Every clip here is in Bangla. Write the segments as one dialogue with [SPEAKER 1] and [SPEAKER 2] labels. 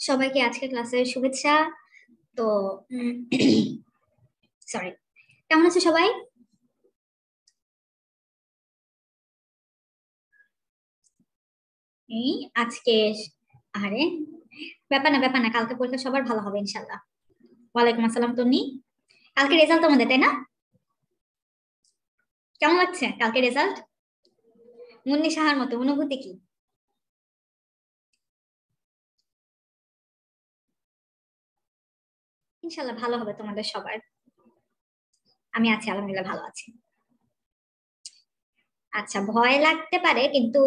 [SPEAKER 1] সবাইকে আজকের ক্লাসের শুভেচ্ছা। তো সরি, কেমন আছো সবাই? এই আজকে আরে ব্যাপার না, কালকে পরীক্ষা সবার ভালো হবে ইনশাল্লাহ। ওয়ালাইকুম আসসালাম তন্নি। কালকে রেজাল্ট তোমাদের, তাই না? কেমন লাগছে কালকে রেজাল্ট? মুন্নি সাহার মতো অনুভূতি কি? ইনশাল্লাহ ভালো হবে তোমাদের সবার। আমি আছি, আলহামদুলিল্লাহ ভালো আছি। আচ্ছা, ভয় লাগতে পারে কিন্তু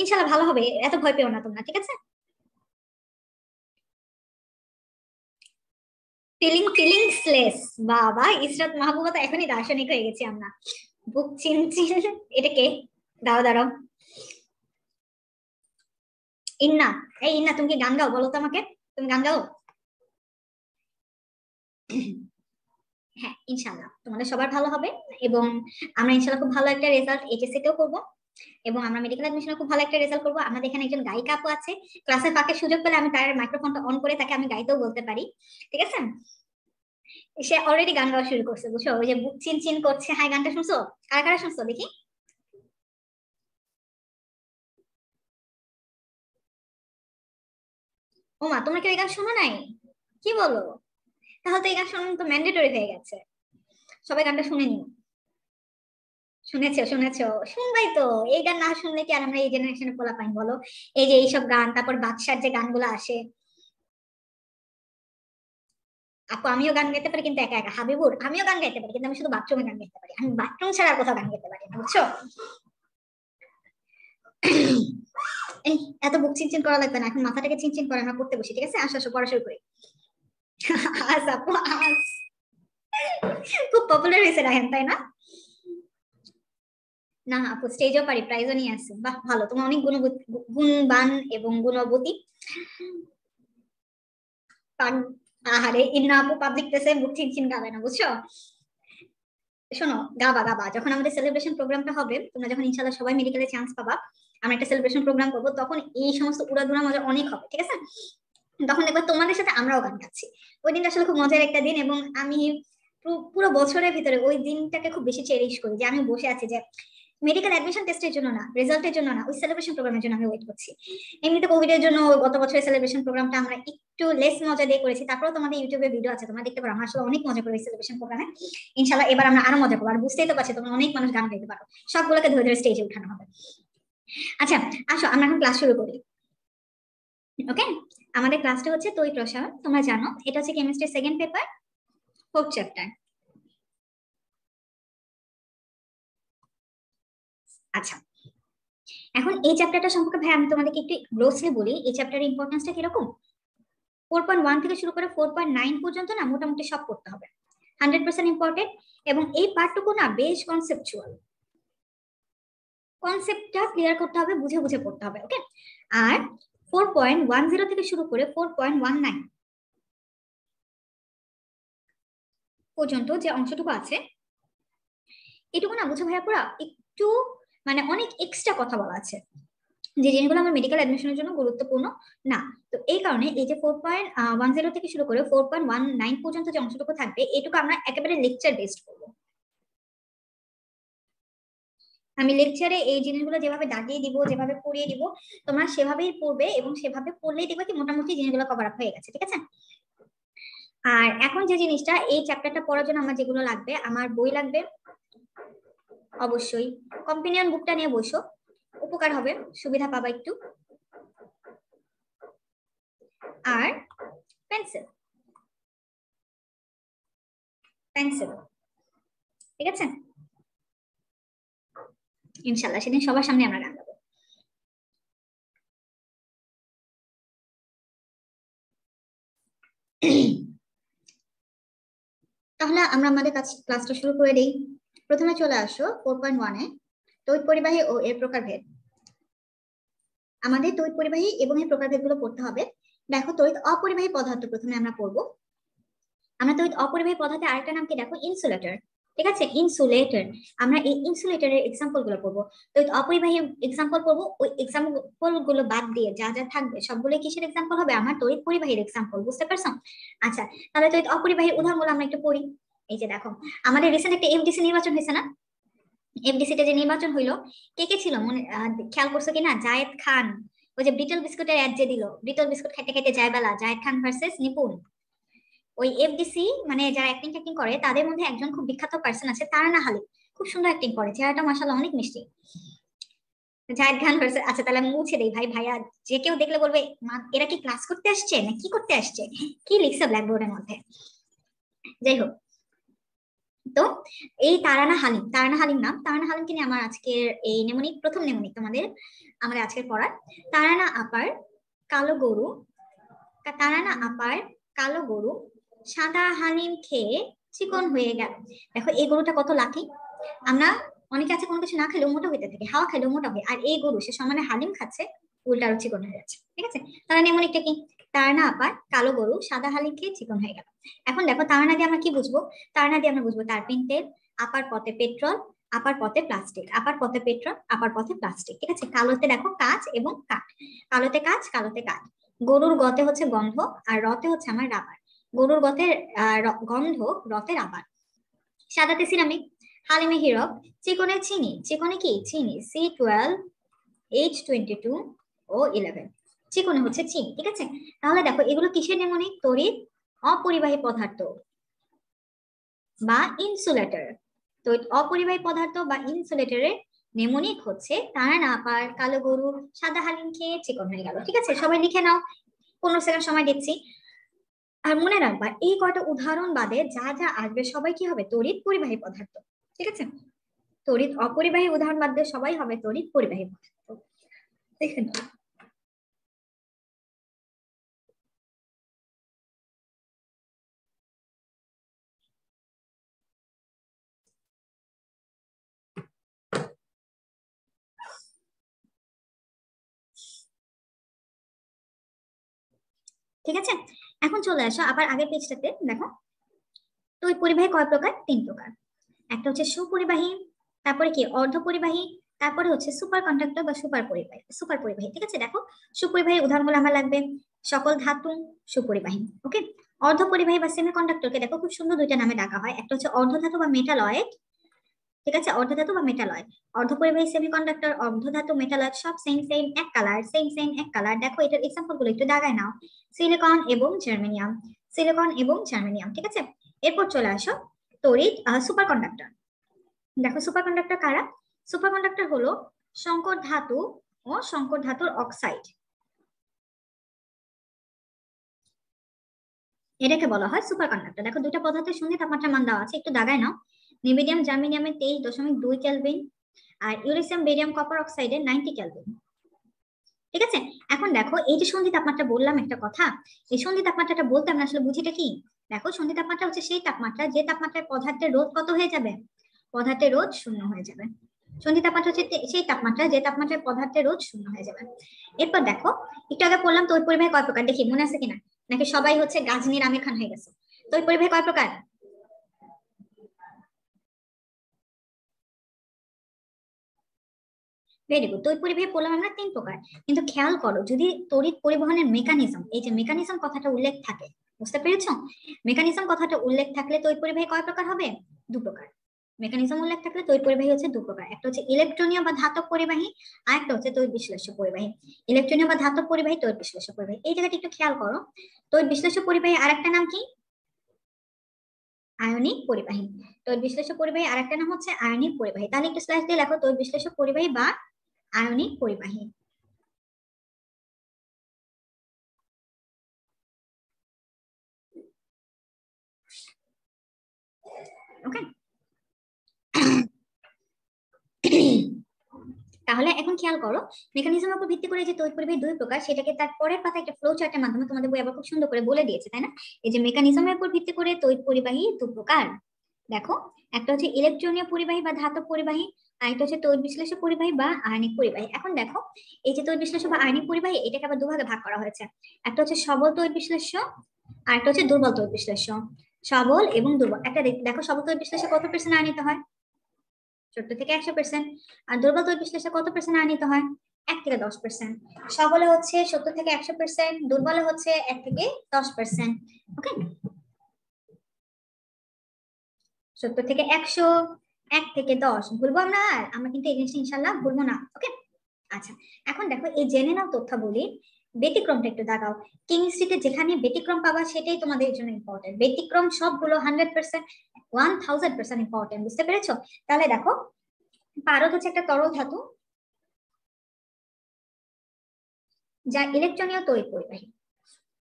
[SPEAKER 1] ইনশাল্লাহ ভালো হবে, এত ভয় পেও না তোমরা, ঠিক আছে? ফিলিংসলেস। বাবা, ইসরাত মাহবুবা তো এখনই দার্শনিক হয়ে গেছি আমরা। বুক চিনচিন, এটা কে? দাও দাঁড়াও। ইন্না, এই ইন্না, তুমি কি গান গাও? বলো তো আমাকে, তুমি গান গাও? হ্যাঁ, ইনশাল্লাহ তোমাদের সবার ভালো হবে। এবং আমরা ইনশাল্লাহ খুব ভালো একটা রেজাল্ট এইচএসসি তেও করবো, এবং আমরা মেডিকেল অ্যাডমিশনে খুব ভালো একটা রেজাল্ট করবো। আমাদের এখানে একজন গায়িকা আপু আছে, ক্লাসের ফাঁকে সুযোগ পেলে আমি তার মাইক্রোফোনটা অন করে তাকে আমি গাইতেও বলতে পারি, ঠিক আছে? সে অলরেডি গান গাওয়া শুরু করছে, বুঝছো? ওই যে বুক চিন চিন করছে, হাই গানটা শুনছো? কারা কারা শুনছো দেখি? ও মা, তোমরা কি ওই গান শোনো নাই? কি বলো? তাহলে তো এই গান শোনানো তো ম্যান্ডেটরি হয়ে গেছে। সবাই গানটা শুনে নিও। শুনেছো শুনেছো, শুনবাই তো। এই গান না শুনলে কি আর আমরা এই জেনারেশনে পোলা পাই বলো? এই যে এইসব গান, তারপর বাদশার যে গানগুলো আসে। আপু আমিও গান গাইতে পারি, কিন্তু একা একা। হাবিবুর, আমিও গান গাইতে পারি, কিন্তু আমি শুধু বাথরুমে গান গাইতে পারি। আমি বাথরুম ছাড়া আর কোথাও গান গাইতে পারি না, বুঝছো? এই এত বুক চিনচিন করা লাগবে না, এখন মাথাটাকে চিনচিন করে আমরা পড়তে বসি, ঠিক আছে? আসো আসো, পড়া শুরু করি। আস আপু আস। খুব পপুলার হয়েছে রাহেন, তাই না? না আপু, স্টেজও পারি, প্রাইজও নিয়ে আসছি। বাহ ভালো, তোমার অনেক গুণবান এবং গুণবতী। আহারে, ইন্না আপু পাবলিক প্লেসে বুক চিনচিন গাবে না, বুঝছো? শোনো, গাবা গাবা, যখন আমাদের সেলিব্রেশন প্রোগ্রামটা হবে, তোমরা যখন ইনশাল্লাহ সবাই মেডিকেলে চান্স পাবা, আমরা একটা সেলিব্রেশন প্রোগ্রাম করবো, তখন এই সমস্ত উড়াধুরা মজা অনেক হবে, ঠিক আছে? তখন দেখবো তোমাদের সাথে আমরাও গান গাচ্ছি। ওই দিনটা আসলে খুব মজার একটা দিন, এবং আমি পুরো বছরের ভিতরে ওই দিনটাকে খুব বেশি চেরিশ করি, যে আমি বসে আছি যে মেডিকেল অ্যাডমিশন টেস্টের জন্য না, রেজাল্টের জন্য না, ওই সেলিব্রেশন প্রোগ্রামের জন্য আমি ওয়েট করছি। এমনিতে কোভিড এর জন্য গত বছরের সেলিব্রেশন প্রোগ্রামটা আমরা একটু লেস মজা দিয়ে করেছি, তারপরেও তোমাদের ইউটিউবে ভিডিও আছে, তোমরা দেখতে পারো। আমরা আসলে অনেক মজা করি সেলিব্রেশন প্রোগ্রামে। ইনশাল্লাহ এবার আমরা আরো মজা করবো। আর বুঝতেই তো পারছি তোমরা অনেক মানুষ গান গাইতে পারো, সবগুলোকে ধরে ধরে স্টেজে উঠানো হবে। আচ্ছা, আসো আমরা এখন ক্লাস শুরু করি। ওকে, আমাদের ক্লাসটা হচ্ছে তড়িৎ রসায়ন, তোমরা জানো এটা হচ্ছে chemistry second paper, fourth chapter. আচ্ছা, এখন এই চ্যাপ্টারটা সম্পর্কে ভাই আমি তোমাদেরকে একটু গ্লোসলি বলি, এই চ্যাপ্টারের ইম্পর্টেন্সটা কিরকম। 4.1 থেকে শুরু করে 4.9 পর্যন্ত না মোটামুটি সব পড়তে হবে, 100% ইম্পর্টেন্ট। এবং এই পার্টটুকু না বেশ কনসেপচুয়াল, কনসেপ্টটা ক্লিয়ার করতে হবে, বুঝে বুঝে পড়তে হবে, ওকে? আর 4.10 থেকে শুরু করে 4.19 পর্যন্ত যে অংশটুকু আছে, এটুকু না বুঝে ভাইয়া পুরা একটু মানে অনেক এক্সট্রা কথা বলা আছে, যে জিনিসগুলো আমার মেডিকেল অ্যাডমিশনের জন্য গুরুত্বপূর্ণ না। তো এই কারণে এই যে 4.10 থেকে শুরু করে 4.19 পর্যন্ত যে অংশটুকু থাকবে, এটুকু আমরা একেবারে লেকচার বেসড করবো। আমি লেকচারে এই জিনিসগুলো যেভাবে দাগিয়ে দিব, যেভাবে পড়িয়ে দিব, তোমরা সেভাবেই পড়বে, এবং সেভাবে পড়লেই দেখবে কি মোটামুটি জিনিসগুলো কভার আপ হয়ে গেছে, ঠিক আছে? আর এখন যে জিনিসটা, এই চ্যাপ্টারটা পড়ার জন্য আমার যেগুলো লাগবে, আমার বই লাগবে অবশ্যই। কম্পিনিয়ন বুকটা নিয়ে বসো, উপকার হবে, সুবিধা পাবা একটু। আর পেন্সিল, পেন্সিল, ঠিক আছে? ইনশাল্লাহ সেদিন সবার সামনে আমরা গান গাবো। তাহলে আমরা আমাদের ক্লাসটা শুরু করে দিই। প্রথমে চলে আসো 4.1-এ, তড়িৎ পরিবাহী ও এর প্রকারভেদ। আমাদের তড়িৎ পরিবাহী এবং এর প্রকারভেদগুলো পড়তে হবে। দেখো, তড়িৎ অপরিবাহী পদার্থ প্রথমে আমরা পড়বো। আমরা তড়িৎ অপরিবাহী পদার্থের আরেকটা নাম কি দেখো, ইনসুলেটর। ঠিক আছে। ইনসুলেটর, আমরা এই ইনসুলেটরের এক্সাম্পল গুলো পড়বো। তো অপরিবাহী এক্সাম্পল পড়বো, ওই এক্সাম্পল গুলো বাদ দিয়ে যা যা থাকবে সবগুলো কিসের এক্সাম্পল হবে? আমার তড়িৎ পরিবাহীর এক্সাম্পল, বুঝতে পারছো? আচ্ছা, তাহলে তড়িৎ অপরিবাহী উদাহরণগুলো আমরা একটু পড়ি। এই যে দেখো, আমাদের রিসেন্ট একটা এফডিসি নির্বাচন হয়েছে না? এফডিসিতে যে নির্বাচন হইলো, কে কে ছিল মনে খেয়াল করছো কিনা? জায়েদ খান, ওই যে ব্রিটল বিস্কুটের অ্যাড যে দিল, ব্রিটল বিস্কুট খেতে খেতে যায় বেলা, জায়েদ খান ভার্সেস নিপুণ। ওই এফডিসি মানে যারা অ্যাক্টিং ট্যাক্টিং করে তাদের মধ্যে একজন খুব বিখ্যাত পার্সন আছে, তারানা হালিম, খুব সুন্দর অ্যাক্টিং করে, চেহারাটা মাশাআল্লাহ অনেক মিষ্টি। জায়েদ খান ভার্সেস, আচ্ছা তাহলে আমি মুছে দেই ভাই, ভাইয়া যে কেউ দেখলে বলবে এরা কি ক্লাস করতে আসছে না কি করতে আসছে, কি লিখছে ব্ল্যাকবোর্ডের মধ্যে। যাই হোক, তো এই তারানা হালিম, তারানা হালিম নাম, তারানা হালিমকে নিয়ে আমার আজকের এই নেমনিক, প্রথম নেমনিক তোমাদের আমাদের আজকের পড়ার। তারানা আপার কালো গরু, তারানা আপার কালো গরু সাদা হালিম খেয়ে চিকন হয়ে গেল। দেখো এই গরুটা কত লাকি। আমরা অনেকে আছে কোনো কিছু না খেলেও মোটা হইতে থাকে, হাওয়া খেলেও মোটা হয়, আর এই গরু সে সমানে হালিম খাচ্ছে, উল্টা আরো চিকন হয়ে যাচ্ছে। ঠিক আছে, তারা নেমনিকটা কি? তারানা আপার কালো গরু সাদা হালিম খেয়ে চিকন হয়ে গেল। এখন দেখো তারানা দিয়ে আমরা কি বুঝবো? তারানা দিয়ে আমরা বুঝবো তারপিন তেল, আপার পথে পেট্রোল, আপার পথে প্লাস্টিক, আপার পথে পেট্রোল, আপার পথে প্লাস্টিক। ঠিক আছে, কালোতে দেখো কাঁচ এবং কাঠ, কালোতে কাঁচ কালোতে কাঠ। গরুর গতে হচ্ছে গন্ধ, আর রতে হচ্ছে আমার রাবার। গরুর গতে গন্ধ, রতে রাবার। সাদাতে সিরামিক, হালিমে হীরক, চিকনে চিনি, চিকনে কি? চিনি, C12H22 ও 11, চিকনে হচ্ছে চিনি। ঠিক আছে, তাহলে দেখো এগুলো কিসের নেমনিক? তড়িৎ অপরিবাহী পদার্থ বা ইনসুলেটর। তড়িৎ অপরিবাহী পদার্থ বা ইনসুলেটরের নেমনিক হচ্ছে তারানা আপার কালো গরু সাদা হালিম খেয়ে চিকন হয়ে গেল। ঠিক আছে, সবাই লিখে নাও, 15 সেকেন্ড সময় দিচ্ছি। আর মনে রাখবা এই কয়টা উদাহরণ বাদে যা যা আসবে সবাই কি হবে? তড়িৎ পরিবাহী পদার্থ। ঠিক আছে, তড়িৎ অপরিবাহী উদাহরণ বাদ দিয়ে সবাই হবে তড়িৎ পরিবাহী পদার্থ। দেখে নাও। ঠিক আছে, এখন চলে আসো আবার আগের পেজটাতে। দেখো তড়িৎ পরিবাহী কয় প্রকার? 3 প্রকার। একটা হচ্ছে সুপরিবাহী, তারপরে কি অর্ধ পরিবাহী, তারপরে হচ্ছে সুপার কন্ডাক্টর বা সুপার পরিবাহী, সুপার পরিবাহী। ঠিক আছে, দেখো সুপরিবাহী উদাহরণগুলো আমার লাগবে সকল ধাতু সুপরিবাহী। ওকে, অর্ধ পরিবাহী বা সেমি কন্ডাক্টরকে দেখো খুব সুন্দর দুইটা নামে ডাকা হয়, একটা হচ্ছে অর্ধ ধাতু বা মেটালয়েড। ঠিক আছে, অর্ধ ধাতু বা মেটালয়েড, অর্ধ পরিবাহী সেমি কন্ডাক্টর, অর্ধ ধাতু মেটালয়েড, সব সেম সেম এক কালার, সেম সেম এক কালার। দেখো এটার এক্সাম্পল গুলো একটু দাগায় নাও, সিলিকন এবং জার্মেনিয়াম, সিলিকন এবং জার্মেনিয়াম। ঠিক আছে, এরপর চলে আসো তড়িৎ সুপার কন্ডাক্টর। দেখো সুপার কন্ডাক্টর কারা? সুপার কন্ডাক্টর হলো সংকর ধাতু ও সংকর ধাতুর অক্সাইড, এটাকে বলা হয় সুপার কন্ডাক্টর। দেখো দুইটা পদার্থের সঙ্গে তাপমাত্রা মান দেওয়া আছে, একটু দাগায় নাও। নিবেডিয়াম জার্মেনিয়ামে 23.2 কেলভিন, আর ইউরেসিয়াম বেরিয়াম কপার অক্সাইডে 90 কেলভিন। ঠিক আছে, এখন দেখো এই যে সন্ধি তাপমাত্রা বললাম একটা কথা, এই সন্ধি তাপমাত্রাটা বলতে আমরা আসলে বুঝিটা কি? দেখো সন্ধি তাপমাত্রা হচ্ছে সেই তাপমাত্রা যে তাপমাত্রায় পদার্থের রোধ কত হয়ে যাবে? পদার্থের রোধ শূন্য হয়ে যাবে। সন্ধি তাপমাত্রা হচ্ছে সেই তাপমাত্রা যে তাপমাত্রায় পদার্থের রোধ শূন্য হয়ে যাবে। এরপর দেখো একটু আগে বললাম তড়িৎ পরিবাহী কয় প্রকার, দেখি মনে আছে কিনা, নাকি সবাই হচ্ছে গাজনির আমির খান হয়ে গেছে? তড়িৎ পরিবাহী কয় প্রকার? ভেরি গুড, তড়িৎ পরিবাহী বললাম আমরা 3 প্রকার, কিন্তু খেয়াল করো যদি তড়িৎ পরিবহনের মেকানিজম, এই যে মেকানিজম কথাটা উল্লেখ থাকে, বুঝতে পেরেছো? মেকানিজম কথাটা উল্লেখ থাকলে তড়িৎ পরিবাহী কয় প্রকার হবে? 2 প্রকার। মেকানিজম উল্লেখ থাকলে তড়িৎ পরিবাহী হচ্ছে 2 প্রকার, একটা হচ্ছে ইলেকট্রনীয় বা ধাতব পরিবাহী, আর একটা হচ্ছে তড়িৎ বিশ্লেষ্য পরিবাহী। ইলেকট্রনীয় বা ধাতব পরিবাহী, তড়িৎ বিশ্লেষ্য পরিবাহী, এই জায়গাটা একটু খেয়াল করো। তড়িৎ বিশ্লেষ্য পরিবাহী আরেকটা নাম কি? আয়নিক পরিবাহী। তড়িৎ বিশ্লেষ্য পরিবাহী আরেকটা নাম হচ্ছে আয়নিক পরিবাহী। তাহলে একটু স্ল্যাশ দিয়ে লেখো তড়িৎ বিশ্লেষ্য পরিবাহী বা আয়নিক পরিবাহী। ওকে, তাহলে এখন খেয়াল করো মেকানিজমের উপর ভিত্তি করে যে তড়িৎ পরিবাহী 2 প্রকার, সেটাকে তার পরের পাতা একটা ফ্লো চার্টের মাধ্যমে তোমাদের বই আবার খুব সুন্দর করে বলে দিয়েছে, তাই না? এই যে মেকানিজমের উপর ভিত্তি করে তড়িৎ পরিবাহী 2 প্রকার। দেখো একটা হচ্ছে ইলেকট্রনীয় পরিবাহী বা ধাতব পরিবাহী, আর একটা হচ্ছে তড়িৎ বিশ্লেষ্য পরিবাহী বা আয়নিক পরিবাহী। এখন দেখো এই যে তড়িৎ বিশ্লেষ্য বা আয়নিক পরিবাহী, এটাকে আবার দুভাগে ভাগ করা হয়েছে, একটা হচ্ছে সবল তড়িৎ বিশ্লেষ্য আর একটা হচ্ছে দুর্বল তড়িৎ বিশ্লেষ্য। সবল এবং দুর্বল। একটা দেখো, সবল তড়িৎ বিশ্লেষে কত % আয়নিত হয়? 70 থেকে 100%। আর দুর্বল তড়িৎ বিশ্লেষে কত % আয়নিত হয়? 1 থেকে 10%। সবলে হচ্ছে 70 থেকে 100%, দুর্বলে হচ্ছে 1 থেকে 10%। ওকে, 70 থেকে 100, 1 থেকে 10 ভুলবো আমরা? আর আমরা কিন্তু এই জিনিসটা ইনশাআল্লাহ ভুলবো না। ওকে, আচ্ছা এখন দেখো এই জেনে নাও তথ্যাবলী, ব্যতিক্রমটা একটু দাগাও। কেমিস্ট্রিতে যেখানে ব্যতিক্রম পাবা সেটাই তোমাদের জন্য ইম্পর্টেন্ট। ব্যতিক্রম সবগুলো 100%, 1000% ইম্পর্টেন্ট, বুঝতে পেরেছো? তাহলে দেখো, পারদ হচ্ছে একটা তরল ধাতু যা ইলেকট্রনীয় তড়িৎ পরিবাহী।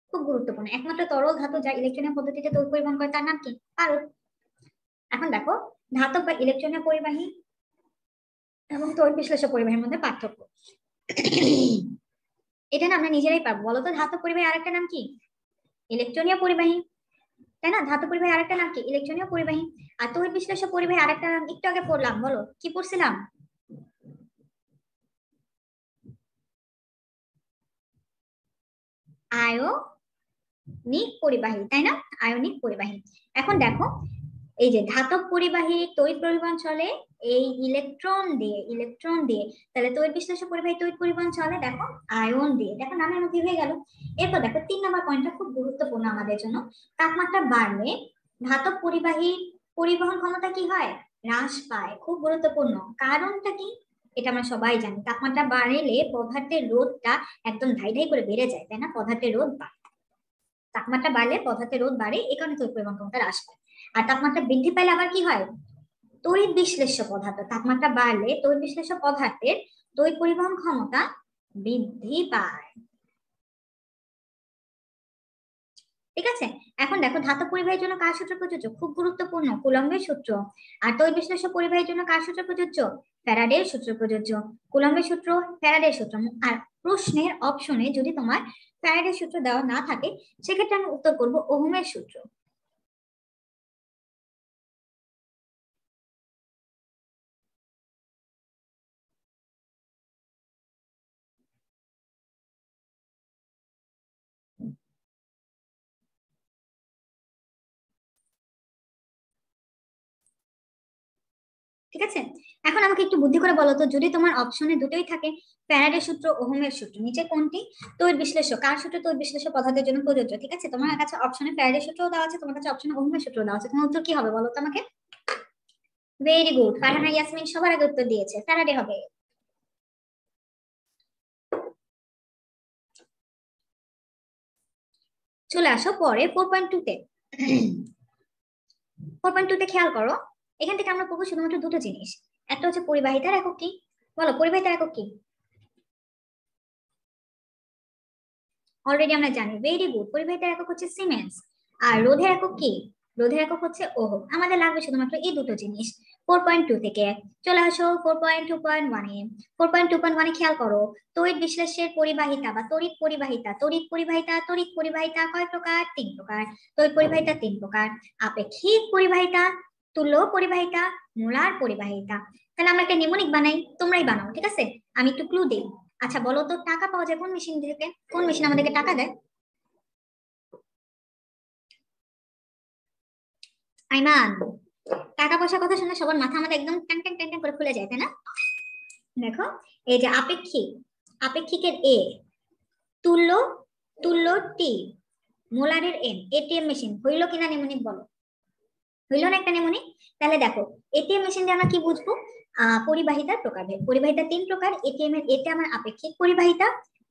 [SPEAKER 1] খুব গুরুত্বপূর্ণ, একমাত্র তরল ধাতু যা ইলেকট্রনীয় পদ্ধতিতে তড়িৎ পরিবহন করে তার নাম কি? পারদ। এখন দেখো, ধাতব বা ইলেকট্রনীয় পরিবাহী এবং তড়িৎ বিশ্লেষক পরিবাহীর মধ্যে পার্থক্য। এটা না আমরা নিজেরাই পারবো। বলতো ধাতব পরিবাহী আরেকটা নাম কি? ইলেকট্রনীয় পরিবাহী, তাই না? ধাতব পরিবাহী আরেকটা নাম কি? ইলেকট্রনীয় পরিবাহী। আর তড়িৎ বিশ্লেষক পরিবাহী আরেকটা নাম একটু আগে পড়লাম, বলো কি পড়ছিলাম? আয়নিক পরিবাহী, তাই না? আয়নিক পরিবাহী। এখন দেখো, এই যে ধাতব পরিবাহী তড়িৎ পরিবহন চলে এই ইলেকট্রন দিয়ে, ইলেকট্রন দিয়ে। তাহলে তড়িৎ বিশ্লেষক পরিবাহী তড়িৎ পরিবহন চলে দেখো আয়ন দিয়ে। দেখো নামের মধ্যে হয়ে গেল। এরপর দেখো 3 নম্বর পয়েন্টটা খুব গুরুত্বপূর্ণ আমাদের জন্য। তাপমাত্রা বাড়লে ধাতব পরিবাহী পরিবহন ক্ষমতা কি হয়? হ্রাস পায়। খুব গুরুত্বপূর্ণ। কারণটা কি? এটা আমরা সবাই জানি, তাপমাত্রা বাড়লে পদার্থের রোধটা একদম ধাই ধাই করে বেড়ে যায়, তাই না? পদার্থের রোধ বাড়ে, তাপমাত্রা বাড়লে পদার্থের রোধ বাড়ে, এই কারণে তড়িৎ পরিবহন ক্ষমতা হ্রাস পায়। আর তাপমাত্রা বৃদ্ধি পাইলে আবার কি হয়? তড়িৎ বিশ্লেষ্য পদার্থ, তাপমাত্রা বাড়লে তড়িৎ বিশ্লেষ্য পদার্থের তড়িৎ পরিবহন ক্ষমতা বৃদ্ধি পায়। ঠিক আছে, এখন দেখো ধাতব পরিবাহীর জন্য কার সূত্র প্রযোজ্য? খুব গুরুত্বপূর্ণ, কুলম্বের সূত্র। আর তড়িৎ বিশ্লেষ্য পরিবাহীর জন্য কার সূত্র প্রযোজ্য? ফ্যারাডের সূত্র প্রযোজ্য। কুলম্বের সূত্র, ফ্যারাডের সূত্র। আর প্রশ্নের অপশনে যদি তোমার ফ্যারাডের সূত্র দেওয়া না থাকে সেক্ষেত্রে আমি উত্তর করব ওহমের সূত্র। ঠিক আছে, এখন আমাকে একটু বুদ্ধি করে বলো তো, যদি তোমার অপশনে দুটোই থাকে, ফ্যারাডের সূত্র, ওহমের সূত্র, নিচে কোনটি তড়িৎ বিশ্লেষ্য? কার সূত্র তড়িৎ বিশ্লেষ্য পদার্থের জন্য প্রযোজ্য? ঠিক আছে, তোমার কাছে অপশনে ফ্যারাডের সূত্রও দেওয়া আছে, তোমার কাছে অপশনে ওহমের সূত্র দেওয়া আছে, তোমার উত্তর কি হবে বলো তো আমাকে? ভেরি গুড, ফারহানা ইয়াসমিন সবার আগে উত্তর দিয়েছে, ফ্যারাডে হবে। চলে আসো পরে 4.2 তে। 4.2 তে খেয়াল করো, এখান থেকে আমরা পড়বো শুধুমাত্র দুটো জিনিস। একটা হচ্ছে পরিবাহিতার একক কি, বলো পরিবাহিতার একক কি? অলরেডি আমরা জানি, ভেরি গুড, পরিবাহিতার একক হচ্ছে সিমেন্স। আর রোধের একক কি? রোধের একক হচ্ছে ওহম। আমাদের লাগবে শুধুমাত্র এই দুটো জিনিস। 4.2 থেকে চলে আসো 4.2.1 এ। 4.2.1 এ খেয়াল করো, তড়িৎ বিশ্লেষের পরিবাহিতা বা তড়িৎ পরিবাহিতা, তড়িৎ পরিবাহিতা, তড়িৎ পরিবাহিতা কয় প্রকার? 3 প্রকার। তড়িৎ পরিবাহিতা 3 প্রকার, আপেক্ষিক পরিবাহিতা, তুল্য পরিবাহিতা, মোলার পরিবাহিতা। তাহলে আমরা একটা নিমোনিক বানাই, তোমরাই বানাও, ঠিক আছে? আমি একটু ক্লু দিই। আচ্ছা বলো তো, টাকা পাওয়া যায় কোন মেশিন থেকে? কোন মেশিন আমাদেরকে টাকা দেয়? আইমান, টাকা পয়সার কথা শুনে সবার মাথা আমাদের একদম ট্যাং ট্যাং ট্যাং ট্যাং করে খুলে যায়, তাই না? দেখো, এই যে আপেক্ষিক, আপেক্ষিকের এ, তুল্য, তুল্য টি, মোলারের এন, এটিএম মেশিন হইলো কিনা নেমনিক বলো? হইলো না একটা নেমনিক? তাহলে দেখো, এটিএম মেশিন দিয়ে আমরা কি বুঝবো? পরিবাহিতার প্রকারভেদ। পরিবাহিতা 3 প্রকার, এটিএম এর এটা আমার আপেক্ষিক পরিবাহিতা,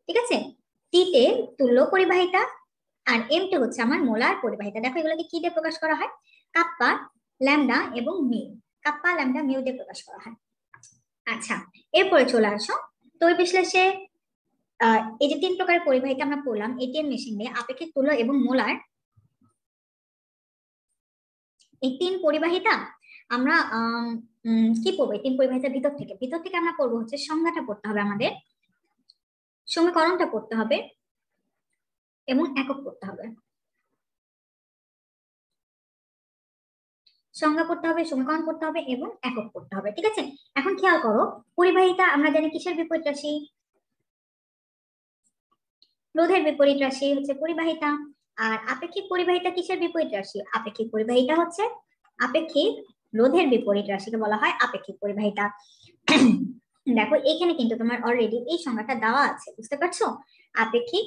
[SPEAKER 1] ঠিক আছে? টিতে তুল্য পরিবাহিতা, আর এমটা হচ্ছে আমার মোলার পরিবাহিতা। দেখো এগুলোকে কি দিয়ে প্রকাশ করা হয়? কাপ্পা, ল্যামডা এবং মিউ। কাপ্পা, ল্যামডা, মিউ দিয়ে প্রকাশ করা হয়। আচ্ছা, এরপরে চলে আসো তড়িৎ বিশ্লেষে এই যে 3 প্রকারের পরিবাহিতা আমরা পড়লাম এটিএম মেশিন দিয়ে, আপেক্ষিক, তুল্য এবং মোলার, এই 3 পরিবাহিতা আমরা কি পড়বো? এই 3 পরিবাহিতার ভিতর থেকে, ভিতর থেকে আমরা পড়বো হচ্ছে সংজ্ঞাটা পড়তে হবে আমাদের, সমীকরণটা পড়তে হবে এবং একক পড়তে হবে। সংজ্ঞা পড়তে হবে, সমীকরণ পড়তে হবে এবং একক পড়তে হবে, ঠিক আছে? এখন খেয়াল করো, পরিবাহিতা আমরা জানি কিসের বিপরীত রাশি? রোধের বিপরীত রাশি হচ্ছে পরিবাহিতা। আর আপেক্ষিক পরিবাহিতা কিসের বিপরীত রাশি? আপেক্ষিক পরিবাহিতা হচ্ছে আপেক্ষিক রোধের বিপরীত রাশিকে বলা হয় আপেক্ষিক পরিবাহিতা। দেখো এখানে কিন্তু তোমার অলরেডি এই সংজ্ঞাটা দেওয়া আছে, বুঝতে পারছো? আপেক্ষিক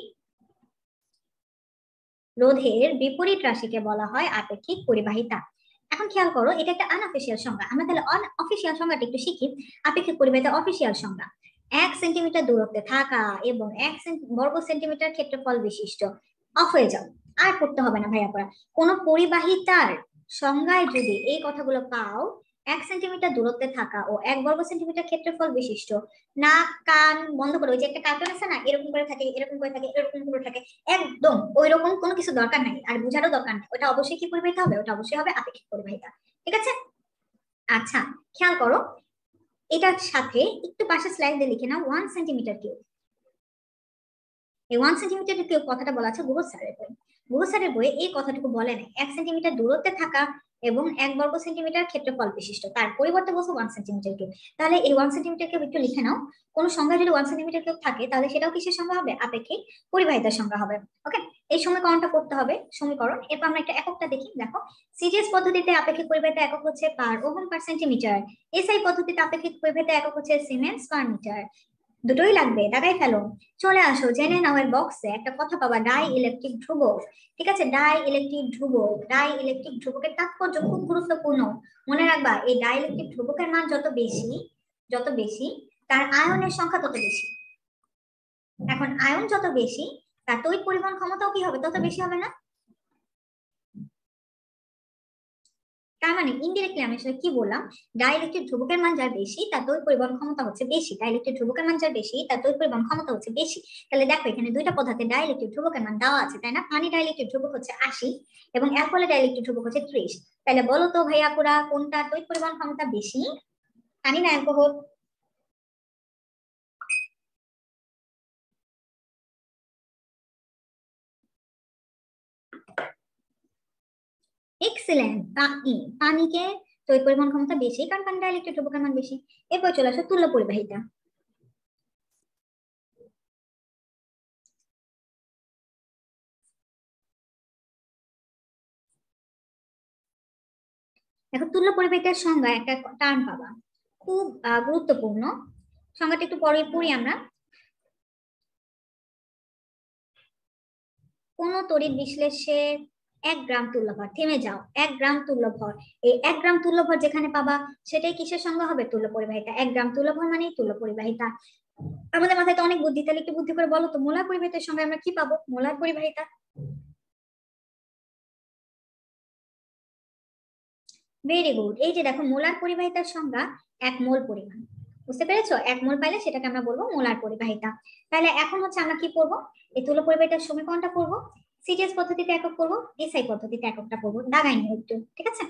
[SPEAKER 1] রোধের বিপরীত রাশিকে বলা হয় আপেক্ষিক পরিবাহিতা। এখন খেয়াল করো, এটা একটা আনঅফিসিয়াল সংজ্ঞা। আমরা তাহলে অফিসিয়াল সংজ্ঞাটা একটু শিখি। আপেক্ষিক পরিবাহিতা অফিসিয়াল সংজ্ঞা: 1 সেন্টিমিটার দূরত্বে থাকা এবং 1 বর্গ সেন্টিমিটার ক্ষেত্রফল বিশিষ্ট। অফ হয়ে যাও, আর পড়তে হবে না ভাইয়া পড়া। কোন পরিবাহিতার সংজ্ঞায় যদি এই কথাগুলো পাও, 1 সেন্টিমিটার দূরত্বে থাকা ও 1 বর্গ সেন্টিমিটার ক্ষেত্রফল বিশিষ্ট, নাক কান বন্ধ করে, ওই যে একটা কার্টুন আছে না, এরকম করে থাকে, এরকম করে থাকে, এরকম করে থাকে, একদম ওই রকম কোনো কিছু দরকার নাই, আর বুঝারও দরকার নাই। ওটা অবশ্যই কি পরিবাহিতা হবে? ওটা অবশ্যই হবে আপেক্ষিক পরিবাহিতা। ঠিক আছে? আচ্ছা, খেয়াল করো, এটার সাথে একটু পাশে স্লাইড দিয়ে লিখে নাও 1 সেন্টিমিটার কিউব। এই 1 সেন্টিমিটার কিউব কথাটা বলা আছে গুগল স্যারের বই। গুগল স্যারের বইয়ে এই কথাটুকু বলে নাই 1 সেন্টিমিটার দূরত্বে থাকা এবং 1 বর্গ সেন্টিমিটার ক্ষেত্রফল বিশিষ্ট, তার পরিবর্তে বলছো 1 সেন্টিমিটার কিউব। তাহলে এই 1 সেন্টিমিটার কিউব একটু লিখে নাও। কোন সংখ্যা যদি 1 সেন্টিমিটার কিউব থাকে, তাহলে সেটাও কিসের সংখ্যা হবে? আপেক্ষিক পরিবাহিতার সংখ্যা হবে। ওকে, এই সমীকরণটা করতে হবে, সমীকরণ। এরপর আমরা একটা এককটা দেখি। দেখো, সিজিএস পদ্ধতিতে আপেক্ষিক পরিবাহিতা একক হচ্ছে পার ওহম পার সেন্টিমিটার। এসআই পদ্ধতিতে আপেক্ষিক পরিবাহিতা একক হচ্ছে সিমেন্স পার মিটার। দুটোই লাগবে, দাগাই ফেলো। চলে আসো, জেনে নাও এর বক্সে একটা কথা পাবা, ডাই ইলেকট্রিক ধ্রুবক। ঠিক আছে, ডাই ইলেকট্রিক ধ্রুবক। ডাই ইলেকট্রিক ধ্রুবকের তাৎপর্য খুব গুরুত্বপূর্ণ, মনে রাখবা। এই ডাই ইলেকট্রিক ধ্রুবকের মান যত বেশি তার আয়নের সংখ্যা তত বেশি। এখন আয়ন যত বেশি, তার তড়িৎ পরিবহন ক্ষমতাও কি হবে? তত বেশি হবে না? তার মানে ইনডিরেক্টলি আমি আসলে কি বললাম, ডাইইলেকট্রিক ধ্রুবকের মান যার বেশি তার তড়িৎ পরিবহন ক্ষমতা হচ্ছে বেশি। ডাইইলেকট্রিক ধ্রুবকের মান যার বেশি তার তড়িৎ পরিবহন ক্ষমতা হচ্ছে বেশি। তাহলে দেখো এখানে দুইটা পদার্থে ডাইইলেকট্রিক ধ্রুবকের মান দেওয়া আছে, তাই না? পানি ডাইইলেকট্রিক ধ্রুবক হচ্ছে 80 এবং অ্যালকোহলের ডাইইলেকট্রিক ধ্রুবক হচ্ছে 30। তাহলে বলো তো ভাইয়া পুরা, কোনটা তড়িৎ পরিবহন ক্ষমতা বেশি, পানি না অ্যালকোহল? এক্সেলেন্ট, পানিকে তড়িৎ পরিবহন ক্ষমতা বেশি, কারণ পানি ডাইইলেকট্রিক ধ্রুবকের মান বেশি। এরপর চলে আসো তুল্য পরিবাহিতা। দেখো, তুল্য পরিবাহিতার সংজ্ঞা একটা টার্ম পাবা, খুব গুরুত্বপূর্ণ। সংজ্ঞাটা একটু পরে পড়ি আমরা। কোন তড়িৎ বিশ্লেষে 1 গ্রাম তুল্যভর, থেমে যাও, 1 গ্রাম তুল্যভর, এই 1 গ্রাম তুল্যভর যেখানে পাবা সেটাই কিসের সংজ্ঞা হবে? তুল্য পরিবাহিতা। 1 গ্রাম তুল্যভর মানেই তুল্য পরিবাহিতা। আমাদের মাথায় তো অনেক বুদ্ধি, তাহলে একটু বুদ্ধি করে বলো তো, মোলার পরিবাহিতার সংজ্ঞা আমরা কি পাবো? মোলার পরিবাহিতা, ভেরি গুড। এই যে দেখো, মোলার পরিবাহিতার সংজ্ঞা 1 মোল পরিমাণ। বুঝতে পেরেছো? 1 মোল পাইলে সেটাকে আমরা বলবো মোলার পরিবাহিতা। তাহলে এখন হচ্ছে আমরা কি করবো? এই তুল্য পরিবাহিতার সমীকরণটা করবো। সিজিএস পদ্ধতিতে একক করবো, এসআই পদ্ধতিতে এককটা করবো, দাগাই নিও একটু। ঠিক আছে,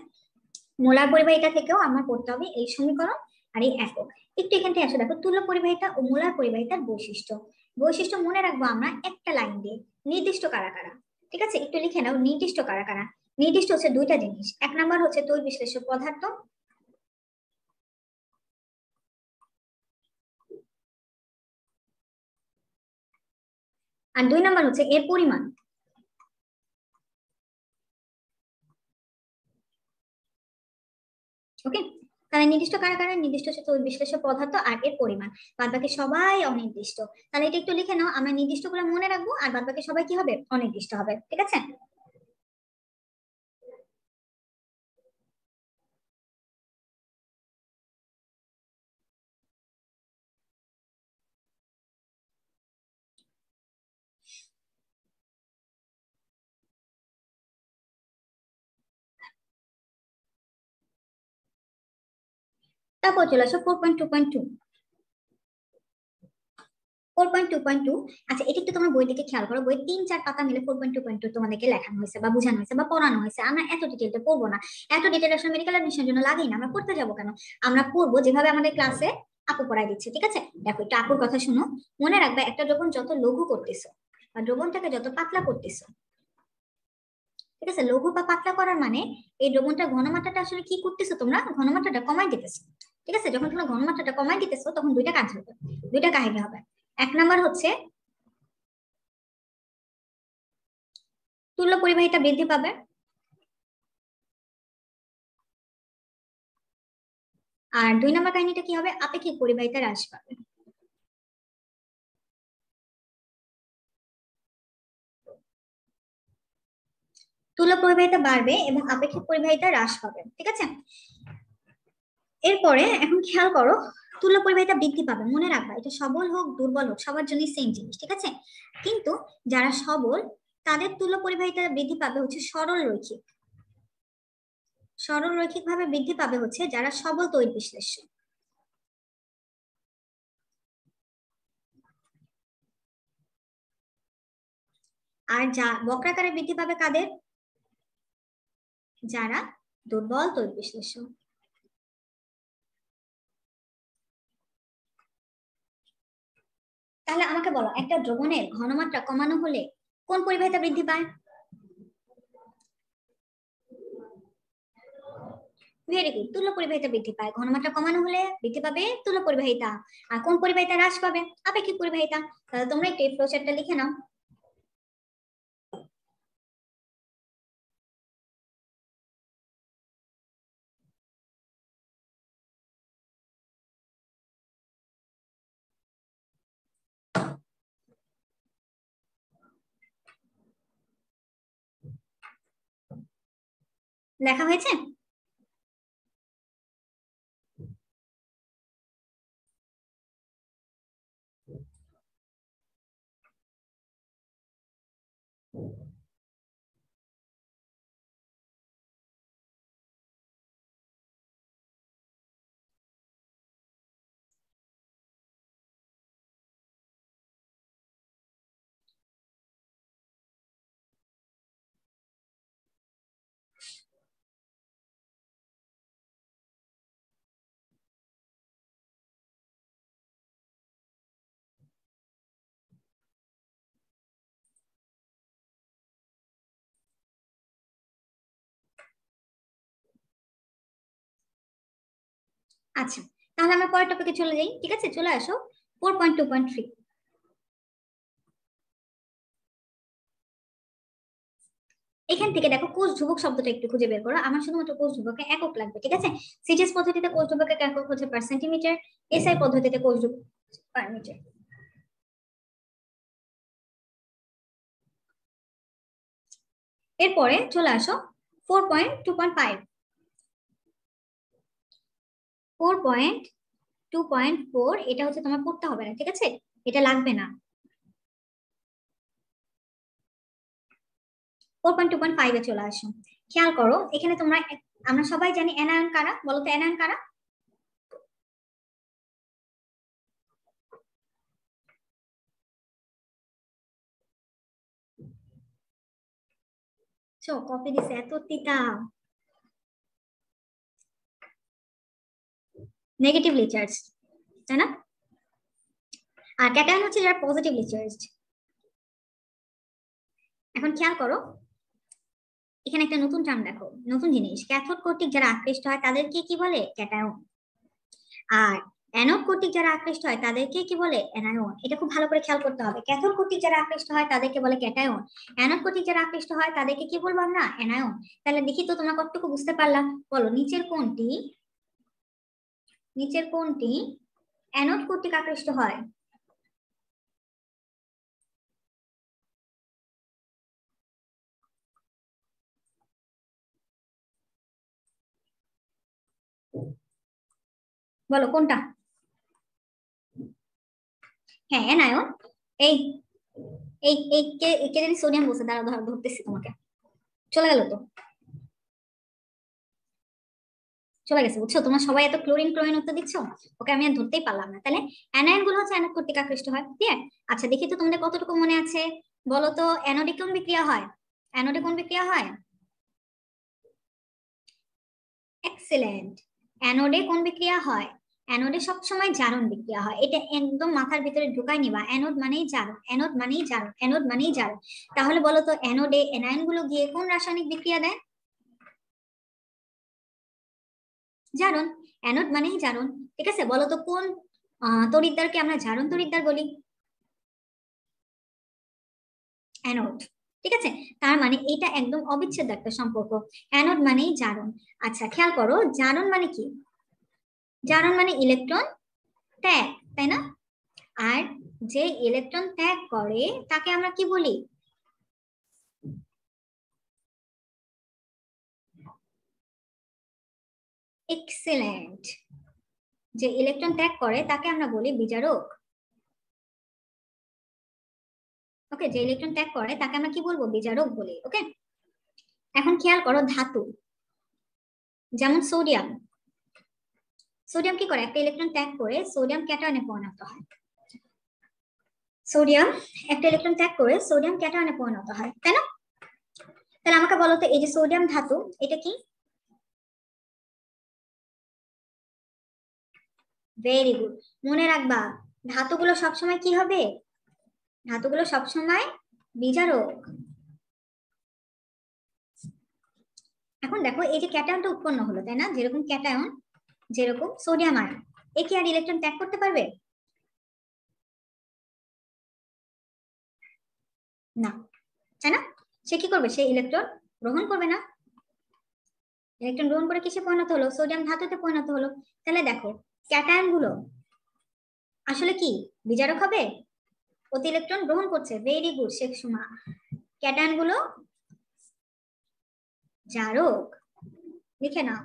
[SPEAKER 1] মোলার পরিবাহিতা থেকেও আমার করতে হবে এই সমীকরণ আর এই একক। একটু এখান থেকে আসো, দেখো তুল্য পরিবাহিতা ও মোলার পরিবাহিতার বৈশিষ্ট্য। বৈশিষ্ট্য মনে রাখবো আমরা একটা লাইন দিয়ে, নির্দিষ্ট কারা কারা। ঠিক আছে, একটু লিখে নাও, নির্দিষ্ট কারা কারা। নির্দিষ্ট হচ্ছে দুইটা জিনিস, 1 নাম্বার হচ্ছে তড়িৎ বিশ্লেষ্য পদার্থ, আর 2 নাম্বার হচ্ছে এর পরিমাণ। ওকে, তাহলে নির্দিষ্ট কারা কারা? নির্দিষ্ট হচ্ছে তড়িৎ বিশ্লেষ্য পদার্থ আর এর পরিমাণ, বাদ বাকি সবাই অনির্দিষ্ট। তাহলে এটা একটু লিখে নাও, আমরা নির্দিষ্ট করে মনে রাখবো, আর বাদ বাকি সবাই কি হবে? অনির্দিষ্ট হবে। ঠিক আছে, তারপর চলে আসো 4.2.2। 4.2.2, আচ্ছা এটা একটু তোমার বই থেকে খেয়াল করো, বই 3-4 পাতা মিলে 4.2.2 তোমাদেরকে লেখানো হয়েছে বা বোঝানো হয়েছে বা পড়ানো হয়েছে। আমরা এত ডিটেলটা পড়বো না, এত ডিটেল আসলে মেডিকেল অ্যাডমিশনের জন্য লাগেই না, আমরা পড়তে যাবো কেন? আমরা পড়বো যেভাবে আমাদের ক্লাসে আপু পড়াই দিচ্ছে। ঠিক আছে, দেখো একটু আপুর কথা শুনো। মনে রাখবে, একটা দ্রবণ যত লঘু করতেছো বা দ্রবণটাকে যত পাতলা করতেছো, ঠিক আছে, লঘু বা পাতলা করার মানে এই দ্রবণটার ঘনমাত্রাটা আসলে কি করতেছো? তোমরা ঘনমাত্রাটা কমাই দিতেছো। ঠিক আছে, যখন তোমরা ঘনমাত্রাটা কমাই দিতেছো তখন দুইটা কাজ হবে, দুইটা কাহিনী হবে। 1 নাম্বার হচ্ছে তুল্য পরিবাহিতা বৃদ্ধি পাবে। আর 2 নম্বর কাহিনীটা কি হবে? আপেক্ষিক পরিবাহিতা হ্রাস পাবে। তুল্য পরিবাহিতা বাড়বে এবং আপেক্ষিক পরিবাহিতা হ্রাস পাবে, ঠিক আছে। এরপরে এখন খেয়াল করো, তুল্য পরিবাহিতা বৃদ্ধি পাবে, মনে রাখবা এটা সবল হোক দুর্বল হোক সবার জন্য সেম জিনিস, ঠিক আছে। কিন্তু যারা সবল তাদের তুল্য পরিবাহিতা বৃদ্ধি পাবে হচ্ছে সরল রৈখিক। সরল রৈখিক ভাবে বৃদ্ধি পাবে হচ্ছে যারা সবল তড়িৎ বিশ্লেষ্য। আর যা বক্রাকারে বৃদ্ধি পাবে কাদের? যারা দুর্বল তড়িৎ বিশ্লেষ্য। তাহলে আমাকে বলো, একটা দ্রবণের ঘনমাত্রা কমানো হলে কোন পরিবাহিতা বৃদ্ধি পায়? ভেরি গুড, তুল্য পরিবাহিতা বৃদ্ধি পায়। ঘনমাত্রা কমানো হলে বৃদ্ধি পাবে তুল্য পরিবাহিতা। আর কোন পরিবাহিতা হ্রাস পাবে? আপেক্ষিক পরিবাহিতা। তাহলে তোমরা একটু ফ্লোচার্টটা লিখে নাও। লেখা হয়েছে? আচ্ছা, তাহলে আমরা পরের টপিকে চলে যাই, ঠিক আছে। চলে আসো 4.2.3। এখান থেকে দেখো কোষ ধ্রুবক শব্দটা একটু খুঁজে বের করো। আমার শুধুমাত্র কোষ ধ্রুবকে একক লাগবে, ঠিক আছে। সিজিএস পদ্ধতিতে কোষ ধ্রুবকের একক হচ্ছে পার সেন্টিমিটার, এসআই পদ্ধতিতে কোষ ধ্রুবক পার মিটার। এরপরে চলে আসো 4.2.5। 4.2.4 এটা হচ্ছে তোমার পড়তে হবে না, ঠিক আছে, এটা লাগবে না। 4.2.5 এ চলে আসো। খেয়াল করো এখানে তোমরা, আমরা সবাই জানি অ্যানায়ন কারা, বলো তো অ্যানায়ন কারা? কপি দিছে এত তিতা। নেগেটিভলি চার্জ, তাই না? আর ক্যাটায়ন হচ্ছে যারা পজিটিভলি চার্জড। এখন খেয়াল করো এখানে একটা নতুন টার্ম দেখো, নতুন জিনিস। ক্যাথোড কর্তৃক যারা আকৃষ্ট হয় তাদেরকে কি বলে? ক্যাটায়ন। আর অ্যানোড কর্তৃক যারা আকৃষ্ট হয় তাদেরকে কি বলে? অ্যানায়ন। এটা খুব ভালো করে খেয়াল করতে হবে। ক্যাথোড কর্তৃক যারা আকৃষ্ট হয় তাদেরকে বলে ক্যাটায়ন, অ্যানোড কর্তৃক যারা আকৃষ্ট হয় তাদেরকে কি বলবো আমরা? অ্যানায়ন। তাহলে দেখি তো তোমরা কতটুকু বুঝতে পারলাম, বলো নিচের কোনটি অ্যানোড কর্তৃক আকৃষ্ট হয়? বলো কোনটা? হ্যাঁ অ্যানায়ন। এই এই এই কে কে জানি সোডিয়াম বলছে, দাঁড়া ধরতেছি তোমাকে। চলে গেল তো, চলে গেছে, বুঝছো। তোমরা সবাই এত ক্লোরিন ক্লোরিন উত্তর দিচ্ছ, ওকে আমি আর ধরতেই পারলাম না। তাহলে অ্যানায়ন গুলো হচ্ছে অ্যানোড কর্তৃক আকৃষ্ট হয়, ক্লিয়ার? আচ্ছা দেখি তো তোমাদের কতটুকু মনে আছে। বলো তো অ্যানোডে কোন বিক্রিয়া হয়? অ্যানোডে কোন বিক্রিয়া হয়? এক্সেলেন্ট। অ্যানোডে কোন বিক্রিয়া হয়? অ্যানোডে সবসময় জারণ বিক্রিয়া হয়। এটা একদম মাথার ভিতরে ঢুকাই নিবা, অ্যানোড মানেই জারণ, অ্যানোড মানেই জারণ, অ্যানোড মানেই জারণ। তাহলে বলো তো অ্যানোডে অ্যানায়ন গুলো গিয়ে কোন রাসায়নিক বিক্রিয়া দেয়? জারণ। অ্যানোড মানেই জারণ, ঠিক আছে। বলো তো কোন তড়িৎদ্বারকে আমরা জারণ তড়িৎদ্বার বলি? অ্যানোড, ঠিক আছে, তার মানে এটা একদম অবিচ্ছেদ্য একটা সম্পর্ক। অ্যানোড মানেই জারণ। আচ্ছা খেয়াল করো, জারণ মানে কি? জারণ মানে ইলেকট্রন ত্যাগ, তাই না? আর যে ইলেকট্রন ত্যাগ করে তাকে আমরা কি বলি? এক্সেলেন্ট। যে ইলেকট্রন ত্যাগ করে তাকে আমরা বলি বিজারক। ওকে, যে ইলেকট্রন ত্যাগ করে তাকে আমরা কি বলবো? বিজারক বলি। ওকে, এখন খেয়াল করো ধাতু, যেমন সোডিয়াম। সোডিয়াম কি করে? একটা ইলেকট্রন ত্যাগ করে সোডিয়াম ক্যাটায়নে পরিণত হয়। সোডিয়াম একটা ইলেকট্রন ত্যাগ করে সোডিয়াম ক্যাটায়নে পরিণত হয়, তাই না? তাহলে আমাকে বলো তো, এই যে সোডিয়াম ধাতু, এটা কি? ভেরি গুড, মনে রাখবা ধাতুগুলো সবসময় কি হবে? ধাতুগুলো সবসময় বিজারক। এখন দেখো এই যে ক্যাটায়নটা উৎপন্ন হলো, তাই না? যেরকম ক্যাটায়ন, যেরকম সোডিয়াম আয়ন, এ কি আর ইলেকট্রন ত্যাগ করতে পারবে? না, তাই না? সে কি করবে? সে ইলেকট্রন গ্রহণ করবে না। ইলেকট্রন গ্রহণ করে কিসে পরিণত হলো? সোডিয়াম ধাতুতে পরিণত হলো। তাহলে দেখো ক্যাটায়ন গুলো আসলে কি বিজারক হবে? প্রতি ইলেকট্রন গ্রহণ করছে। Very good Sheikh Suma, cation গুলো জারক। লিখে নাও,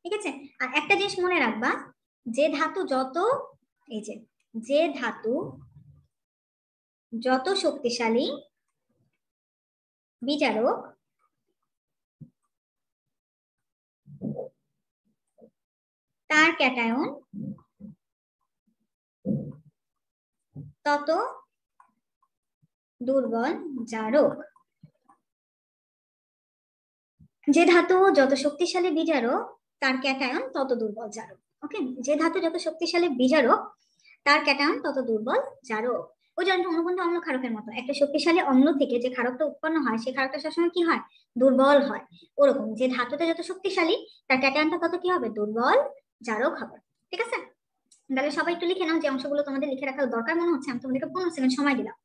[SPEAKER 1] ঠিক আছে? আর একটা জিনিস মনে রাখবা, যে ধাতু যত, এই যে, যে ধাতু যত শক্তিশালী বিজারক, তার ক্যাটায়ন তত দুর্বল জারক। যে ধাতু যত শক্তিশালী বিজারক, তার ক্যাটায়ন তত দুর্বল জারক। ওকে, যে ধাতু যত শক্তিশালী বিজারক, তার ক্যাটায়ন তত দুর্বল জারক। ওই যে অনুবন্ধ অম্ল ক্ষারকের মতো, একটা শক্তিশালী অম্ল থেকে যে ক্ষারকটা উৎপন্ন হয়, সেই ক্ষারকটা সবসময় কি হয়? দুর্বল হয়। ওরকম যে ধাতুটা যত শক্তিশালী, তার ক্যাটায়নটা তত কি হবে? দুর্বল জারক হবে। ঠিক আছে, তাহলে সবাই একটু লিখে নাও, যে অংশগুলো তোমাদের লিখে রাখার দরকার মনে হচ্ছে। আমি তোমাদেরকে 15 সেকেন্ড সময় দিলাম।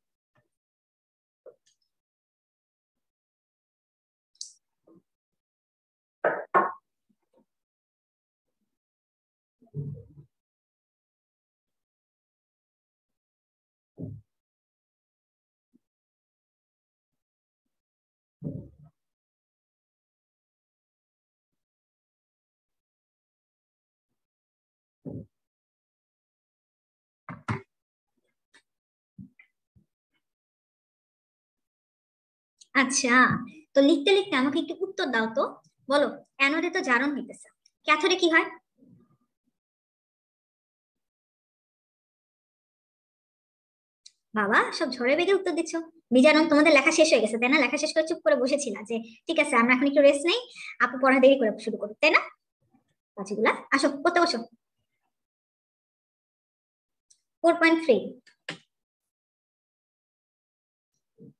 [SPEAKER 1] আচ্ছা, তো লিখতে লিখতে আমাকে একটু উত্তর দাও তো। বলো, অ্যানোডে তো জারণ হইতেছে, ক্যাথোডে কি হয়? বাবা, সব ঝড়ে বেগে উত্তর দিচ্ছ। বিজারণ, তোমাদের লেখা শেষ হয়ে গেছে তাই না? লেখা শেষ করে চুপ করে বসেছিলা যে ঠিক আছে আমরা এখন একটু রেস্ট নেই, আপু পড়া দেরি করে শুরু করো, তাই না? বাচ্চাগুলা আসো, পড়তে বসো। 4.3,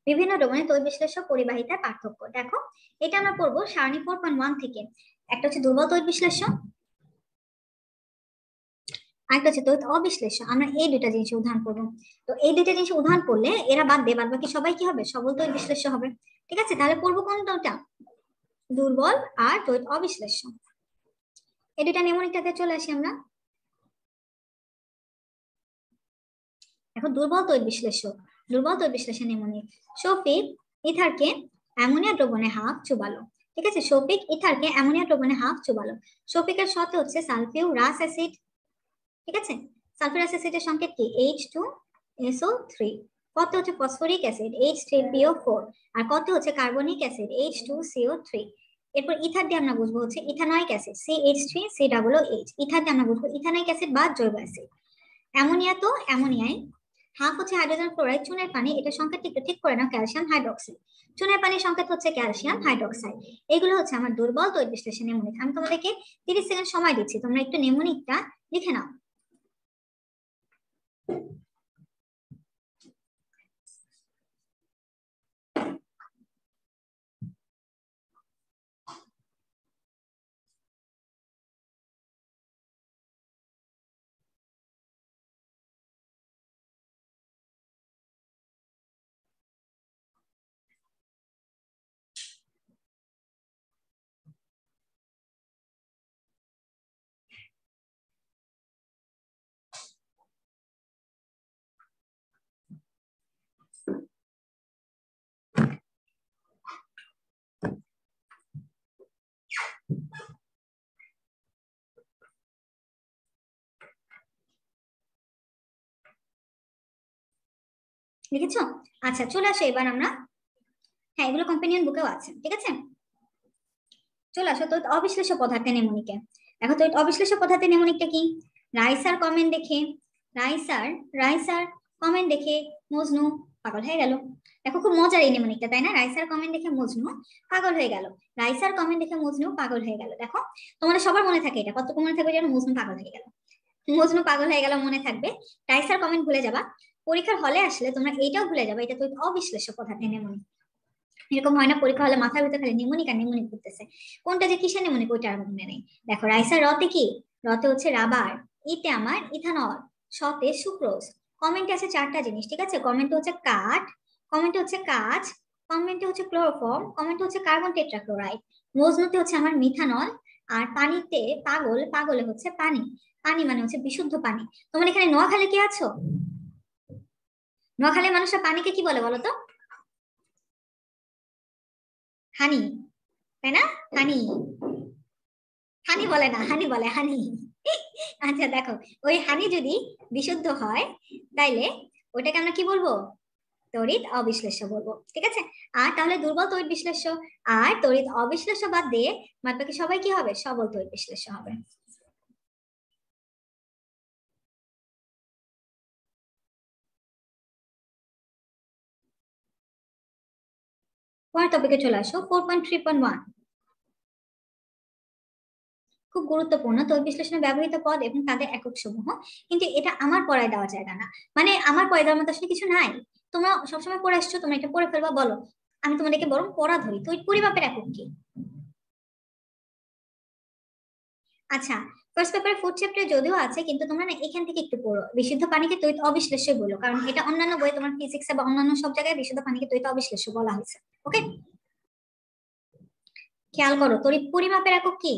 [SPEAKER 1] বিভিন্ন ধরনের তড়িৎ বিশ্লেষ্য পরিবাহিতার পার্থক্য। দেখো, এটা আমরা পড়বো সারণী 4.1 থেকে। একটা হচ্ছে দুর্বল তড়িৎ বিশ্লেষ্য, আরেকটা হচ্ছে তড়িৎ অবিশ্লেষ্য। আমরা এই দুইটা জিনিস উদাহরণ করবো। তো এই দুইটা জিনিস উদাহরণ করলে এরা বাদ দিয়ে বাদ বাকি সবাই কি হবে? সবল তড়িৎ বিশ্লেষ্য হবে। ঠিক আছে, তাহলে পড়বো কোনটা? দুর্বল আর তড়িৎ অবিশ্লেষ্য। এই দুইটা নেমনিকটাতে চলে আসি আমরা। এখন দুর্বল তড়িৎ বিশ্লেষ্য, দুর্বল তড়িৎ বিশ্লেষণ নেমনিক। শফিক ইথারকে অ্যামোনিয়া দ্রবণে হাফ চুবালো। ঠিক আছে, শফিক ইথারকে অ্যামোনিয়া দ্রবণে হাফ চুবালো। শফিকের সাথে হচ্ছে সালফিউরাস অ্যাসিড। ঠিক আছে, সালফিউরাস অ্যাসিডের সংকেত কি? H2SO3। কত হচ্ছে ফসফরিক অ্যাসিড? H3PO4। আর কত হচ্ছে কার্বনিক অ্যাসিড? H2CO3। এরপর ইথার দিয়ে আমরা বুঝবো হচ্ছে ইথানয়িক অ্যাসিড, CH3COOH। ইথার দিয়ে আমরা বুঝবো ইথানয়িক অ্যাসিড বা জৈব অ্যাসিড। অ্যামোনিয়া, তো অ্যামোনিয়ায় হাফ হচ্ছে হাইড্রোজেন ক্লোরাইড, চুনের পানি, এটা সংকেতটা একটু ঠিক করে নাও, ক্যালসিয়াম হাইড্রোক্সাইড। চুনের পানির সংকেত হচ্ছে ক্যালসিয়াম হাইড্রোক্সাইড। এগুলো হচ্ছে আমার দুর্বল তড়িৎ বিশ্লেষণ নেমনিক। আমি তোমাদেরকে 30 সেকেন্ড সময় দিচ্ছি, তোমরা একটু নেমনিকটা লিখে নাও। লিখেছো? আচ্ছা চলে আসো এবার আমরা, হ্যাঁ এগুলো কম্পেনিয়ন বুকেও আছে, ঠিক আছে। চলে আসো তো অবিশ্লেষ্য পদার্থে নেমোনিকে। দেখো তো অবিশ্লেষ্য পদার্থে নেমোনিকটা কি? রাইসার কমেন্ট দেখে, রাইসার রাইসার কমেন্ট দেখে মজনু পাগল হয়ে গেল। দেখো খুব মজার এই নেমোনিকটা, তাই না? রাইসার কমেন্ট দেখে মজনু পাগল হয়ে গেল, রাইসার কমেন্ট দেখে মজনু পাগল হয়ে গেল। দেখো তোমাদের সবার মনে থাকে এটা, কতটুকু মনে থাকবে যেন মজনু পাগল হয়ে গেল, মজনু পাগল হয়ে গেল মনে থাকবে। রাইসার কমেন্ট ভুলে যাবা, পরীক্ষার হলে আসলে তোমরা এইটাও ভুলে যাবে, এটা তো অবিশ্লেষ্য পদার্থে নেমোনিক। এরকম হয় না পরীক্ষা হলে মাথার ভিতরে খালি নিমোনিক আর নিমোনিক করতেছে, কোনটা যে কিসের নিমোনিক ওইটা আর মনে নেই। দেখো রাইসার রতে কি, রতে হচ্ছে রাবার, ইতে আমার ইথানল, শতে সুক্রোজ। কমেন্টে আছে চারটা জিনিস, ঠিক আছে। কমেন্টে হচ্ছে কাঠ, কমেন্টে হচ্ছে কাঁচ, কমেন্টে হচ্ছে ক্লোরোফর্ম, কমেন্টে হচ্ছে কার্বন টেট্রাক্লোরাইড, মজনুতে হচ্ছে আমার মিথানল, আর পানিতে পাগল, পাগলে হচ্ছে পানি। পানি মানে হচ্ছে বিশুদ্ধ পানি। তোমার এখানে নোয়াখালী কি আছো? নোয়াখালীর মানুষরা পানিকে কি বলে বলো তো? হানি, তাই না? হানি, হানি বলে না, হানি বলে হানি। আচ্ছা দেখো, ওই হানি যদি বিশুদ্ধ হয় তাইলে ওইটাকে আমরা কি বলবো? তড়িৎ অবিশ্লেষ্য বলবো, ঠিক আছে। আর তাহলে দুর্বল তড়িৎ বিশ্লেষ্য আর তড়িৎ অবিশ্লেষ্য বাদ দিয়ে বাদ বাকি সবাই কি হবে? সবল তড়িৎ বিশ্লেষ্য হবে। পরের টপিকে চলে আসো, 4.3.1। খুব গুরুত্বপূর্ণ তড়িৎ বিশ্লেষণে ব্যবহৃত পদ এবং তাদের একক সমূহ। কিন্তু এটা আমার পড়ায় দেওয়া জায়গা না, মানে আমার পড়ায় দেওয়ার মতো আসলে কিছু নাই। তোমরা সবসময় পড়ে আসছো, তোমরা এটা পড়ে ফেলবা, বলো। আমি তোমাদেরকে বরং পড়া ধরি, তড়িৎ পরিমাপের একক কি? আচ্ছা, ফার্স্ট পেপারে ফুড চ্যাপ্টার যদিও আছে, কিন্তু তোমরা না এখান থেকে একটু পড়ো, বিশুদ্ধ পানিকে তড়িৎ অবিশ্লেষ্য বলো, কারণ এটা অন্যান্য বইয়ে তোমার ফিজিক্সে বা অন্যান্য সব জায়গায় বিশুদ্ধ পানিকে তড়িৎ অবিশ্লেষ্য বলা হয়েছে। ওকে, খেয়াল করো, তড়িৎ পরিমাপের একক কি?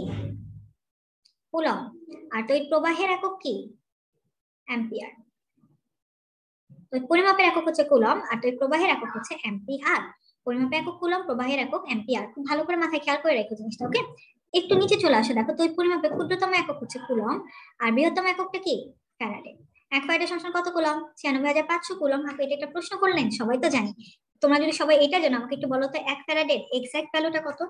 [SPEAKER 1] কুলম্ব। আর তড়িৎ প্রবাহের একক কি? অ্যাম্পিয়ার। তড়িৎ পরিমাপের একক হচ্ছে কুলম্ব আর তড়িৎ প্রবাহের একক হচ্ছে অ্যাম্পিয়ার। পরিমাপের একক কুলম্ব, প্রবাহের একক অ্যাম্পিয়ার। খুব ভালো করে মাথায় খেয়াল করে রেখো জিনিসটা, ওকে। একটু নিচে চলে আসো, দেখো তড়িৎ পরিমাপের ক্ষুদ্রতম একক হচ্ছে কুলম্ব আর বৃহত্তম এককটা কি? ফ্যারাডে। এক ফ্যারাডে সমান কত কুলম্ব? 96,500 কুলম্ব। আপনি এটা একটা প্রশ্ন করলেন, সবাই তো জানি। তোমরা যদি সবাই এটা জানো, আমাকে একটু বলো তো এক ফ্যারাডের এক্সাক্ট ভ্যালুটা কত?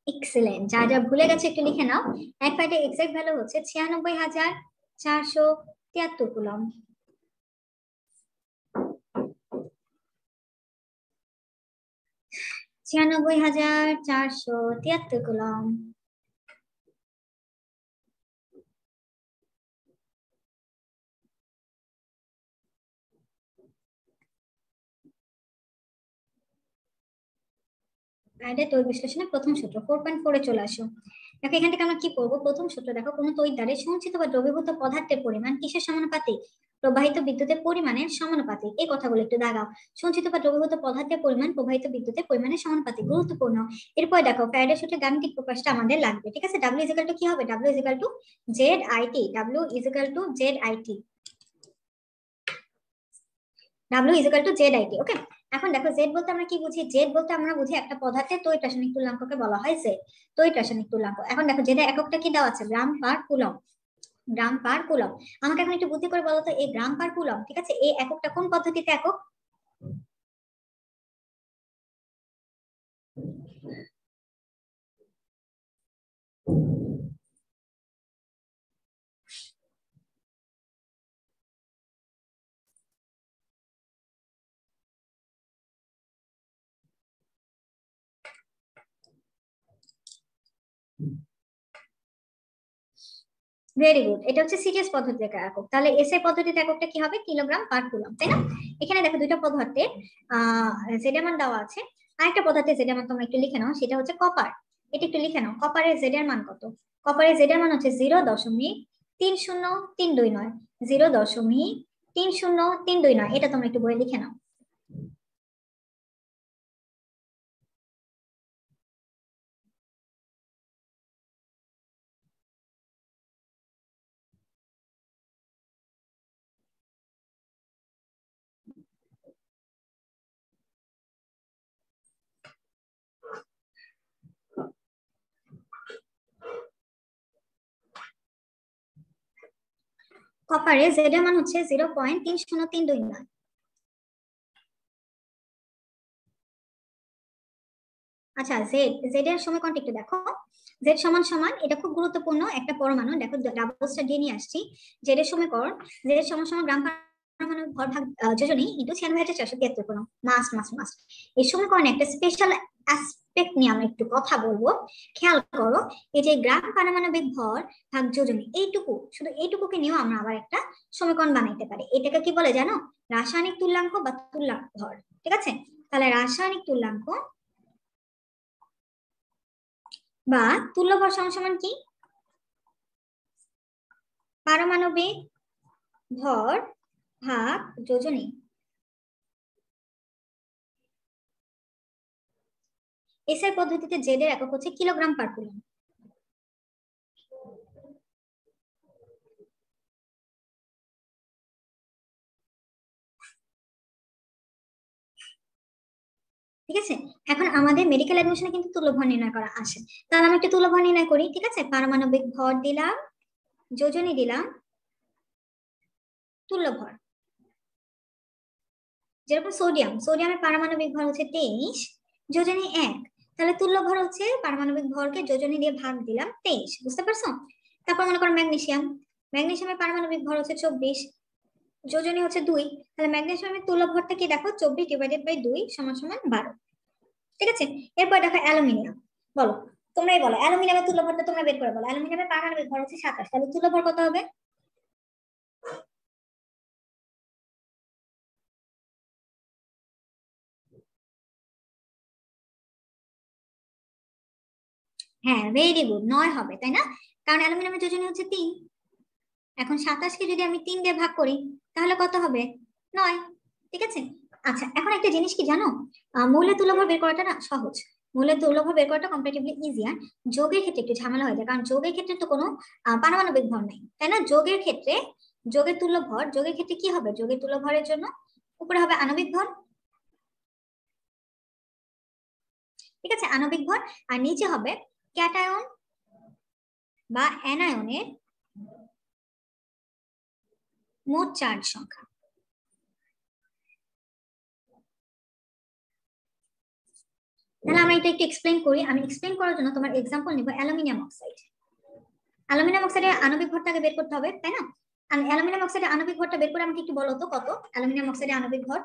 [SPEAKER 1] এক্সেলেন্ট, যা যা ভুলে গেছে একটু লিখে নাও। এক ফ্যারাডের এক্সাক্ট ভ্যালু হচ্ছে 96,473 কুলম্ব। 96,473 কুলম্ব। এটা তড়িৎ বিশ্লেষণের প্রথম সূত্র, 4.4 চলে আসো। দেখো এখান থেকে আমরা কি করবো, প্রথম সূত্র দেখো, কোনো তড়িৎ দ্বারে সঞ্চিত বা দ্রবীভূত পদার্থের পরিমাণ কিসের সমানুপাতিক? প্রবাহিত বিদ্যুতের পরিমাণের সমানুপাতিক। এই কথাগুলো একটু দাগাও। সঞ্চিত বা দ্রবীভূত পদার্থের পরিমাণ প্রবাহিত বিদ্যুতের পরিমাণের সমানুপাতিক, গুরুত্বপূর্ণ। এরপর দেখো ফ্যারাডের সূত্রে গাণিতিক প্রকাশটা আমাদের লাগবে, ঠিক আছে। ডাব্লিউ ইজিক্যাল টু কি হবে? W equal to Z I t, W equal to Z I t, W equal to Z I t, okay. এখন দেখো জেড বলতে আমরা কি বুঝি? জেড বলতে আমরা বুঝি একটা পদার্থের তড়িৎ রাসায়নিক তুল্যাঙ্ককে বলা হয় জেড, তড়িৎ রাসায়নিক তুল্যাঙ্ক। এখন দেখো জেড এককটা কি দেওয়া আছে? গ্রাম পার কুলম, গ্রাম পার কুলম। আমাকে এখন একটু বুদ্ধি করে বলো তো, এই গ্রাম পার কুলম, ঠিক আছে, এই এককটা কোন পদ্ধতিতে একক? ভেরি গুড, এটা হচ্ছে সিরিয়াস পদ্ধতিতে একক। তাহলে এসআই পদ্ধতিতে এককটা কি হবে? কিলোগ্রাম পার কুলম, তাই না? এখানে দেখো দুইটা পদার্থে জেড এর মান দেওয়া আছে। আরেকটা পদার্থে জেড এর মান তোমরা একটু লিখে নাও, সেটা হচ্ছে কপার। এটা একটু লিখে নাও, কপারের জেড এর মান কত? কপারের জেড এর মান হচ্ছে 0.30329, 0.30329। এটা তোমরা একটু বই লিখে নাও। কপারে জেড এর মান হচ্ছে 0.30329। আচ্ছা জেড এর সমীকরণটা একটু দেখো। জেড সমান সমান, এটা খুব গুরুত্বপূর্ণ একটা পরমাণু, দেখো ডাবলসটা দিয়ে নিয়ে আসছি। জেড এর সমীকরণ জেড সমান সমান গ্রাম পারমাণবিক ভর ভাগ যোজনী ইনটু 96,473 কোন মাস মাস মাস। এই সমীকরণে একটা স্পেশাল অ্যাসপেক্ট নিয়ে আমরা একটু কথা বলবো। খেয়াল করো, এই যে গ্রাম পারমাণবিক ভর ভাগ যোজনী, এইটুকু শুধু এইটুকুকে নিয়েও আমরা আবার একটা সমীকরণ বানাইতে পারি। এটাকে কি বলে জানো? রাসায়নিক তুল্যাঙ্ক বা তুল্যাঙ্ক ভর। ঠিক আছে, তাহলে রাসায়নিক তুল্যাঙ্ক বা তুল্য ভর সমান সমান কি? পারমাণবিক ভর ভাগ যোজনী। এসআই পদ্ধতিতে জেড এর একক হচ্ছে কিলোগ্রাম পার কুলম। ঠিক আছে, এখন আমাদের মেডিকেল অ্যাডমিশনে কিন্তু তুল্য ভর নির্ণয় করা আসে। তাহলে আমি একটা তুল্য ভর নির্ণয় করি। ঠিক আছে, পারমাণবিক ভর দিলাম, যোজনী দিলাম, তুল্য ভর। যেরকম সোডিয়ামের পারমাণবিক ভর হচ্ছে 23, যোজনী 1। তাহলে তুল্য ভর হচ্ছে পারমাণবিক ভরকে যোজনী দিয়ে ভাগ দিলাম 23। বুঝতে পারছো? তারপর মনে করো ম্যাগনেসিয়ামের পারমাণবিক ভর হচ্ছে 24, যোজনী হচ্ছে 2। তাহলে ম্যাগনেসিয়ামের তুল্য ভরটা কি দেখো, 24 ডিভাইডেড বাই 2 সমান সমান 12। ঠিক আছে, এরপর দেখো অ্যালুমিনিয়াম। বলো, তোমরাই বলো অ্যালুমিনিয়ামের তুল্য ভরটা তোমরা বের করে বলো। অ্যালুমিনিয়ামের পারমাণবিক ভর হচ্ছে 27, তাহলে তুল্য ভর কত হবে? হ্যাঁ, ভেরি গুড, 9 হবে, তাই না? কারণ অ্যালুমিনিয়ামের যোজনী হচ্ছে 3। এখন 27কে যদি আমি 3 দিয়ে ভাগ করি তাহলে কত হবে? 9। ঠিক আছে, আচ্ছা এখন একটা জিনিস কি জানো, মৌলের তুল্যভর বের করাটা না সহজ। মৌলের তুল্যভর বের করাটা কম্পারেটিভলি ইজিয়ার। যোগের ক্ষেত্রে একটু ঝামেলা হয়ে যায়, কারণ যোগের ক্ষেত্রে তো কোনো পারমাণবিক ভর নেই, তাই না? যোগের ক্ষেত্রে যোগের তুল্যভর, যোগের ক্ষেত্রে কি হবে? যোগের তুল্যভরের জন্য উপরে হবে আণবিক ভর। ঠিক আছে, আণবিক ভর। আর নিচে হবে ক্যাটায়ন বা অ্যানায়নের মোট চার্জ সংখ্যা। তাহলে আমরা এটা একটু এক্সপ্লেইন করি। আমি এক্সপ্লেইন করার জন্য তোমার এক্সাম্পল নিব অ্যালুমিনিয়াম অক্সাইড। অ্যালুমিনিয়াম অক্সাইডের আণবিক ভরটাকে বের করতে হবে, তাই না? অ্যালুমিনিয়াম অক্সাইডের আণবিক ভরটা বের করে আমাকে একটু বলো তো কত অ্যালুমিনিয়াম অক্সাইডের আণবিক ভর?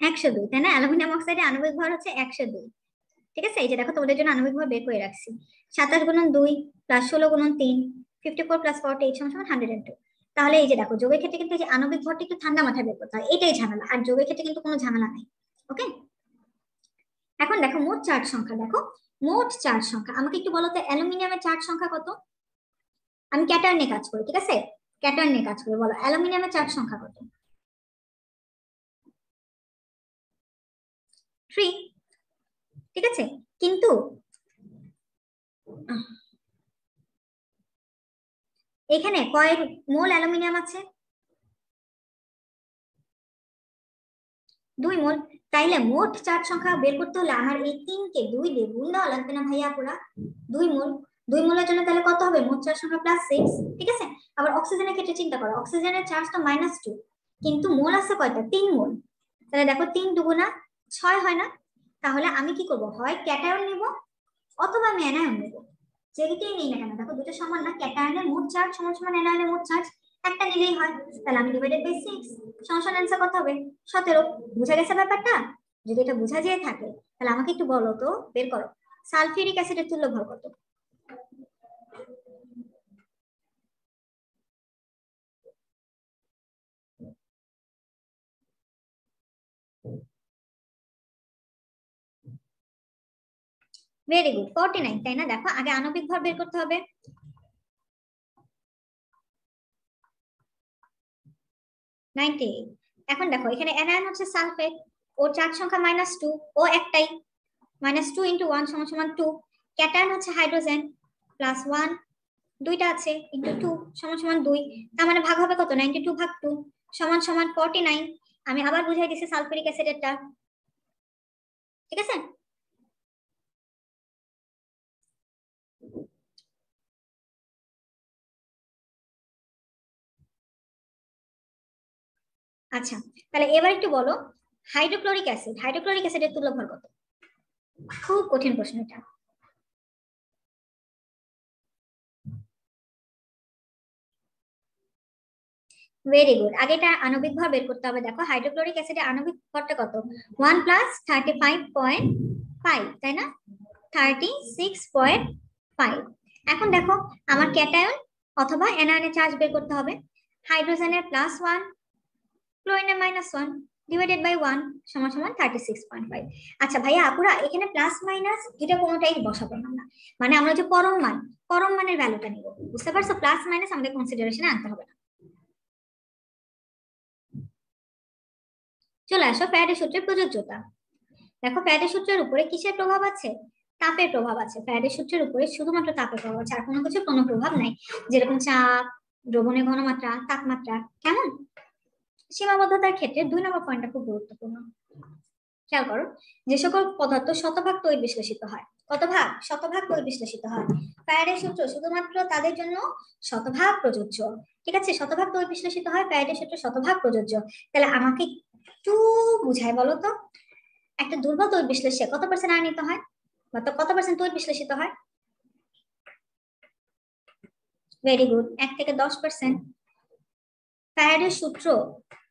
[SPEAKER 1] একশো দুই, তাই না? অ্যালুমিনিয়াম অক্সাইডের আণবিক ভর হচ্ছে 102। ঠিক আছে, এই যে দেখো তোমাদের জন্য আণবিক ভর বের করে রাখছি। 27 গুণন 2 প্লাস 16 গুণন 3, 54 প্লাস 48 সমান 102। তাহলে এই যে দেখো, যোগের ক্ষেত্রে কিন্তু এই যে আণবিক ভরটা একটু ঠান্ডা মাথায় বের করতে হয়, এটাই ঝামেলা। আর যোগের ক্ষেত্রে কিন্তু কোনো ঝামেলা নাই। ওকে, এখন দেখো মোট চার্জ সংখ্যা। দেখো মোট চার্জ সংখ্যা আমাকে একটু বলো তো, অ্যালুমিনিয়ামের চার্জ সংখ্যা কত? আমি ক্যাটায়ন নিয়ে কাজ করি, ঠিক আছে? ক্যাটায়ন নিয়ে কাজ করি, বলো অ্যালুমিনিয়ামের চার্জ সংখ্যা কত? 3। ঠিক আছে, কিন্তু এখানে কয় মোল অ্যালুমিনিয়াম আছে? 2 মোল। তাইলে মোট চার্জ সংখ্যা বের করতে হলে আমার এই 3কে 2 দিয়ে গুণ দেওয়া লাগবে না ভাইয়া পুরা? 2 মোল, 2 মোলের জন্য তাহলে কত হবে? মোট চার্জ সংখ্যা প্লাস 6। ঠিক আছে, আবার অক্সিজেনের ক্ষেত্রে চিন্তা করো, অক্সিজেনের চার্জ তো -2, কিন্তু মোল আছে কয়টা? 3 মোল। তাহলে দেখো 3 দুগুণা 6 হয় না? তাহলে আমি কি করব, হয় ক্যাটায়ন নিব অথবা আমি অ্যানায়ন নিব। যেটাই নেই না কেন দেখো দুটো সমান না, ক্যাটায়নের মোট চার্জ সমান সমান অ্যানায়নের মোট চার্জ, একটা নিলেই হয়। তাহলে আমি ডিভাইডেড বাই 6, সমস্যার অ্যান্সার কত হবে? 17। বুঝা গেছে ব্যাপারটা? যদি এটা বুঝা যেয়ে থাকে তাহলে আমাকে একটু বলো তো, বের করো সালফিউরিক অ্যাসিডের তুল্য ভর কত? ভেরি গুড, 49, তাই না? দেখো আগে আণবিক ভর বের করতে হবে। 98। এখন দেখো এখানে অ্যানায়ন হচ্ছে সালফেট, ওর চার্জ সংখ্যা -2, ও একটাই, -2 × 1 = 2। ক্যাটায়ন হচ্ছে হাইড্রোজেন, +1, দুইটা আছে, × 2 = 2। তার মানে ভাগ হবে কত? 92 ভাগ 2 = 49। আমি আবার বুঝাই দিছি সালফিউরিক অ্যাসিডেরটা, ঠিক আছে? আচ্ছা, তাহলে এবার একটু বলো, হাইড্রোক্লোরিক অ্যাসিডের তুল্যভর কত? খুব কঠিন প্রশ্ন এটা। Very good. আগে এটা আণবিক ভর বের করতে হবে। দেখো হাইড্রোক্লোরিক অ্যাসিডের আণবিক ভরটা কত? 1 + 35.5, তাই না? 36.5। এখন দেখো আমার ক্যাটায়ন অথবা অ্যানায়নের চার্জ বের করতে হবে। হাইড্রোজেনের +1, ক্লোরিনের -1 ডিভাইডেড বাই 1 = 36.5। আচ্ছা ভাইয়া আপুরা, এখানে প্লাস মাইনাস এটা কোনোটাই বসাবো না আমরা, মানে আমরা যে পরম মানের ভ্যালুটা নিব, বুঝতে পারছো? প্লাস মাইনাস আমাদের কনসিডারেশনে আনতে হবে না। চলে আসো ফ্যারাডে সূত্রের প্রযোজ্যতা। দেখো ফ্যারাডে সূত্রের উপরে কিসের প্রভাব আছে? তাপের প্রভাব আছে। ফ্যারাডে সূত্রের উপরে শুধুমাত্র তাপের প্রভাব আছে, আর কোনো কিছু কোনো প্রভাব নাই। যেরকম চাপ, দ্রবণের ঘনমাত্রা, তাপমাত্রা, কেমন? সীমাবদ্ধতার ক্ষেত্রে 2 নম্বর পয়েন্টটা খুব গুরুত্বপূর্ণ। খেয়াল করো, যে সকল পদার্থ শতভাগ তড়িৎ বিশ্লেষিত হয়, কত ভাগ? শতভাগ তড়িৎ বিশ্লেষিত হয়। ফ্যারাডে সূত্র শুধুমাত্র তাদের জন্য শতভাগ প্রযোজ্য, ঠিক আছে? শতভাগ তড়িৎ বিশ্লেষিত হয়, ফ্যারাডে সূত্র শতভাগ প্রযোজ্য। তাহলে আমাকে একটু বুঝাই বলো তো, একটা দুর্বল তড়িৎ বিশ্লেষে কত পার্সেন্ট আয়নিত হয়, বা কত পার্সেন্ট তড়িৎ বিশ্লেষিত হয়? ভেরি গুড, 1 থেকে 10%। ফ্যারাডের সূত্র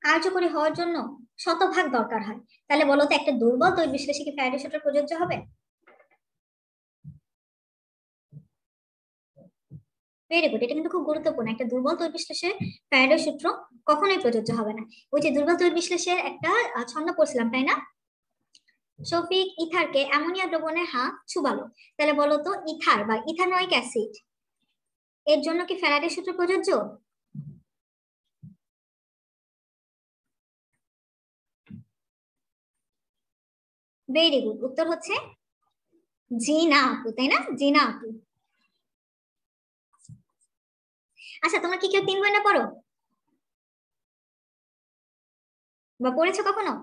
[SPEAKER 1] কার্যকরী হওয়ার জন্য শতভাগ দরকার হয়। তাহলে বলো তো, একটা দুর্বল তড়িৎ বিশ্লেষে কি ফ্যারাডের সূত্র প্রযোজ্য হবে? ভেরি গুড, এটা কিন্তু খুব গুরুত্বপূর্ণ। একটা দুর্বল তড়িৎ বিশ্লেষে ফ্যারাডের সূত্র কখনোই প্রযোজ্য হবে না। ওই যে দুর্বল তড়িৎ বিশ্লেষের একটা ছন্দ পড়ছিলাম, তাই না? শফিক ইথারকে অ্যামোনিয়া দ্রবণে হাত ছুবালো। তাহলে বলো তো, ইথার বা ইথানোয়িক অ্যাসিড এর জন্য কি ফ্যারাডের সূত্র প্রযোজ্য? ভেরি গুড, উত্তর হচ্ছে জি না আপু, তাই না? জি না আপু। আচ্ছা, তোমরা কি কেউ 3 গয়না পড়ো বা পড়েছো কখনো?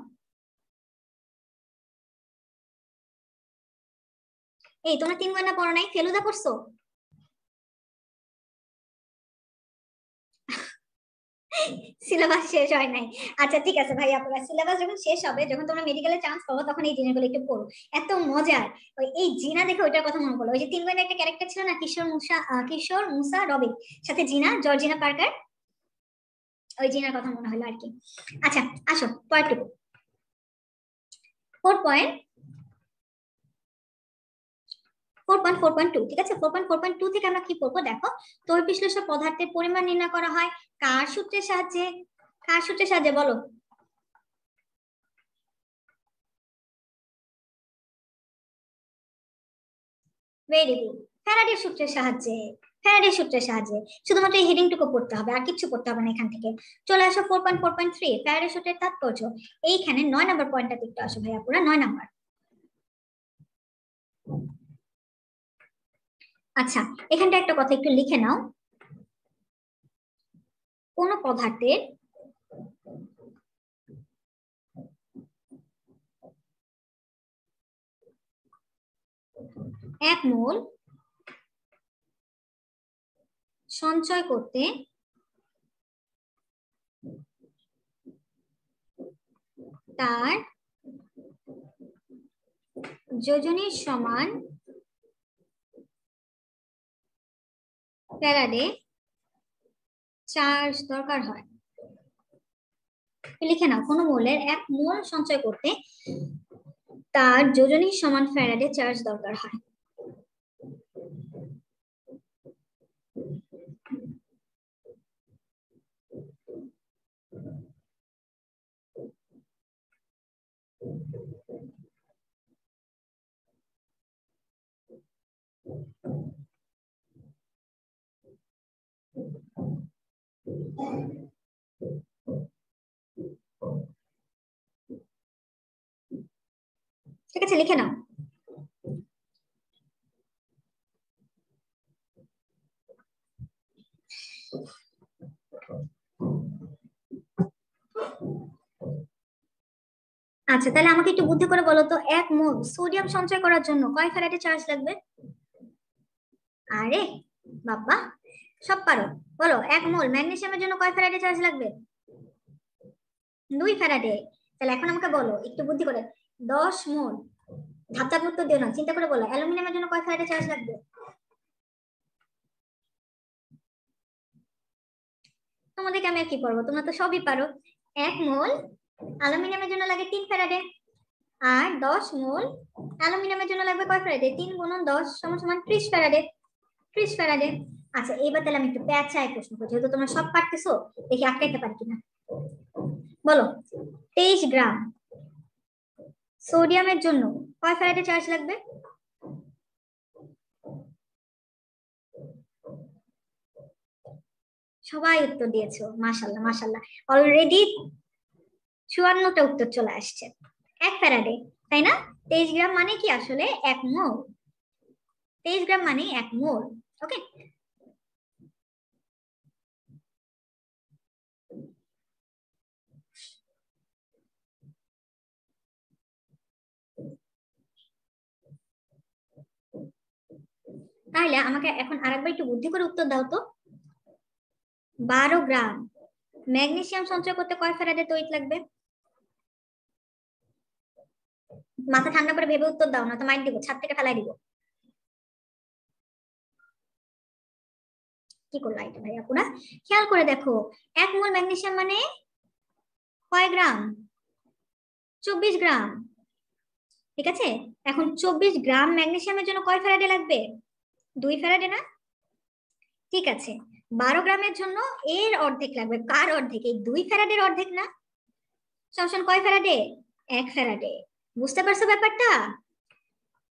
[SPEAKER 1] এই তোমরা 3 গয়না পড়ো নাই, ফেলুদা পড়ছো? সিলেবাস শেষ হয় নাই? আচ্ছা ঠিক আছে ভাই আপনারা, সিলেবাস যখন শেষ হবে, যখন তোমরা মেডিকেলে চান্স পাবো, তখন এই জিনিসগুলো একটু পড়ো। এত মজার। ওই এই জিনা দেখে ওইটার কথা মনে পড়লো। ওই যে 3 বইয়ের একটা ক্যারেক্টার ছিল না, কিশোর মুসা রবিন, সাথে জিনা, জর্জিনা পার্কার, ওই জিনার কথা মনে হলো আর কি। আচ্ছা, আসো পয়েন্ট 4.2, ঠিক আছে? 4.2 থেকে আমরা কি পড়বো দেখো, তড়িৎ বিশ্লেষ্য পদার্থের পরিমাণ নির্ণয় করা হয় কার সূত্রের সাহায্যে? কার সূত্রের সাহায্যে বলো? ভেরি গুড, ফ্যারাডের সূত্রের সাহায্যে। ফ্যারাডের সূত্রের সাহায্যে। শুধুমাত্র এই হেডিংটুকু পড়তে হবে, আর কিছু পড়তে হবে না এখান থেকে। চলে আসো 4.4.3, ফ্যারাডের সূত্রের তাৎপর্য। এইখানে 9 নম্বর পয়েন্টটা একটু আসো ভাইয়া, পুরো 9 নাম্বার। আচ্ছা, এখানটা একটা কথা একটু লিখে নাও। কোন পদার্থের এক মোল সঞ্চয় করতে তার যোজনীর সমান ফ্যারাডে চার্জ দরকার হয়। লিখে নাও, কোন মৌলের 1 মোল সঞ্চয় করতে তার যোজনীর সমান ফ্যারাডে চার্জ দরকার হয়। ঠিক আছে, লিখে নাও। আচ্ছা, তাহলে আমাকে একটু বুদ্ধি করে বলো তো, 1 মোল সোডিয়াম সঞ্চয় করার জন্য কয় ফ্যারাডে চার্জ লাগবে? আরে বাবা, সব পারো। বলো, 1 মোল ম্যাগনেসিয়ামের জন্য কয় ফ্যারাডে চার্জ লাগবে? 2 ফ্যারাডে। তাহলে এখন আমাকে বলো একটু বুদ্ধি করে, 10 মোল, ধাপধাপ উত্তর দিও না, চিন্তা করে বলো, অ্যালুমিনিয়ামের জন্য কয় ফ্যারাডে চার্জ লাগবে? তোমাদেরকে আমি আর কি করবো, তোমরা তো সবই পারো। 1 মোল অ্যালুমিনিয়ামের জন্য লাগে 3 ফ্যারাডে, আর 10 মোল অ্যালুমিনিয়ামের জন্য লাগবে কয় ফ্যারাডে? 3 × 10 = 30 ফ্যারাডে। 30 ফ্যারাডে। আচ্ছা, এইবার তাহলে আমি একটু প্যাঁচায় প্রশ্ন করছি, যেহেতু তোমরা সব পারতেছো, দেখি আটকাইতে পারি কিনা। বলো, 23 গ্রাম সোডিয়ামের জন্য কয় ফ্যারাডে চার্জ লাগবে? সবাই উত্তর দিয়েছো, মাশাআল্লাহ মাশাআল্লাহ, অলরেডি 54টা উত্তর চলে আসছে। 1 ফ্যারাডে, তাই না? 23 গ্রাম মানে কি আসলে 1 মোল। 23 গ্রাম মানে 1 মোল। ওকে, তাহলে আমাকে এখন আরেকবার একটু বুদ্ধি করে উত্তর দাও তো। 12 গ্রাম ম্যাগনেসিয়াম সঞ্চয় করতে কয় ফ্যারাডে তড়িৎ লাগবে? মাথা ঠান্ডা করে ভেবে উত্তর দাও, না তো মাইন্ড দিব, ছাদ থেকে ফেলাই দিব। কি করলো এটা ভাই আপুরা? খেয়াল করে দেখো, 1 মোল ম্যাগনেসিয়াম মানে কয় গ্রাম? 24 গ্রাম। ঠিক আছে, এখন 24 গ্রাম ম্যাগনেসিয়ামের জন্য কয় ফ্যারাডে লাগবে? 2 ফ্যারাডে না? ঠিক আছে, 12 গ্রামের জন্য এর অর্ধেক লাগবে। কার অর্ধেক? এই 2 ফ্যারাডের অর্ধেক না? সবসময় কয় ফ্যারাডে? 1 ফ্যারাডে। বুঝতে পারছো ব্যাপারটা?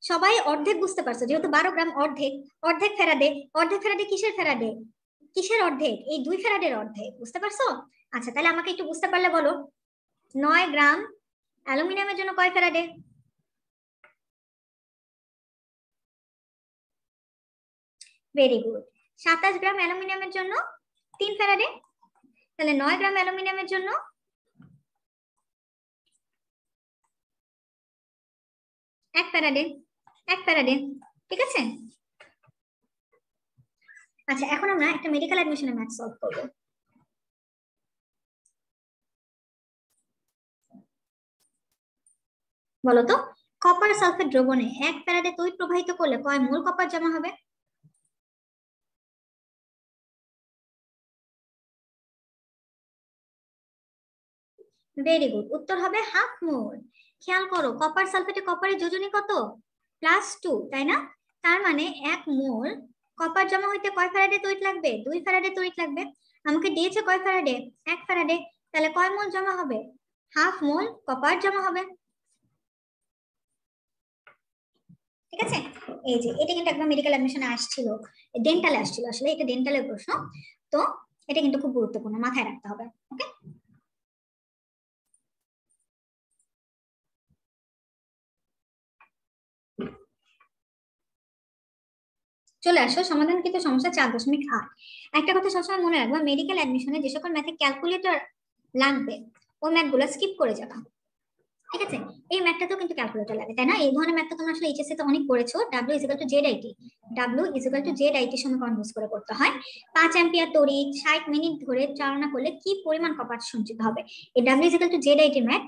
[SPEAKER 1] সবাই অর্ধেক বুঝতে পারছো, যেহেতু 12 গ্রাম অর্ধেক। অর্ধেক ফ্যারাডে, অর্ধেক ফ্যারাডে কিসের ফ্যারাডে? কিসের অর্ধেক? এই 2 ফ্যারাডের অর্ধেক। বুঝতে পারছো? আচ্ছা, তাহলে আমাকে একটু বুঝতে পারলে বলো, 9 গ্রাম অ্যালুমিনিয়ামের জন্য কয় ফ্যারাডে? Very good. 27 গ্রাম অ্যালুমিনিয়ামের জন্য 3 ফ্যারাডে। তাহলে 9 গ্রাম অ্যালুমিনিয়ামের জন্য 1 ফ্যারাডে। 1 ফ্যারাডে। ঠিক আছে। আচ্ছা, এখন আমরা একটা মেডিকেল অ্যাডমিশনের ম্যাথ সলভ করব। বলতো, কপার সালফেট দ্রবণে 1 ফ্যারাডে তড়িৎ প্রবাহিত করলে কয় মোল কপার জমা হবে? ভেরি গুড, উত্তর হবে হাফ মোল। খেয়াল করো, কপার সালফেটে কপারের যোজনী কত? +2, তাই না? তার মানে 1 মোল কপার জমা হইতে কয় ফ্যারাডে তড়িৎ লাগবে? 2 ফ্যারাডে তড়িৎ লাগবে। আমাকে দিয়েছে কয় ফ্যারাডে? 1 ফ্যারাডে। তাহলে কয় মোল জমা হবে? হাফ মোল কপার জমা হবে। ঠিক আছে, এই যে এটা কিন্তু একদম মেডিকেল অ্যাডমিশনে আসছিল, ডেন্টালে আসছিল, আসলে এটা ডেন্টালের প্রশ্ন। তো এটা কিন্তু খুব গুরুত্বপূর্ণ, মাথায় রাখতে হবে। ওকে, চলে আসো সমাধান কিন্তু সমস্যা 4.8। একটা কথা সবসময় মনে রাখবা, মেডিকেল অ্যাডমিশনে যে সকল ম্যাথে ক্যালকুলেটর লাগবে ওই ম্যাথগুলো স্কিপ করে যাবা। ঠিক আছে, এই ম্যাথটাতেও কিন্তু ক্যালকুলেটর লাগে, তাই না? এই ধরনের ম্যাথ তো তোমরা আসলে এইচএসসি তে অনেক পড়েছো। W = ZIT, W = সমীকরণ ইউজ করে করতে হয়। 5 অ্যাম্পিয়ার তড়িৎ 60 মিনিট ধরে চালনা করলে কি পরিমাণ কপার সঞ্চিত হবে? এই W = ZIT ম্যাথ,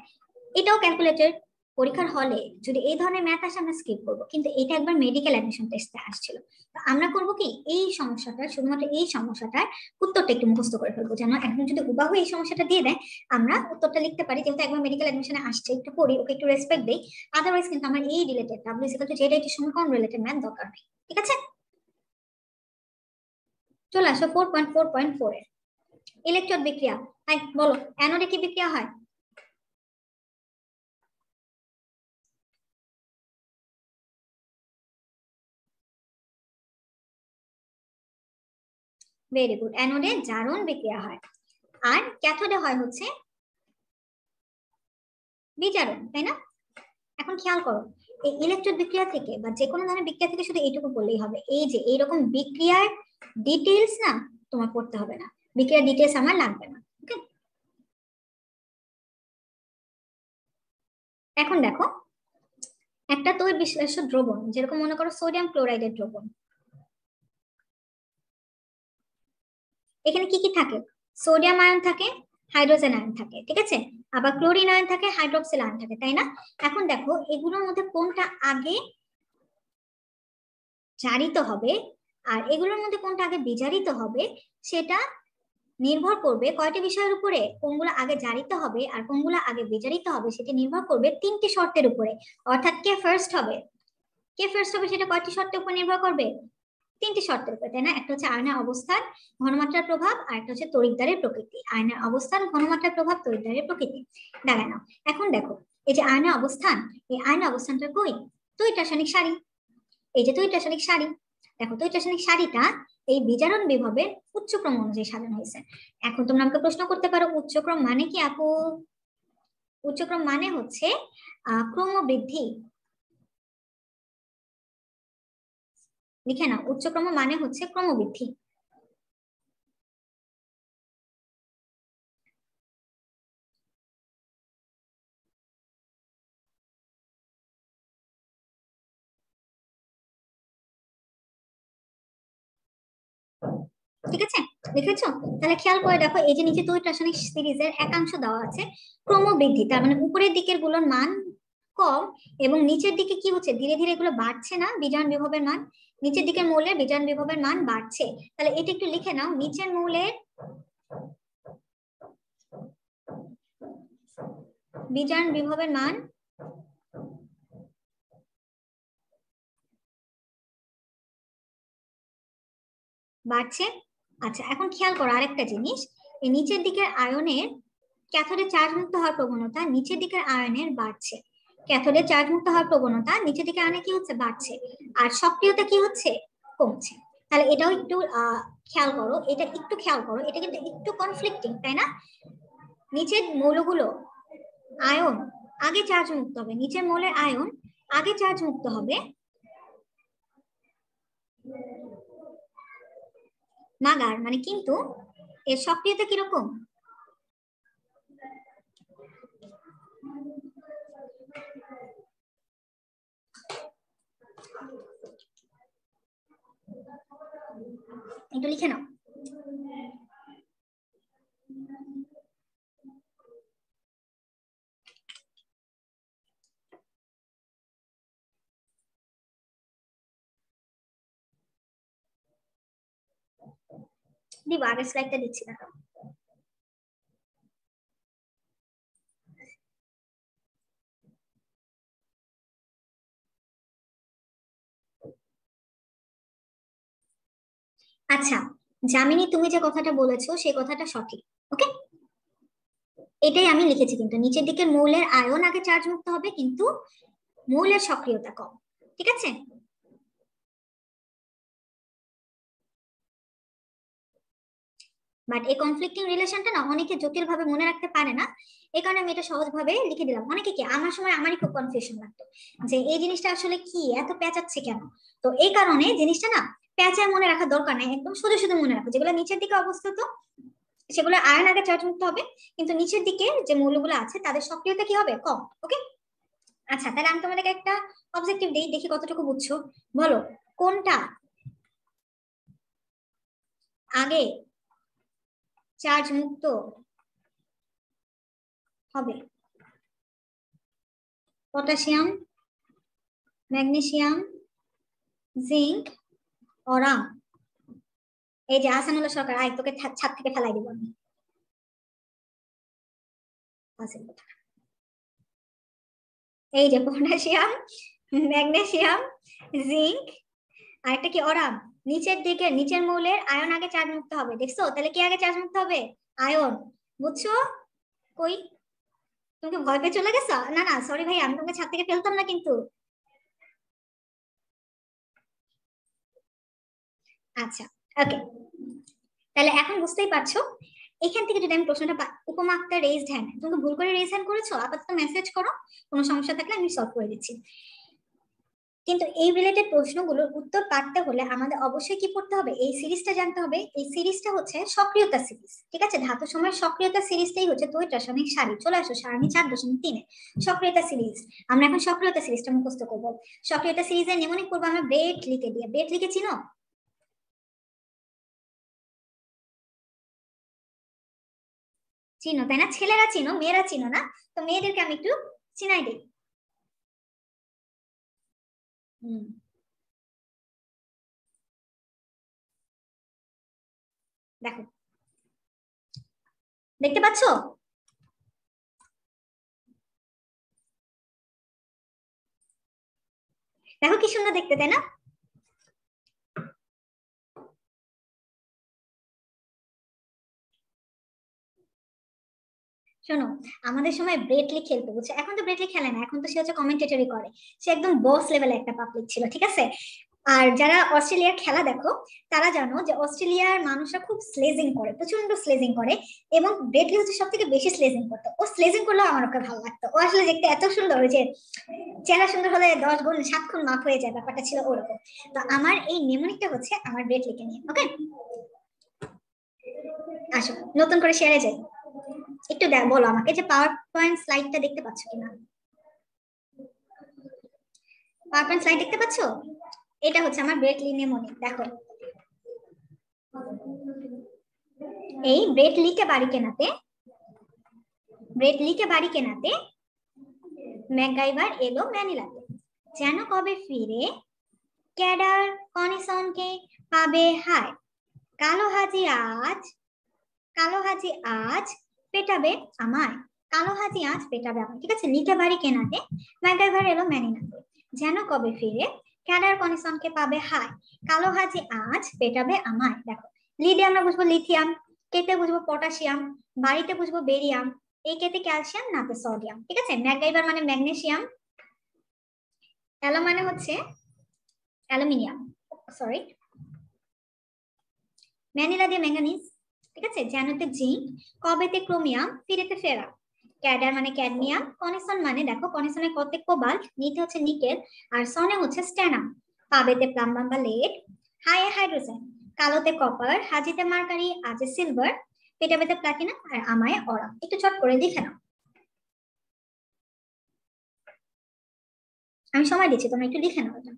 [SPEAKER 1] এটাও ক্যালকুলেটর। পরীক্ষার হলে যদি এই ধরনের ম্যাথ আসে আমরা স্কিপ করবো, কিন্তু এটা একবার মেডিকেল অ্যাডমিশন টেস্টে আসছিল। তো আমরা করবো কি, এই সমস্যাটা, শুধুমাত্র এই সমস্যাটার উত্তরটা একটু মুখস্থ করে ফেলবো, যেন একদম যদি হুবাহু এই সমস্যাটা দিয়ে দেয় আমরা উত্তরটা লিখতে পারি। যেহেতু একবার মেডিকেল অ্যাডমিশনে আসছে, একটু পড়ি, ওকে একটু রেসপেক্ট দেই। আদারওয়াইজ কিন্তু আমার এই রিলেটেড W = ZIT সমীকরণ রিলেটেড ম্যাথ দরকার নেই। ঠিক আছে, চলে আসো 4.4.4 এর ইলেকট্রন বিক্রিয়া। তাই বলো, অ্যানোডে কি বিক্রিয়া হয়? ভেরি গুড, অ্যানোডে জারণ বিক্রিয়া হয়। আর ক্যাথোডে হয় হচ্ছে বিজারণ, তাই না? এখন খেয়াল করো, এই ইলেকট্রন বিক্রিয়া থেকে বা যে কোনো ধরনের বিক্রিয়া থেকে শুধু এইটুকু বললেই হবে, এই যে এইরকম বিক্রিয়ার ডিটেইলস না তোমার পড়তে হবে না, বিক্রিয়ার ডিটেইলস আমার লাগবে না। ওকে, এখন দেখো, একটা তড়িৎ বিশ্লেষ্য দ্রবণ, যেরকম মনে করো সোডিয়াম ক্লোরাইডের দ্রবণ, এখানে কি কি থাকে? সোডিয়াম আয়ন থাকে, হাইড্রোজেন আয়ন থাকে, ঠিক আছে, আবার ক্লোরিন আয়ন থাকে, হাইড্রোক্সিল আয়ন থাকে, তাই না? এখন দেখো এগুলোর মধ্যে কোনটা আগে জারিত হবে আর এগুলোর মধ্যে কোনটা আগে বিজারিত হবে, সেটা নির্ভর করবে কয়টি বিষয়ের উপরে। কোনগুলো আগে জারিত হবে আর কোনগুলো আগে বিজারিত হবে সেটা নির্ভর করবে তিনটি শর্তের উপরে। অর্থাৎ কে ফার্স্ট হবে, কে ফার্স্ট হবে সেটা কয়টি শর্তের উপর নির্ভর করবে? তিনটি শর্তের উপর, তাই না? একটা হচ্ছে আয়নের অবস্থান, ঘনমাত্রার প্রভাব, আর একটা হচ্ছে তড়িৎদ্বারের প্রকৃতি। আয়নের অবস্থান, ঘনমাত্রার প্রভাব, তড়িৎদ্বারের প্রকৃতি। দেখা নাও, এখন দেখো এই যে আয়নের অবস্থান, এই আয়নের অবস্থানটা কই? তড়িৎ রাসায়নিক সারি, এই যে তড়িৎ রাসায়নিক সারি, দেখো তড়িৎ রাসায়নিক সারিটা এই বিজারণ বিভবের উচ্চক্রম অনুযায়ী সাজানো হয়েছে। এখন তোমরা আমাকে প্রশ্ন করতে পারো উচ্চক্রম মানে কি আপু? উচ্চক্রম মানে হচ্ছে ক্রমবৃদ্ধি। লিখে নাও, উচ্চক্রম মানে হচ্ছে ক্রমবৃদ্ধি। ঠিক আছে, লিখেছো? তাহলে খেয়াল করে দেখো, এই যে নিচে তড়িৎ রাসায়নিক সিরিজের একাংশ দেওয়া আছে ক্রমবৃদ্ধি, তার মানে উপরের দিকের গুলোর মান কম এবং নিচের দিকে কি হচ্ছে, ধীরে ধীরে এগুলো বাড়ছে না বিজারণ বিভবের মান, নিচের দিকের মৌলের বিজারণ বিভবের মান বাড়ছে। তাহলে এটা একটু লিখে নাও, নিচের মৌলের বিজারণ বিভবের মান বাড়ছে। আচ্ছা, এখন খেয়াল করো আরেকটা জিনিস, এই নিচের দিকের আয়নের ক্যাথোডে চার্জ মুক্ত হওয়ার প্রবণতা নিচের দিকের আয়নের বাড়ছে, ক্যাথোডে চার্জ মুক্ত হওয়ার প্রবণতা নিচের দিকে আয়নে কি হচ্ছে, বাড়ছে, আর সক্রিয়তা কি হচ্ছে, কমছে। তাহলে এটাও একটু খেয়াল করো, এটা একটু খেয়াল করো, এটা কিন্তু একটু কনফ্লিক্টিং, তাই না? নিচের মৌলগুলো আয়ন আগে চার্জ মুক্ত হবে, নিচের মৌলের আয়ন আগে চার্জ মুক্ত হবে, মাগার মানে, কিন্তু এর সক্রিয়তা কিরকম? একটু লিখে নাও। দিব, আগের স্লাইডটা দিচ্ছি না। আচ্ছা যামিনী, তুমি যে কথাটা বলেছো সেই কথাটা সঠিক। ওকে, এটাই আমি লিখেছি, কিন্তু নিচের দিকের মৌলের আয়ন আগে চার্জ মুক্ত হবে কিন্তু মৌলের সক্রিয়তা কম। ঠিক আছে, বাট এই কনফ্লিক্টিং রিলেশনটা না অনেকে জটিল ভাবে মনে রাখতে পারে না, এই কারণে আমি এটা সহজ ভাবে লিখে দিলাম। অনেকে কি, আমার সময় আমারই খুব কনফিউশন লাগতো যে এই জিনিসটা আসলে কি এত পেঁচাচ্ছে কেন। তো এই কারণে জিনিসটা না পেঁচায় মনে রাখার দরকার নাই, একদম শুধু শুধু মনে রাখো যেগুলো নিচের দিকে অবস্থিত সেগুলো আয়ন আগে চার্জ মুক্ত হবে, কিন্তু নিচের দিকে যে মৌলগুলো আছে তাদের সক্রিয়তা কি হবে, কম। ওকে, আচ্ছা তাহলে আমি তোমাদেরকে একটা অবজেক্টিভ দিই, দেখি কতটুকু বুঝছো। বলো কোনটা আগে চার্জ মুক্ত হবে? Potassium, magnesium, zinc, aurum. এই যে আসানুল্লাহ সরকার, আয় তোকে ছাদ থেকে ফেলাই দিব আমি। এই যে পটাশিয়াম, ম্যাগনেসিয়াম, জিঙ্ক, আর একটা কি অরাম। নিচের দিকে নিচের মৌলের আয়ন আগে চার্জ মুক্ত হবে, দেখছো? তাহলে কি আগে চার্জ মুক্ত হবে? আয়ন। বুঝছো? কই, তুমি ভয় পেয়ে চলে গেছো? না না সরি ভাই, আমি তোমাকে ছাদ থেকে ফেলতাম না কিন্তু। আচ্ছা, ওকে, তাহলে এখন বুঝতেই পারছো এখান থেকে যদি আমি প্রশ্নটা উপমা আক্তার রেজড হ্যান্ড, তুমি ভুল করে রেজ হ্যান্ড করেছো, আপাতত মেসেজ করো, কোনো সমস্যা থাকলে আমি সলভ করে দিচ্ছি। কিন্তু এই রিলেটেড প্রশ্নগুলোর উত্তর পারতে হলে আমাদের অবশ্যই কি পড়তে হবে, এই সিরিজটা জানতে হবে। এই সিরিজটা হচ্ছে সক্রিয়তা সিরিজ, ঠিক আছে? ধাতু সময়ের সক্রিয়তা সিরিজটাই হচ্ছে দ্বৈত রাসায়নিক সারি। চলে আসো সারণী 4.3 সক্রিয়তা সিরিজ। আমরা এখন সক্রিয়তা সিরিজটা মুখস্থ করবো। সক্রিয়তা সিরিজের নেমনিক করবো আমরা ব্রেটলিকে দিয়ে। ব্রেটলিকে চিনো? চিনো তাই না? ছেলেরা চিনো, মেয়েরা চিনো না। তো মেয়েদেরকে আমি একটু চিনাই দিই। দেখো, দেখতে পাচ্ছো? দেখো কি সুন্দর দেখতে, তাই না? শোনো, আমাদের সময় ব্রেটলি খেলতো, বুঝছো? এখন তো ব্রেটলি খেলে না, এখন তো সে হচ্ছে কমেন্টেটরি করে। সে একদম বস লেভেলে একটা পাবলিক ছিল, ঠিক আছে? আর যারা অস্ট্রেলিয়ার খেলা দেখো, তারা জানো যে অস্ট্রেলিয়ার মানুষরা খুব স্লেজিং করে, প্রচন্ড স্লেজিং করে। এবং ব্রেটলি হচ্ছে সব থেকে বেশি স্লেজিং করতো। ও স্লেজিং করলেও আমার ওকে ভালো লাগতো। ও আসলে দেখতে এত সুন্দর যে চেহারা সুন্দর হলে 10 গুণ 7 গুণ মাপ হয়ে যায়, ব্যাপারটা ছিল ওরকম। তো আমার এই নেমনিকটা হচ্ছে আমার ব্রেটলিকে নিয়ে। ওকে, আসো নতুন করে শেয়ারে যাই। একটু বলো আমাকে যে পাওয়ার পয়েন্ট স্লাইডটা দেখতে পাচ্ছ কিনা? পাওয়ার পয়েন্ট স্লাইড দেখতে পাচ্ছ? এটা হচ্ছে আমার ব্রেটলি নেমোনিক। দেখো, এই ব্রেটলিকে বাড়ি কেনাতে ম্যাকগাইভার এলো ম্যানিলাতে। যেন কবে ফিরে ক্যাডার কনিসনকে পাবে হায়। কালো হাজি আজ পেটাবে আমায়। কালো হাজি আজ পেটাবে আমায়, ঠিক আছে? লিকে বাড়ি কেনাতে ম্যাকগাইভার এলো ম্যানিলাতে। যেন কবে ফিরে ক্যাডার কনিসনকে পাবে হায়। কালো হাজি আজ পেটাবে আমায়। দেখো, লিডে আমরা বুঝবো লিথিয়াম, কেতে বুঝবো পটাশিয়াম, বাড়িতে বুঝবো বেরিয়াম, এই কেতে ক্যালসিয়াম, নাতে সোডিয়াম, ঠিক আছে? ম্যাকগাইভার মানে ম্যাগনেসিয়াম, অ্যালো মানে হচ্ছে অ্যালুমিনিয়াম, সরি, ম্যানিলা দিয়ে ম্যাঙ্গানিজ, ঠিক আছে? জ্যানোতে জিঙ্ক, কবেতে ক্রোমিয়াম, ফিরেতে ফেরা। ক্যাডার মানে ক্যাডমিয়াম, কনিসন মানে দেখো কনিসনের কতে কোবাল্ট, নিতে হচ্ছে নিকেল, আর সনে হচ্ছে স্ট্যানাম। পাবেতে প্লাম্বাম বা লেড, হাইয়ে হাইড্রোজেন, কালোতে কপার, হাজিতে মার্কারি, আজে সিলভার, পেটাবেতে প্লাটিনাম, আর আমায় অরাম। একটু চট করে লিখে নাও। আমি সময় দিচ্ছি, তোমরা একটু লিখে নাও এটা।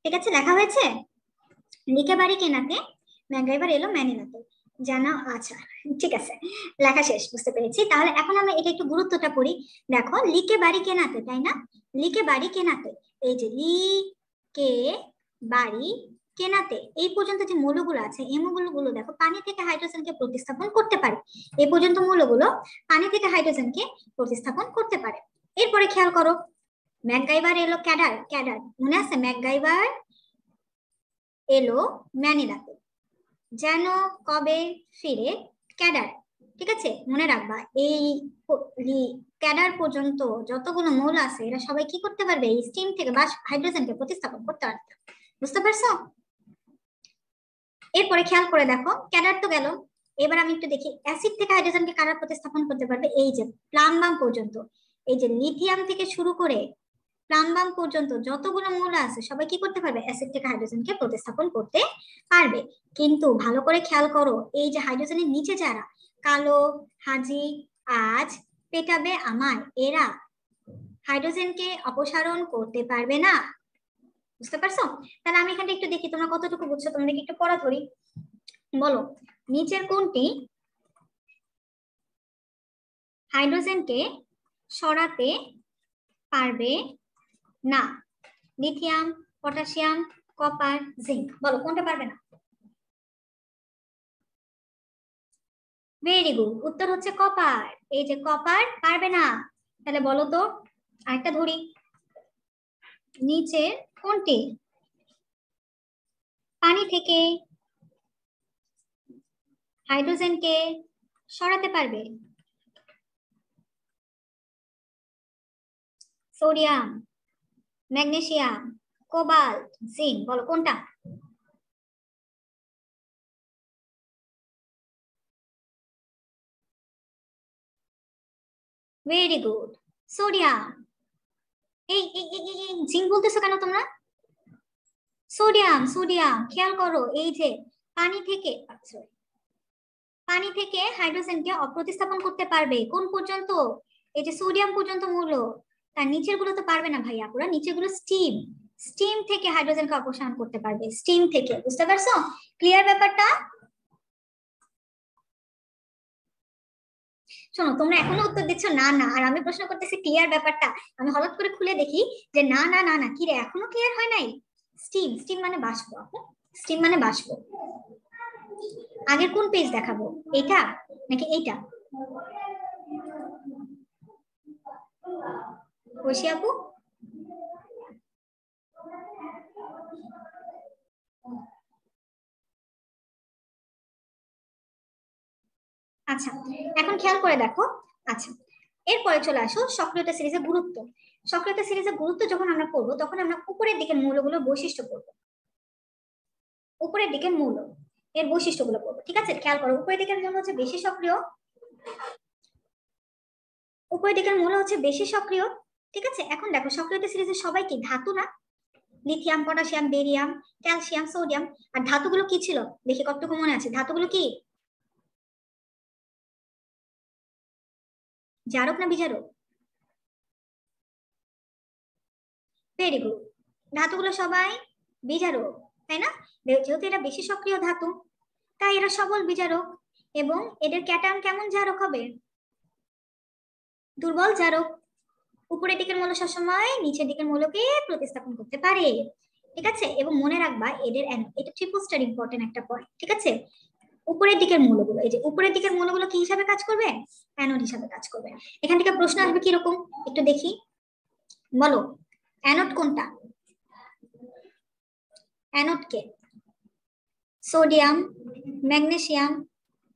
[SPEAKER 1] ঠিক আছে, লেখা হয়েছে? লিখে বাড়ি কেনাতে ম্যাকগাইভার এলো ম্যানিলাতে। জানা, আচ্ছা ঠিক আছে, লেখা শেষ, বুঝতে পেরেছি। তাহলে এখন আমরা এটা একটু গুরুত্বটা পড়ি। দেখো, লিকে বাড়ি কেনাতে, তাই না? লিকে বাড়ি কেনাতে, এই যে লিকে বাড়ি কেনাতে, এই পর্যন্ত যে মৌলগুলো আছে, এই মৌলগুলো দেখো পানি থেকে হাইড্রোজেনকে প্রতিস্থাপন করতে পারে। এই পর্যন্ত মৌলগুলো পানি থেকে হাইড্রোজেনকে প্রতিস্থাপন করতে পারে। এরপরে খেয়াল করো, ম্যাকগাইভার এলো ক্যাডার মনে আছে? ম্যাকগাইভার এলো ম্যানিলাতে। যেন কবে ফিরে ক্যাডার, ঠিক আছে? মনে রাখবা, এই ক্যাডার পর্যন্ত যতগুলো মৌল আছে এরা সবাই কি করতে পারবে? এই স্টিম থেকে বা হাইড্রোজেনকে প্রতিস্থাপন করতে পারবে। বুঝতে পারছো? এরপরে খেয়াল করে দেখো, ক্যাডার তো গেল, এবার আমি একটু দেখি অ্যাসিড থেকে হাইড্রোজেনকে কারা প্রতিস্থাপন করতে পারবে, এই যে প্লাম্বাম পর্যন্ত, এই যে লিথিয়াম থেকে শুরু করে প্লাম্বাম পর্যন্ত যতগুলো মৌল আছে সবাই কি করতে পারবে, অ্যাসিড থেকে হাইড্রোজেনকে প্রতিস্থাপন করতে পারবে। কিন্তু ভালো করে খেয়াল করো, এই যে হাইড্রোজেনের নিচে যারা কালো, হাজি, আজ, পেটাবে, আমার, এরা হাইড্রোজেনকে অপসারণ করতে পারবে না। বুঝতে পারছো? তাহলে আমি এখানে একটু দেখি তোমরা কতটুকু বুঝছো, তোমাদেরকে একটু পড়া ধরি। বলো নিচের কোনটি হাইড্রোজেনকে সরাতে পারবে না? Lithium, potassium, copper, zinc. বলো কোনটা পারবে না? ভেরি গুড, উত্তর হচ্ছে কপার। এই যে কপার পারবে না। তাহলে বলো তো আরেকটা ধরি, নিচের কোনটি পানি থেকে হাইড্রোজেনকে সরাতে পারবে? Sodium, magnesium, cobalt, zinc. বলো কোনটা? Very good, sodium. এই জিঙ্ক বলতেছো কেন তোমরা? সোডিয়াম, সোডিয়াম খেয়াল করো, এই যে পানি থেকে, পানি থেকে হাইড্রোজেনকে অপ্রতিস্থাপন করতে পারবে কোন পর্যন্ত? এই যে সোডিয়াম পর্যন্ত মূল, তার নিচের গুলো তো পারবে না ভাইয়া, পুরো নিচের গুলো স্টিম, স্টিম থেকে হাইড্রোজেনকে অপসারণ করতে পারবে, স্টিম থেকে। বুঝতে পারছো? ক্লিয়ার ব্যাপারটা? শোনো তোমরা এখনো উত্তর দিচ্ছ না না, আর আমি প্রশ্ন করতেছি ক্লিয়ার ব্যাপারটা। আমি হঠাৎ করে খুলে দেখি যে না না না না, কি রে এখনো ক্লিয়ার হয় নাই? স্টিম, স্টিম মানে বাষ্প আপু, স্টিম মানে বাষ্প। আগের কোন পেজ দেখাবো, এটা নাকি এইটা? ঐশী আপু, আচ্ছা এখন খেয়াল করে দেখো। আচ্ছা এরপরে চলে আসো সক্রিয়তা সিরিজের গুরুত্ব। সক্রিয়তা সিরিজের গুরুত্ব যখন আমরা পড়বো তখন আমরা উপরের দিকের মৌলগুলোর বৈশিষ্ট্য পড়বো, উপরের দিকের মৌল এর বৈশিষ্ট্যগুলো পড়বো। ঠিক আছে, খেয়াল করো, উপরের দিকের মৌল হচ্ছে বেশি সক্রিয়, উপরের দিকের মৌল হচ্ছে বেশি সক্রিয়। ঠিক আছে, এখন দেখো সক্রিয়তা সিরিজের সবাই কি ধাতু না? Lithium, potassium, barium, calcium, sodium. আর ধাতুগুলো কি ছিল দেখি কতটুকু মনে আছে, ধাতুগুলো কি জারক না বিজারক? ভেরি গুড, ধাতুগুলো সবাই বিজারক, তাই না? যেহেতু এরা বেশি সক্রিয় ধাতু তাই এরা সবল বিজারক, এবং এদের ক্যাটায়ন কেমন জারক হবে? দুর্বল জারক। উপরের দিকের মৌল সবসময় নিচের দিকের মৌলকে প্রতিস্থাপন করতে পারে। ঠিক আছে, এবং মনে রাখবা এদের এটা ট্রিপল স্টার ইম্পর্টেন্ট একটা পয়েন্ট। ঠিক আছে, উপরের দিকের মৌলগুলো, এই যে উপরের দিকের মৌলগুলো কি হিসাবে কাজ করবে? অ্যানোড হিসাবে কাজ করবে। এখান থেকে প্রশ্ন আসবে কিরকম একটু দেখি, বলো অ্যানোড কোনটা? অ্যানোড কে? Sodium, magnesium,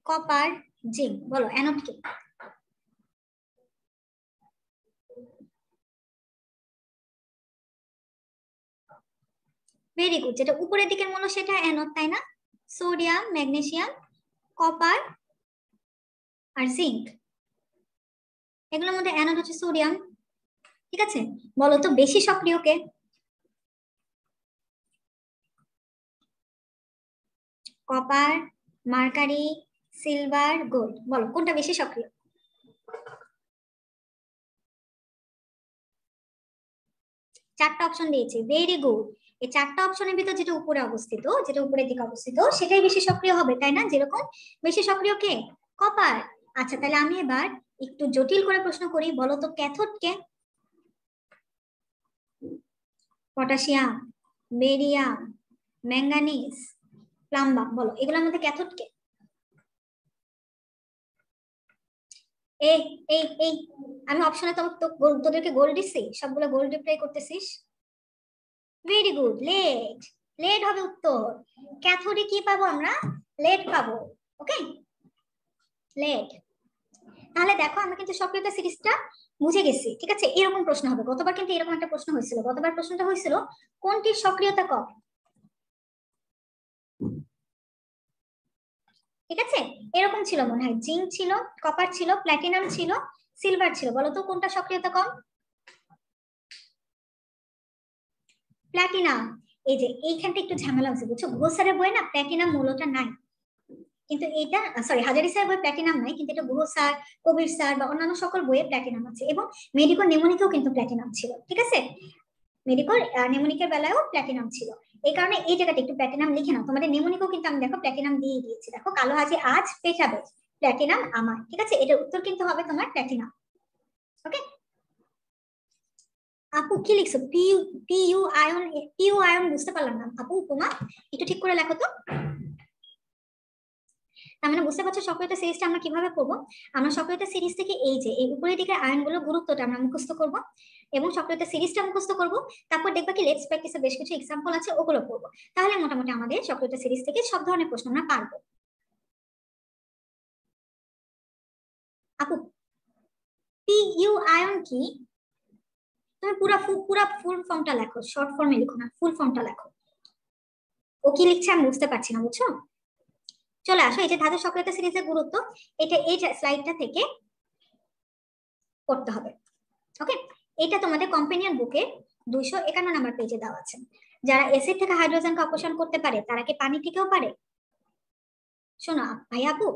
[SPEAKER 1] copper, zinc. বলো অ্যানোড কে? ভেরি গুড, যেটা উপরের দিকের মৌল সেটা অ্যানোড, তাই না? সোডিয়াম, ম্যাগনেসিয়াম, কপার আর জিঙ্ক, এগুলোর মধ্যে অ্যানোড হচ্ছে সোডিয়াম। ঠিক আছে, বলো তো বেশি সক্রিয় কে? Copper, mercury, silver, gold. বলো কোনটা বেশি সক্রিয়? চারটা অপশন দিয়েছি, ভেরি গুড। এই চারটা অপশনের ভিতর যেটা উপরে অবস্থিত, যেটা উপরের দিকে অবস্থিত সেটাই বেশি সক্রিয় হবে, তাই না? যেরকম বেশি সক্রিয় কে? কপার। আচ্ছা তাহলে আমি এবার একটু জটিল করে প্রশ্ন করি, বলো তো ক্যাথোড কে? Potassium, barium, manganese, plumbum. বলো এগুলোর মধ্যে ক্যাথোড কে? এই এই আমি অপশনে তোদেরকে গোল দিচ্ছি, সবগুলো গোল রিপ্লাই করতেছিস। Very good, lead. লেড হবে উত্তর। ক্যাথোডে কি পাবো আমরা? লেড পাবো। Okay, lead. তাহলে দেখো আমরা কিন্তু সক্রিয়তা সিরিজটা বুঝে গেছি। ঠিক আছে, এরকম প্রশ্ন হবে, গতবার কিন্তু এরকম একটা প্রশ্ন হয়েছিল। গতবার প্রশ্নটা হয়েছিল কোনটির সক্রিয়তা কম? ঠিক আছে, এরকম ছিল মনে হয়, জিঙ্ক ছিল, কপার ছিল, প্ল্যাটিনাম ছিল, সিলভার ছিল। বলো তো কোনটা সক্রিয়তা কম? প্ল্যাটিনাম। এই যে এইখানটা একটু ঝামেলা হচ্ছে বুঝছো, ঘোষ স্যারের বইয়ে না প্ল্যাটিনাম মূলটা নাই, কিন্তু এটা সরি হাজারি স্যার বই প্ল্যাটিনাম নাই, কিন্তু এটা গুহ স্যার, কবির স্যার বা অন্যান্য সকল বইয়ে প্ল্যাটিনাম আছে, এবং মেডিকো নেমোনিকেও কিন্তু প্ল্যাটিনাম ছিল। ঠিক আছে, মেডিকো নেমোনিকের বেলায়ও প্ল্যাটিনাম ছিল। এই কারণে এই জায়গাটা একটু প্ল্যাটিনাম লিখে নাও। তোমাদের নেমোনিকেও কিন্তু আমি দেখো প্ল্যাটিনাম দিয়ে দিয়েছি, দেখো কালো হাজি আজ পেশাবে প্ল্যাটিনাম আমার। ঠিক আছে, এটার উত্তর কিন্তু হবে তোমার প্ল্যাটিনাম। ওকে আপু কি লিখছো? পিইউ আয়ন, পিইউ আয়ন বুঝতে পারলাম না আপু, উপমা একটু ঠিক করে লেখো তো। তার মানে বুঝতে পারছো সক্রিয়তা সিরিজটা আমরা কিভাবে করবো? আমরা সক্রিয়তা সিরিজ থেকে এই যে এই উপরের দিকে আয়নগুলো গুরুত্বটা আমরা মুখস্থ করব, এবং সক্রিয়তা সিরিজটা মুখস্থ করব। তারপর দেখবা কি লেটস প্র্যাকটিসে বেশ কিছু এক্সাম্পল আছে, ওগুলো করবো। তাহলে মোটামুটি আমাদের সক্রিয়তা সিরিজ থেকে সব ধরনের প্রশ্ন আমরা পারবো। আপু পিইউ আয়ন কি? তুমি পুরা ফুল ফর্মটা লেখো, শর্ট ফর্মে লিখো না, ফুল ফর্মটা লেখো। ও কি লিখছে আমি বুঝতে পারছি না, বুঝছো? চলে আসো, এই যে ধাতু সক্রিয়তা সিরিজের গুরুত্ব, এটা এই স্লাইডটা থেকে পড়তে হবে। ওকে, এটা তোমাদের কম্পেনিয়ন বুকে 251 নাম্বার পেজে দেওয়া আছে। যারা অ্যাসিড থেকে হাইড্রোজেনকে অপসারণ করতে পারে তারা কি পানি থেকেও পারে? শোনো ভাই আপু,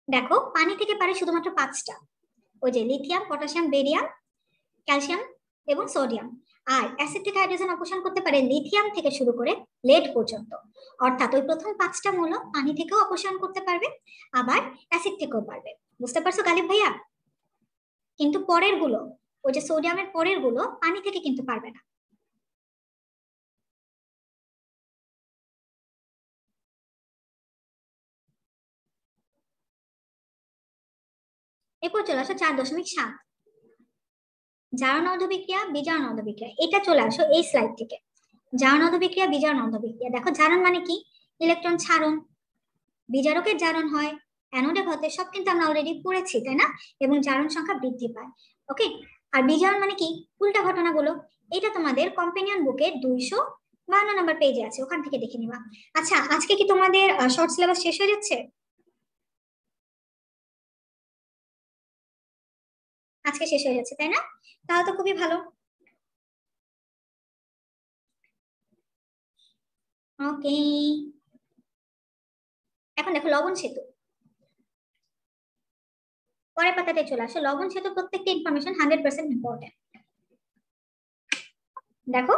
[SPEAKER 1] দেখো পানি থেকে পারে শুধুমাত্র 5টা, ওই যে লিথিয়াম, পটাশিয়াম, বেরিয়াম, ক্যালসিয়াম এবং সোডিয়াম। আর অ্যাসিড থেকে হাইড্রোজেন অপসারণ করতে পারে লিথিয়াম থেকে শুরু করে লেড পর্যন্ত। অর্থাৎ ওই প্রথম 5টা মূল পানি থেকেও অপসারণ করতে পারবে, আবার অ্যাসিড থেকেও পারবে। বুঝতে পারছো গালিব ভাইয়া? কিন্তু পরের গুলো, ওই যে সোডিয়ামের পরের গুলো পানি থেকে কিন্তু পারবে না। এরপর চলে আসো 4.7, জারণ অর্ধবিক্রিয়া, বিজারণ অর্ধবিক্রিয়া। এটা চলে আসো এই স্লাইড থেকে। জারণ অর্ধবিক্রিয়া, বিজারণ অর্ধবিক্রিয়া। দেখো জারণ মানে কি? ইলেকট্রন ছাড়ন। বিজারকের জারণ হয়, অ্যানোডে ঘটে, সব কিন্তু আমরা অলরেডি পড়েছি তাই না? এবং জারণ সংখ্যা বৃদ্ধি পায়। ওকে, আর বিজারণ মানে কি? উল্টা ঘটনাগুলো। এটা তোমাদের কম্পেনিয়ন বুকে 252 নম্বর পেজে আছে, ওখান থেকে দেখে নিবা। আচ্ছা আজকে কি তোমাদের শর্ট সিলেবাস শেষ হয়ে যাচ্ছে? আজকে শেষ হয়ে যাচ্ছে তাই না? তাহলে তো খুবই ভালো। ওকে, এখন দেখো লবণ সেতু, পরের পাতাতে চলে আসো। লবণ সেতু প্রত্যেকটা ইনফরমেশন 100% ইম্পর্টেন্ট। দেখো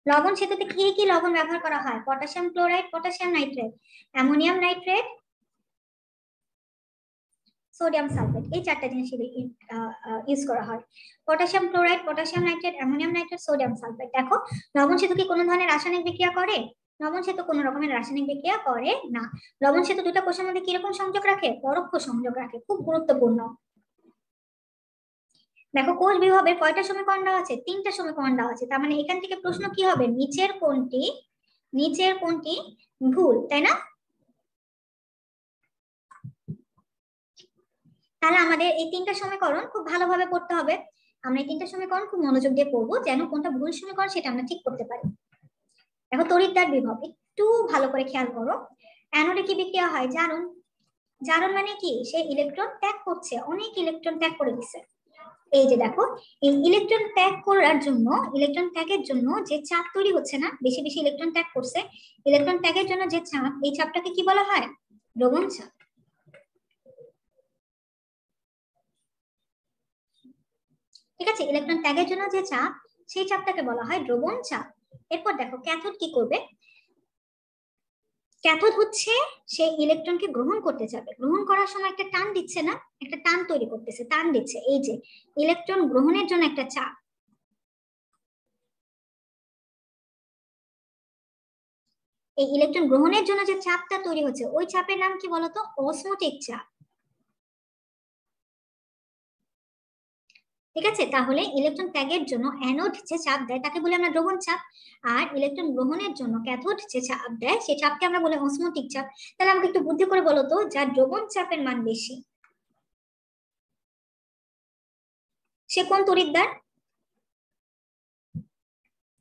[SPEAKER 1] লবণ সেতুতে কি কি লবণ ব্যবহার করা হয়? Potassium chloride, potassium nitrate, ammonium nitrate, sodium sulphate, এই চারটা জিনিস ইউজ করা হয়। Potassium chloride, potassium nitrate, ammonium nitrate, sodium sulphate. দেখো লবণ সেতু কি কোনো ধরনের রাসায়নিক বিক্রিয়া করে? লবণ সেতু কোনো রকমের রাসায়নিক বিক্রিয়া করে না। লবণ সেতু দুটো কোষের মধ্যে কিরকম সংযোগ রাখে? পরোক্ষ সংযোগ রাখে, খুব গুরুত্বপূর্ণ। দেখো কোষ বিভাগের কয়টা সমীকরণ দেওয়া আছে? 3টা সমীকরণ দেওয়া আছে। তার মানে এখান থেকে প্রশ্ন কি হবে? নিচের কোনটি ভুল, তাই না? তাহলে আমাদের এই 3টা সমীকরণ খুব ভালোভাবে পড়তে হবে। আমরা এই 3টা সমীকরণ খুব মনোযোগ দিয়ে পড়বো, যেন কোনটা ভুল সমীকরণ সেটা আমরা ঠিক করতে পারি। দেখো তড়িৎদ্বার বিভব একটু ভালো করে খেয়াল করো। অ্যানোডে কি বিক্রিয়া হয়? জারণ। জারণ মানে কি? সে ইলেকট্রন ত্যাগ করছে, অনেক ইলেকট্রন ত্যাগ করে দিচ্ছে। এই যে দেখো, এই ইলেকট্রন ত্যাগ করার জন্য, ইলেকট্রন ত্যাগের জন্য যে চাপ তৈরি হচ্ছে না, বেশি বেশি ইলেকট্রন ত্যাগ করছে, ইলেকট্রন ত্যাগের জন্য যে চাপ, এই চাপটাকে কি বলা হয়? দ্রবণ চাপ। ঠিক আছে, ইলেকট্রন ত্যাগের জন্য যে চাপ, সেই চাপটাকে বলা হয় দ্রবণ চাপ। এরপর দেখো ক্যাথোড কি করবে? ক্যাথোড হচ্ছে সে ইলেকট্রনকে গ্রহণ করতে যাবে, গ্রহণ করার সময় একটা টান দিচ্ছে না, একটা টান তৈরি করতেছে, টান দিচ্ছে। এই যে ইলেকট্রন গ্রহণের জন্য একটা চাপ, এই ইলেকট্রন গ্রহণের জন্য যে চাপটা তৈরি হচ্ছে, ওই চাপের নাম কি বলতো? অসমোটিক চাপ। ঠিক আছে, তাহলে ইলেকট্রন ত্যাগের জন্য অ্যানোড যে চাপ দেয় তাকে বলে আমরা দ্রবণ চাপ, আর ইলেকট্রন গ্রহণের জন্য ক্যাথোড যে চাপ দেয় সেই চাপকে আমরা বলি অসমোটিক চাপ। তাহলে আমাকে একটু বুদ্ধি করে বলো তো, যার দ্রবণ চাপের মান বেশি সে কোন তড়িৎদ্বার?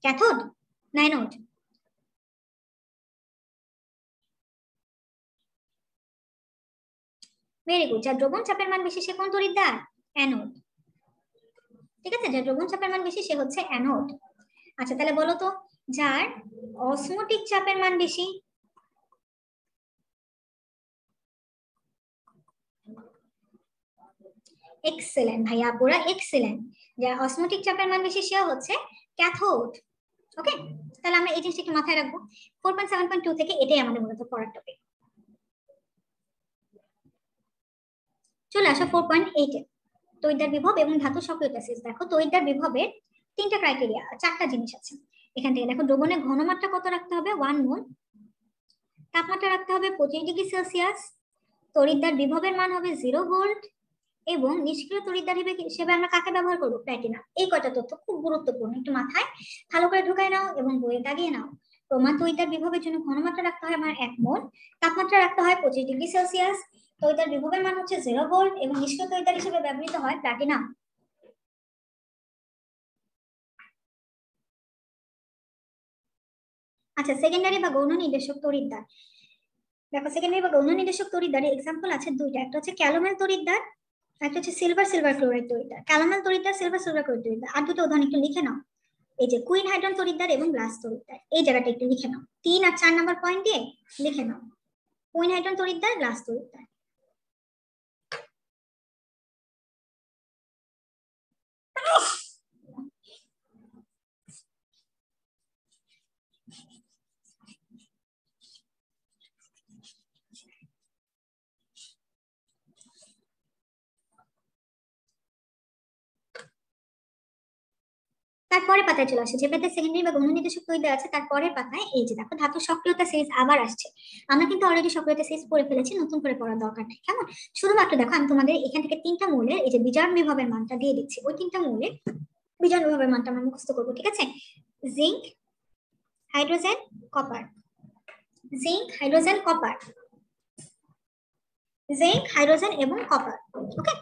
[SPEAKER 1] ক্যাথোড না অ্যানোড? Very good. যার দ্রবণ চাপের মান বেশি সে কোন তড়িৎদ্বার? অ্যানোড। ঠিক আছে, যার দ্রবণ চাপের মান বেশি সে হচ্ছে অ্যানোড। আচ্ছা তাহলে বলো তো, যার অসমোটিক চাপের মান বেশি? এক্সেলেন্ট ভাইয়া, পুরা এক্সেলেন্ট। যার অসমোটিক চাপের মান বেশি সে হচ্ছে ক্যাথোড। ওকে, তাহলে আমরা এই জিনিসটা একটু মাথায় রাখবো। 4.7.2 থেকে এটাই আমাদের মূলত পড়ার টপিক। চলে আসো 4.8 এ, তড়িৎদ্বার বিভব এবং ধাতু সক্রিয়তা সিস। দেখো তড়িৎদ্বার বিভবের তিনটা ক্রাইটেরিয়া, চারটা জিনিস আছে এখান থেকে। দেখো দ্রবণের ঘনমাত্রা কত রাখতে হবে? 1 মোল। তাপমাত্রা রাখতে হবে 25°C। তড়িৎদ্বার বিভবের মান হবে 0 ভোল্ট। এবং নিষ্ক্রিয় তড়িৎদ্বার হিসেবে আমরা কাকে ব্যবহার করব? প্ল্যাটিনাম। এই কয়টা তথ্য খুব গুরুত্বপূর্ণ, একটু মাথায় ভালো করে ঢুকায় নাও এবং বইয়ে দাগিয়ে নাও। প্রমাণ তড়িৎদ্বার বিভবের জন্য ঘনমাত্রা রাখতে হয় আমার 1 মোল, তাপমাত্রা রাখতে হয় 25°C, তড়িৎদ্বার বিভবের মান হচ্ছে 0 ভোল্ট এবং নিষ্ক্রিয় তড়িৎদ্বার হিসেবে ব্যবহৃত হয় প্ল্যাটিনাম। আচ্ছা, সেকেন্ডারি বা গৌণ নির্দেশক তড়িৎদ্বার। দেখো সেকেন্ডারি বা গৌণ নির্দেশক তড়িৎদ্বারের এক্সাম্পল আছে দুইটা, একটা হচ্ছে ক্যালোমেল তড়িৎদ্বার, একটা হচ্ছে সিলভার সিলভার ক্লোরাইড তড়িৎদ্বার। ক্যালোমেল তড়িৎদ্বার, সিলভার সিলভার ক্লোরাইড তড়িৎদ্বার। আর দুটো উদাহরণ একটু লিখে নাও, এই যে কুইন হাইড্রন তড়িৎদ্বার এবং গ্লাস তড়িৎদ্বার। এই জায়গাটা একটু লিখে নাও, 3 আর 4 নাম্বার পয়েন্ট দিয়ে লিখে নাও, কুইন হাইড্রন তড়িৎদ্বার, গ্লাস তড়িৎদ্বার। তারপরে পাতায় চলে আসে, যে পাতায় সেকেন্ডারি বা গৌণ নির্দেশক তড়িৎদ্বার আছে তারপরের পাতায় এই যে দেখো ধাতু সক্রিয়তা সিরিজ আবার আসছে। আমরা কিন্তু অলরেডি সক্রিয়তা সিরিজ পড়ে ফেলেছি, নতুন করে পড়ার দরকার নেই, কেমন? শুধুমাত্র দেখো আমি তোমাদের এখান থেকে 3টা মৌলের এই যে বিজারণ বিভবের মানটা দিয়ে দিচ্ছি, ওই 3টা মৌলের বিজারণ বিভবের মানটা আমরা মুখস্থ করবো, ঠিক আছে? Zinc, hydrogen, copper. Zinc, hydrogen, copper. Zinc, hydrogen এবং কপার। ওকে,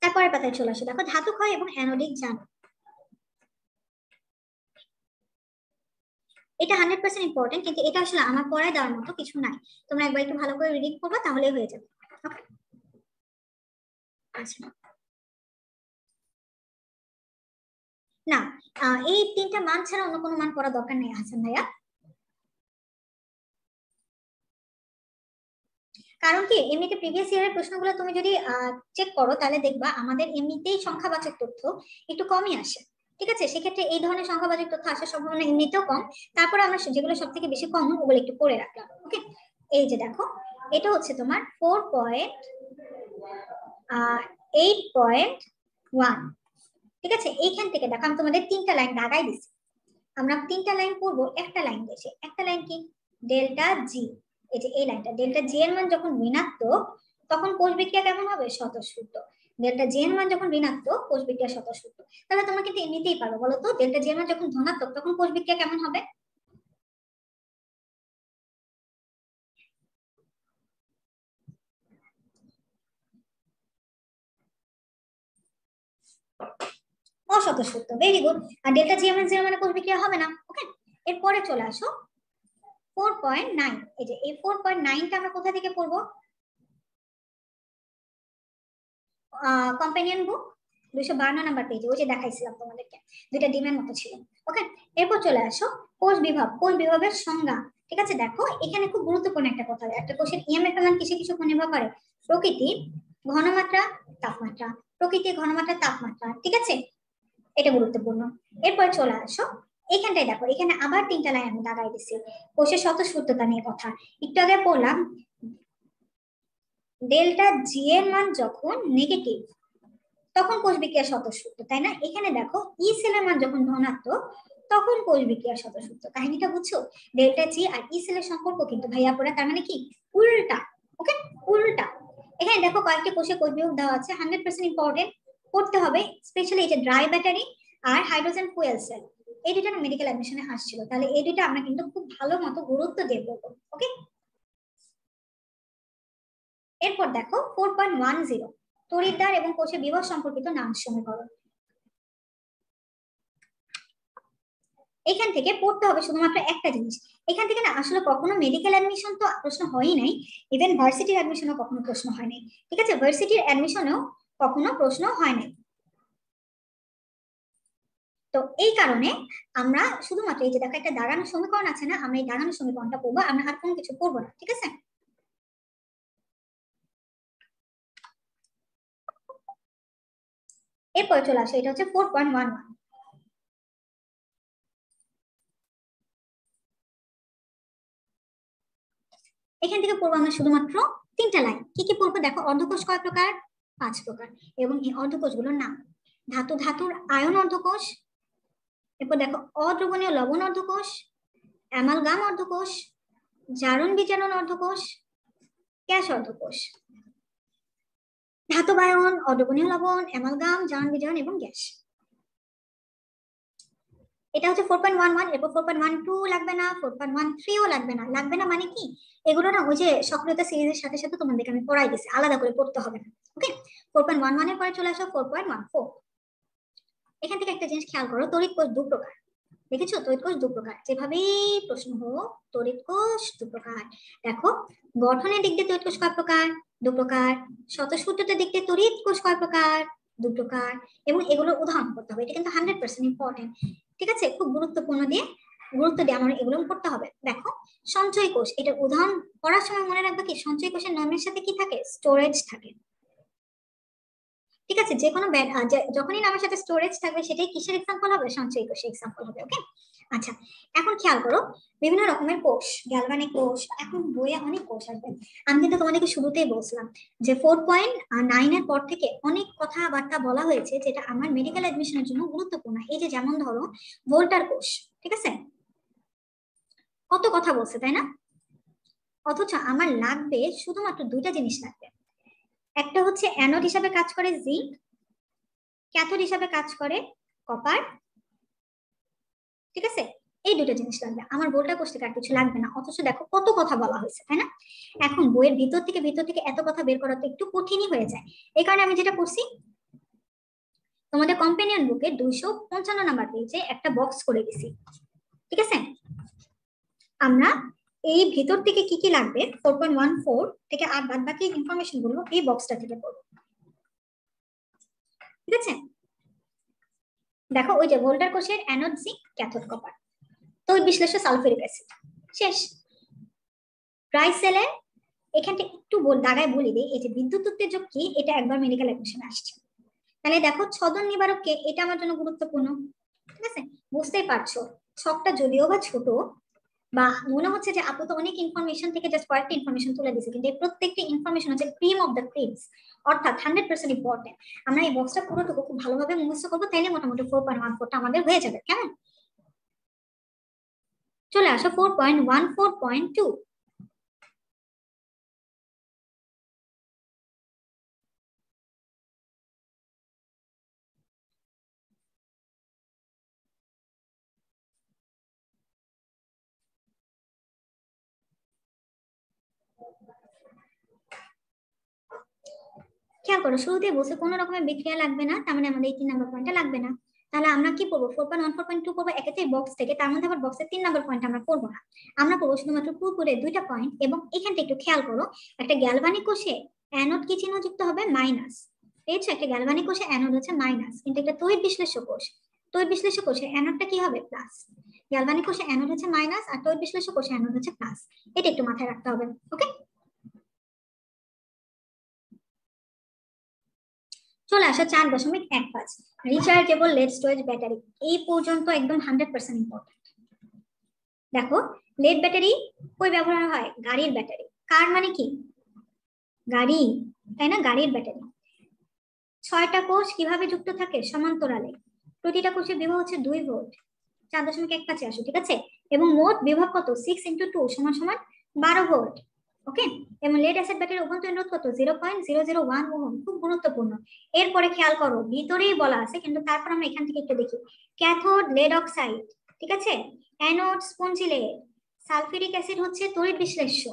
[SPEAKER 1] তারপরে পাতায় চলে আসে, দেখো ধাতু ক্ষয় এবং অ্যানোডিক জারণ। এটা 100% ইম্পর্টেন্ট, কিন্তু এটা আসলে আমার পড়ায় দেওয়ার মতো কিছু নাই। তোমরা একবার একটু ভালো করে রিডিং করবা তাহলেই হয়ে যাবে। ওকে, আচ্ছা না, এই 3টা মান ছাড়া অন্য কোনো মান পড়া দরকার নেই হাসান ভাইয়া। কারণ কি, এমনিতে প্রিভিয়াস ইয়ারের প্রশ্নগুলো তুমি যদি চেক করো তাহলে দেখবা আমাদের এমনিতেই সংখ্যাবাচক তথ্য একটু কমই আসে। ঠিক আছে, সেক্ষেত্রে এই ধরনের সংখ্যাবাচক তথ্য আসার সম্ভাবনা এমনিতেও কম। তারপরে আমরা যেগুলো সব থেকে বেশি কমন ওগুলো একটু পড়ে রাখলাম। ওকে, এই যে দেখো এটা হচ্ছে তোমার 4.8.1। ঠিক আছে, এইখান থেকে দেখো আমি তোমাদের 3টা লাইন দাগাই দিচ্ছি। আমরা 3টা লাইন পড়বো, একটা লাইন দিয়েছে, একটা লাইন কি? ডেল্টা জি। এই যে এই লাইনটা, ডেল্টা জি এর মান যখন ঋণাত্মক তখন কোষ বিক্রিয়া কেমন হবে? স্বতঃস্ফূর্ত। ডেল্টা জি এর মান যখন ঋণাত্মক কোষ বিক্রিয়া স্বতঃস্ফূর্ত। তাহলে তোমরা কিন্তু এমনিতেই পারো, বলো তো ডেল্টা জি এর মান যখন ধনাত্মক তখন কোষ বিক্রিয়া কেমন হবে? অস্বতঃস্ফূর্ত। Very good. আর ডেল্টা জি এর মান 0 মানে কোষ বিক্রিয়া হবে না। ওকে, এরপরে চলে আসো 4.9। এই যে এই 4.9টা আমরা কোথা থেকে পড়বো? কম্পেনিয়ন বুক 252 নাম্বার পেজে, ওই যে দেখাইছিলাম তোমাদেরকে, দুইটা ডিমের মতো ছিল। ওকে, এরপর চলে আসো কোষ বিভাগ, কোষ বিভাগের সংজ্ঞা। ঠিক আছে, দেখো এখানে খুব গুরুত্বপূর্ণ একটা কথা, একটা কোষের ইএমএফ এর মান কিসে কিছু নির্ভর করে? প্রকৃতি, ঘনমাত্রা, তাপমাত্রা। প্রকৃতি, ঘনমাত্রা, তাপমাত্রা। ঠিক আছে, এটা গুরুত্বপূর্ণ। এরপর চলে আসো এখানটায়, দেখো এখানে আবার 3টা লাইন আমি দাগাই দিচ্ছি কোষের স্বতঃস্ফূর্ততা নিয়ে কথা। একটু আগে পড়লাম ডেল্টা জি এর মান যখন নেগেটিভ তখন কোষ বিক্রিয়া স্বতঃস্ফূর্ত, তাই না? এখানে দেখো ই সেলের মান যখন ধনাত্মক তখন কোষ বিক্রিয়া স্বতঃস্ফূর্ত। কাহিনীটা বুঝছো? ডেল্টা জি আর ই সেলের সম্পর্ক কিন্তু ভাইয়া পড়া তার মানে কি উল্টা। ওকে, উল্টা। এখানে দেখো কয়েকটি কোষে কোষ বিয়োগ দেওয়া আছে, 100% ইম্পর্টেন্ট, পড়তে হবে। স্পেশালি এই যে ড্রাই ব্যাটারি আর হাইড্রোজেন ফুয়েল সেল, এই দুটো মেডিকেল অ্যাডমিশনে আসছিল, তাহলে এই দুটো আমরা কিন্তু খুব ভালো মতো গুরুত্ব দিয়ে পড়বো। ওকে, এরপর দেখো 4.10 তড়িৎদ্বার এবং কোষে বিভব সম্পর্কিত নাম সমীকরণ। এখান থেকে পড়তে হবে শুধুমাত্র একটা জিনিস। এখান থেকে না আসলে কখনো মেডিকেল অ্যাডমিশন তো প্রশ্ন হয়ই নাই, ইভেন ভার্সিটির অ্যাডমিশনও কখনো প্রশ্ন হয় নাই। ঠিক আছে, ভার্সিটির অ্যাডমিশনেও কখনো প্রশ্ন হয় নাই। তো এই কারণে আমরা শুধুমাত্র এই যে দেখো একটা দাঁড়ানো সমীকরণ আছে না, আমরা এই দাঁড়ানো সমীকরণটা পড়বো, আমরা আর কোনো কিছু পড়বো না। ঠিক আছে, এরপরে চলে আসে এটা হচ্ছে 4.11। এখান থেকে পড়বো আমরা শুধুমাত্র 3টা লাইন। কি কি পড়বো দেখো, অর্ধকোষ কয় প্রকার? 5 প্রকার। এবং এই অর্ধকোষগুলোর নাম, ধাতুর আয়ন অর্ধকোষ, এরপর দেখো অদ্রবণীয় লবণ অর্ধকোষ, অ্যামালগাম অর্ধকোষ, জারণ বিজারণ অর্ধকোষ, গ্যাস অর্ধকোষ। ধাতবায়ন, অদ্রবণীয় লবণ, অ্যামালগাম, জারণ বিজারণ এবং গ্যাস। এটা হচ্ছে 4.11। এরপর 4.12 লাগবে না, 4.13ও লাগবে না। লাগবে না মানে কি, এগুলো না ওই যে সক্রিয়তা সিরিজের সাথে সাথে তোমাদেরকে আমি পড়াই দিচ্ছি, আলাদা করে পড়তে হবে না। ওকে, 4.11 এর পরে চলে আসো 4.14। এখান থেকে একটা জিনিস খেয়াল করো, তড়িৎ কোষ দু প্রকার। দেখেছো, তড়িৎ কোষ দু প্রকার, যেভাবেই প্রশ্ন হোক তড়িৎ কোষ দু প্রকার। দেখো, গঠনের দিক দিয়ে তড়িৎ কোষ কয় প্রকার? দু প্রকার। স্বতঃস্ফূর্ততার দিক দিয়ে তড়িৎ কোষ কয় প্রকার? দু প্রকার। এবং এগুলোর উদাহরণ করতে হবে, এটা কিন্তু 100% ইম্পর্টেন্ট। ঠিক আছে, খুব গুরুত্ব দিয়ে আমার এগুলো পড়তে হবে। দেখো, সঞ্চয় কোষ, এটা উদাহরণ পড়ার সময় মনে রাখবে কি, সঞ্চয় কোষের নামের সাথে কি থাকে? স্টোরেজ থাকে। ঠিক আছে, যে কোনো যখনই নামের সাথে স্টোরেজ থাকবে সেটাই কিসের এক্সাম্পল হবে? সঞ্চয় কোষের এক্সাম্পল হবে। ওকে, আচ্ছা, এখন খেয়াল করো, বিভিন্ন রকমের কোষ, গ্যালভানিক কোষ, এখন বইয়ে অনেক কোষ আসবে। আমি কিন্তু তোমাদেরকে শুরুতেই বলছিলাম যে 4.9 এর পর থেকে অনেক কথাবার্তা বলা হয়েছে যেটা আমার মেডিকেল অ্যাডমিশনের জন্য গুরুত্বপূর্ণ। এই যে যেমন ধরো ভোল্টার কোষ, ঠিক আছে, কত কথা বলছে তাই না? অথচ আমার লাগবে শুধুমাত্র 2টা জিনিস লাগবে। একটা হচ্ছে অ্যানোড হিসাবে কাজ করে জিঙ্ক, ক্যাথোড হিসাবে কাজ করে কপার। ঠিক আছে, এই 2টা জিনিস লাগবে। আমার ভোল্টার কোষ থেকে আর কিছু লাগবে না। অথচ দেখো কত কথা বলা হয়েছে তাই না? এখন বইয়ের ভিতর থেকে এত কথা বের করা তো একটু কঠিনই হয়ে যায়। এই কারণে আমি যেটা করছি, তোমাদের কম্পেনিয়ন বুকে 255 নাম্বার পেজে একটা বক্স করে দিছি। ঠিক আছে, আমরা এই ভিতর থেকে কি কি লাগবে 4.14 থেকে আর বাদ বাকি ইনফরমেশন গুলো এই বক্সটা থেকে পড়বো। ঠিক আছে, দেখো ওই যে ভোল্টার কোষের অ্যানোড জিঙ্ক, ক্যাথোড কপার, তড়িৎ বিশ্লেষ্য সালফিউরিক অ্যাসিড, শেষ। ট্রাইসেলের এখানটা একটু দাগায় বলি দিই, এই যে বিদ্যুৎ উত্তেজক কি, এটা একবার মেডিকেল অ্যাডমিশনে আসছে। তাহলে দেখো ছদন নিবারক কে, এটা আমার জন্য গুরুত্বপূর্ণ। ঠিক আছে, বুঝতেই পারছো ছকটা যদিও বা ছোট, বা মনে হচ্ছে যে আপু তো অনেক ইনফরমেশন থেকে জাস্ট কয়েকটা ইনফরমেশন তুলে দিয়েছে, কিন্তু এই প্রত্যেকটা ইনফরমেশন হচ্ছে ক্রিম অফ দ্য ক্রিমস, অর্থাৎ 100% ইম্পর্টেন্ট। আমরা এই বক্সটা পুরোটুকু খুব ভালোভাবে মুখস্থ করবো, তাইলে মোটামুটি 4.14টা আমাদের হয়ে যাবে। কেমন? চলে আসো 4.14.2। খেয়াল করো, শুরুতেই বলছে কোনো রকমের বিক্রিয়া লাগবে না, তার মানে আমাদের এই 3 নাম্বার পয়েন্টটা লাগবে না। তাহলে আমরা কি পড়বো? 4.1 4.2 পড়বো একেতেই বক্স থেকে, তার মধ্যে আবার বক্সের 3 নাম্বার পয়েন্ট আমরা পড়বো না। আমরা পড়বো শুধুমাত্র পুরোপুরি 2টা পয়েন্ট। এবং এখানটা একটু খেয়াল করো, একটা গ্যালভানিক কোষে অ্যানোড কি চিহ্ন যুক্ত হবে? মাইনাস। পেয়েছো? একটা গ্যালভানিক কোষে অ্যানোড হচ্ছে মাইনাস, কিন্তু একটা তড়িৎ বিশ্লেষ্য কোষ, তড়িৎ বিশ্লেষ্য কোষে অ্যানোডটা কি হবে? প্লাস। গ্যালভানিক কোষে অ্যানোড হচ্ছে মাইনাস, আর তড়িৎ বিশ্লেষ্য কোষে অ্যানোড হচ্ছে প্লাস। এটা একটু মাথায় রাখতে হবে। ওকে, চলে আসো 4.15, রিচার্জেবল লেড স্টোরেজ ব্যাটারি। এই পর্যন্ত একদম 100% ইম্পর্টেন্ট। দেখো, লেড ব্যাটারি কই ব্যবহার হয়? গাড়ির ব্যাটারি। কার মানে কি? গাড়ি, তাই না? গাড়ির ব্যাটারি। 6টা কোষ কিভাবে যুক্ত থাকে? সমান্তরালে। প্রতিটা কোষের বিভব হচ্ছে 2 ভোল্ট, 4.1 কাছে আসো। ঠিক আছে, এবং মোট বিভব কত? 6 × 2 = 12 ভোল্ট। ওকে, এবং লেড অ্যাসিড ব্যাটারির অভ্যন্তরীণ রোধ কত? 0.001 ওহম। খুব গুরুত্বপূর্ণ। এরপরে খেয়াল করো, ভিতরেই বলা আছে, কিন্তু তারপর আমরা এখান থেকে একটু দেখি। ক্যাথোড লেড অক্সাইড, ঠিক আছে, anode spongy lead, sulphuric acid হচ্ছে তড়িৎ বিশ্লেষ্য।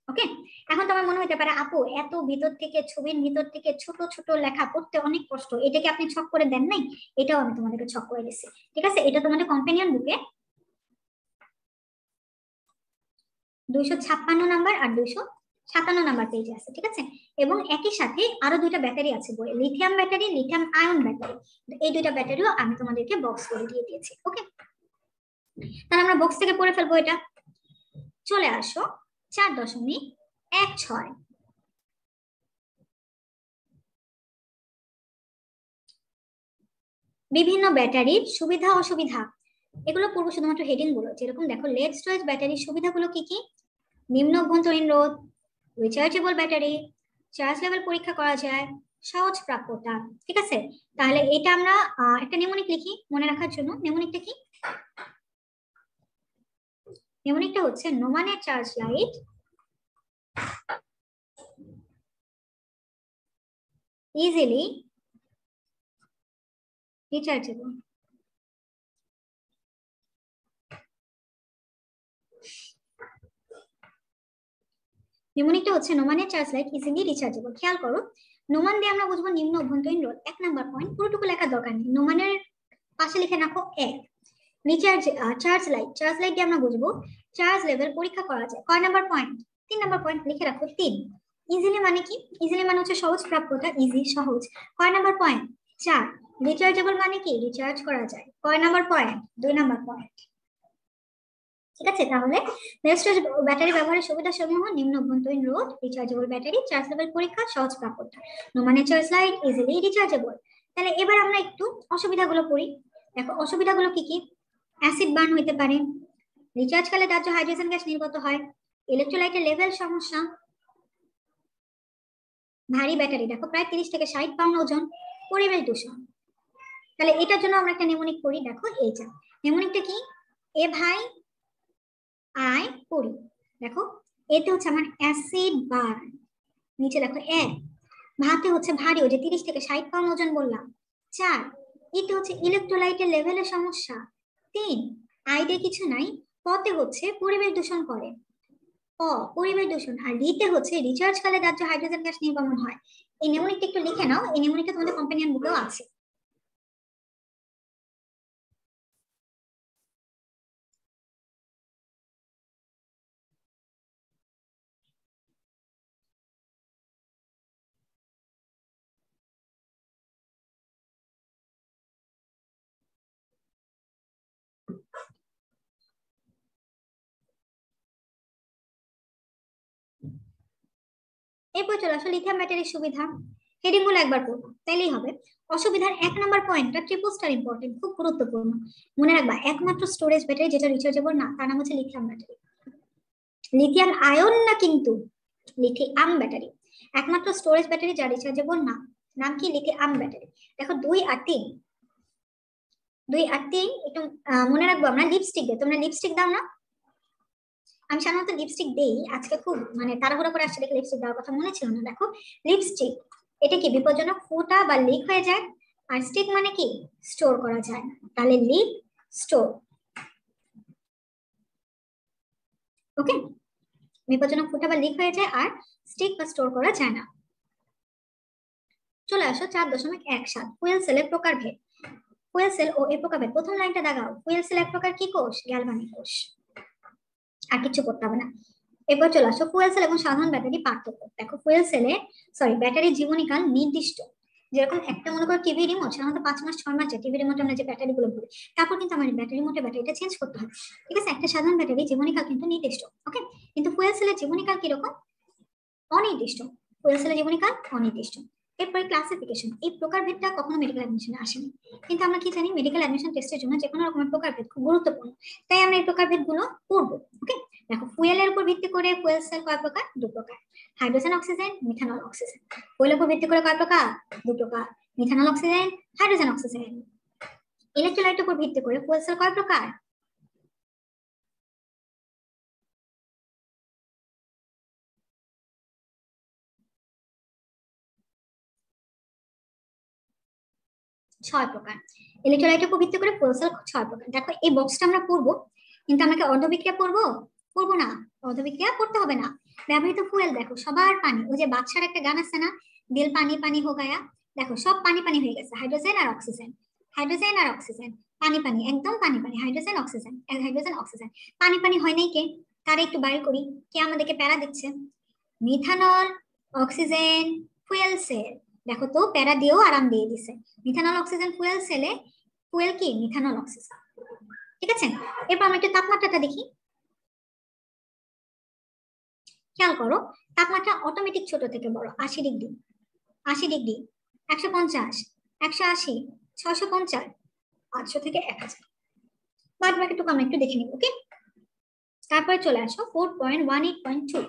[SPEAKER 1] ওকে, এখন তোমার মনে হতে পারে আপু এত ভিতর থেকে ছবির ভিতর থেকে ছোট ছোট লেখা পড়তে অনেক কষ্ট, এটাকে আপনি ছক করে দেন নাই? এটাও আমি তোমাদেরকে ছক করে দিচ্ছি, ঠিক আছে? এটা তোমাদের কম্পেনিয়ন বুকে 256 নাম্বার আর 257 নাম্বার পেজে আছে, ঠিক আছে? এবং একই সাথে আরো দুইটা ব্যাটারি আছে বই, lithium battery, lithium ion battery. এই দুইটা ব্যাটারিও আমি তোমাদেরকে বক্স করে দিয়ে দিয়েছি। ওকে, তাহলে আমরা বক্স থেকে পড়ে ফেলবো এটা। চলে আসো 4.16। বিভিন্ন ব্যাটারির সুবিধা অসুবিধা, এগুলো পড়বো শুধুমাত্র হেডিং গুলো। যেরকম দেখো, লেড স্টোরেজ ব্যাটারির সুবিধাগুলো কি কি? নিম্ন অভ্যন্তরীণ রোধ, রিচার্জেবল ব্যাটারি, চার্জ লেভেল পরীক্ষা করা যায়, সহজ প্রাপ্যতা, ঠিক আছে? তাহলে এটা আমরা একটা নেমোনিক লিখি মনে রাখার জন্য। নেমোনিকটা কি? নেমোনিকটা হচ্ছে নোমানের চার্জ লাইট ইজিলি রিচার্জেবল। নেমোনিকটা হচ্ছে নোমানের চার্জ লাইট ইজিলি রিচার্জেবল। খেয়াল করো, নোমান দিয়ে আমরা বুঝবো নিম্ন অভ্যন্তরীণ রোধ। 1 নাম্বার পয়েন্ট, পুরোটুকু লেখার দরকার নেই, নোমানের পাশে লিখে রাখো 1। চার্জ লাইট দিয়ে আমরা বুঝবো চার্জ লেভেল পরীক্ষা করা যায়। কয় নাম্বার পয়েন্ট? 3 নাম্বার পয়েন্ট, লিখে রাখো 3। ইজিলি মানে কি? ইজিলি মানে হচ্ছে সহজ প্রাপ্যতা, ইজি সহজ। কয় নাম্বার পয়েন্ট? 4। রিচার্জেবল মানে কি? রিচার্জ করা যায়। কয় নাম্বার পয়েন্ট? 2 নাম্বার পয়েন্ট, ঠিক আছে? তাহলে ব্যাটারি ব্যবহারের সুবিধা সমূহ: নিম্ন অভ্যন্তরীণ রোধ, রিচার্জেবল ব্যাটারি, চার্জ লেভেল পরীক্ষা, সহজ প্রাপ্যতা, নোমানের চার্জ লাইট ইজিলি রিচার্জেবল। তাহলে এবার আমরা একটু অসুবিধাগুলো পড়ি। দেখো অসুবিধাগুলো কি কি? অ্যাসিড বার্ন হইতে পারে, রিচার্জকালে দাহ্য হাইড্রোজেন গ্যাস নির্গত হয়, ইলেকট্রোলাইটের লেভেল সমস্যা, ভারী ব্যাটারি, দেখো প্রায় 30 থেকে 60 পাউন্ড ওজন, পরিবেশ দূষণ। তাহলে এটার জন্য আমরা একটা নেমোনিক করি। দেখো এইটা নেমোনিকটা কি? এ ভাই আই করি। দেখো এতে হচ্ছে আমার অ্যাসিড বার্ন, নিচে দেখো 1। ভাতে হচ্ছে ভারী, ওই যে 30 থেকে 60 পাউন্ড ওজন বললাম। 4। এতে হচ্ছে ইলেকট্রোলাইটের লেভেলের সমস্যা। 3। আইডে কিছু নাই। পতে হচ্ছে পরিবেশ দূষণ করে, পরিবেশ দূষণ। আর রিতে হচ্ছে রিচার্জ কালে দাহ্য হাইড্রোজেন গ্যাস নির্গমন হয়। এই নেমোনিকটা একটু লিখে নাও, এই নেমোনিকটা তোমাদের কম্পেনিয়ন বুকেও আছে। এরপর চলে আসো লিথিয়াম ব্যাটারির সুবিধা। হেডিং গুলো একবার পড়বো তাইলেই হবে। অসুবিধার 1 নাম্বার পয়েন্টটা ট্রিপল স্টার ইম্পর্টেন্ট, খুব গুরুত্বপূর্ণ। মনে রাখবা, একমাত্র স্টোরেজ ব্যাটারি যেটা রিচার্জেবল না তার নাম হচ্ছে লিথিয়াম ব্যাটারি। লিথিয়াম আয়ন না কিন্তু, লিথিয়াম ব্যাটারি। একমাত্র স্টোরেজ ব্যাটারি যা রিচার্জেবল না, নাম কি? Lithium battery. দেখো 2 আর 3, 2 আর 3 একটু মনে রাখবো আমরা। লিপস্টিক দেয়, তোমরা লিপস্টিক দাও না? আমি সাধারণত লিপস্টিক দেই, আজকে খুব মানে তাড়াহুড়ো করে আসছে দেখে লিপস্টিক দেওয়ার কথা মনে ছিল না। দেখো লিপস্টিক এটা কি বিপজ্জনক? ফোটা বা লিক হয়ে যায়। আর স্টিক মানে কি? স্টোর করা যায় না। তাহলে লিক, স্টোর। ওকে, বিপজ্জনক, ফোটা বা লিক হয়ে যায়, আর স্টিক বা স্টোর করা যায় না। চলে আসো 4.17 ফুয়েল সেলের প্রকারভেদ। ফুয়েল সেল ও এর প্রকারভেদ। প্রথম লাইনটা দাগাও। ফুয়েল সেল এক প্রকার কি কোষ? গ্যালভানিক কোষ। আর কিছু করতে হবে না। এরপর চলে আসো ফুয়েল সেল এবং সাধারণ ব্যাটারি পার্থক্য। দেখো ফুয়েল সেলে ব্যাটারির জীবনীকাল নির্দিষ্ট। যেরকম একটা মনে করো টিভি রিমোট, সাধারণত 5 মাস 6 মাস যায় টিভি রিমোটে আমরা যে ব্যাটারি গুলো ভরি, তারপর কিন্তু আমার ব্যাটারি মোটে ব্যাটারিটা চেঞ্জ করতে হয়, ঠিক আছে? একটা সাধারণ ব্যাটারি জীবনীকাল কিন্তু নির্দিষ্ট। ওকে, কিন্তু ফুয়েল সেলের জীবনীকাল কিরকম? অনির্দিষ্ট। ফুয়েল সেলের জীবনীকাল অনির্দিষ্ট। এরপরে ক্লাসিফিকেশন। এই প্রকারভেদটা কখনো মেডিকেল অ্যাডমিশনে আসেনি, কিন্তু আমরা কি জানি মেডিকেল অ্যাডমিশন টেস্টের জন্য যে কোনো রকমের প্রকারভেদ খুব গুরুত্বপূর্ণ, তাই আমরা এই প্রকারভেদ গুলো পড়বো। ওকে, দেখো ফুয়েলের উপর ভিত্তি করে ফুয়েল সেল কয় প্রকার? 2 প্রকার। Hydrogen oxygen, methanol oxygen. ফুয়েলের উপর ভিত্তি করে কয় প্রকার? 2 প্রকার। Methanol oxygen, hydrogen oxygen. ইলেকট্রোলাইটের উপর ভিত্তি করে ফুয়েল সেল কয় প্রকার? 6 প্রকার। ইলেকট্রোলাইটের উপর ভিত্তি করে ফুয়েল সেল 6 প্রকার। দেখো এই বক্সটা আমরা পড়বো, কিন্তু আমাকে অর্ধবিক্রিয়া পড়বো না। অর্ধবিক্রিয়া পড়তে হবে না। ব্যবহৃত ফুয়েল দেখো সবার পানি, ওই যে বাদশার একটা গান আছে না, দিল পানি পানি হো গায়া, দেখো সব পানি পানি হয়ে গেছে, হাইড্রোজেন আর অক্সিজেন, হাইড্রোজেন আর অক্সিজেন, পানি পানি একদম পানি পানি, হাইড্রোজেন অক্সিজেন, হাইড্রোজেন অক্সিজেন, পানি পানি হয় নাই কে, তারা একটু বাইর করি, কে আমাদেরকে প্যারা দিচ্ছে, মিথানল অক্সিজেন ফুয়েল সেল, দেখো তো প্যারা দিয়েও আরাম দিয়ে দিছে, মিথানল অক্সিজেন ফুয়েল সেলে, ফুয়েল কি মিথানল অক্সিজেন, ঠিক আছে। এরপর আমরা একটু তাপমাত্রাটা দেখি, খেয়াল করো তাপমাত্রা অটোমেটিক ছোট থেকে বড়, 80 ডিগ্রি, 80 ডিগ্রি, 150, 180, 650, 500 থেকে 1000, বাদ বাকিটুকু আমরা একটু দেখে নিব, ওকে। তারপরে চলে আসো 4.18.2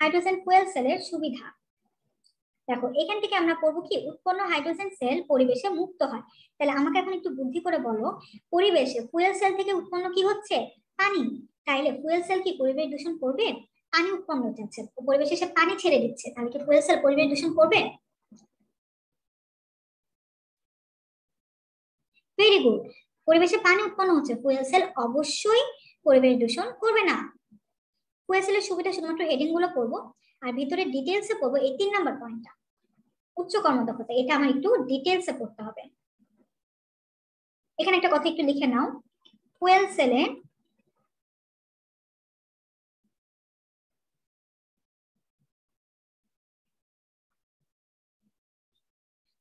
[SPEAKER 1] হাইড্রোজেন ফুয়েল সেলের সুবিধা। দেখো এখান থেকে আমরা পড়বো কি, উৎপন্ন হাইড্রোজেন সেল পরিবেশে মুক্ত হয়। তাহলে আমাকে এখন একটু বুদ্ধি করে বলো, পরিবেশে ফুয়েল সেল থেকে উৎপন্ন কি হচ্ছে, পানি, তাইলে ফুয়েল সেল কি পরিবেশ দূষণ করবে, পানি উৎপন্ন হচ্ছে, পরিবেশে সে পানি ছেড়ে দিচ্ছে, তাহলে কি ফুয়েল সেল পরিবেশ দূষণ করবে? ভেরি গুড, পরিবেশে পানি উৎপন্ন হচ্ছে, ফুয়েল সেল অবশ্যই পরিবেশ দূষণ করবে না। ফুয়েল সেলের সুবিধা শুধুমাত্র হেডিং গুলো পড়বো, আর ভিতরে ডিটেলসে পড়বো এই 3 নম্বর পয়েন্টটা, উচ্চ কর্মদক্ষতা, এটা আমার একটু ডিটেলসে পড়তে হবে। এখানে একটা কথা একটু লিখে নাও, ফুয়েল সেলে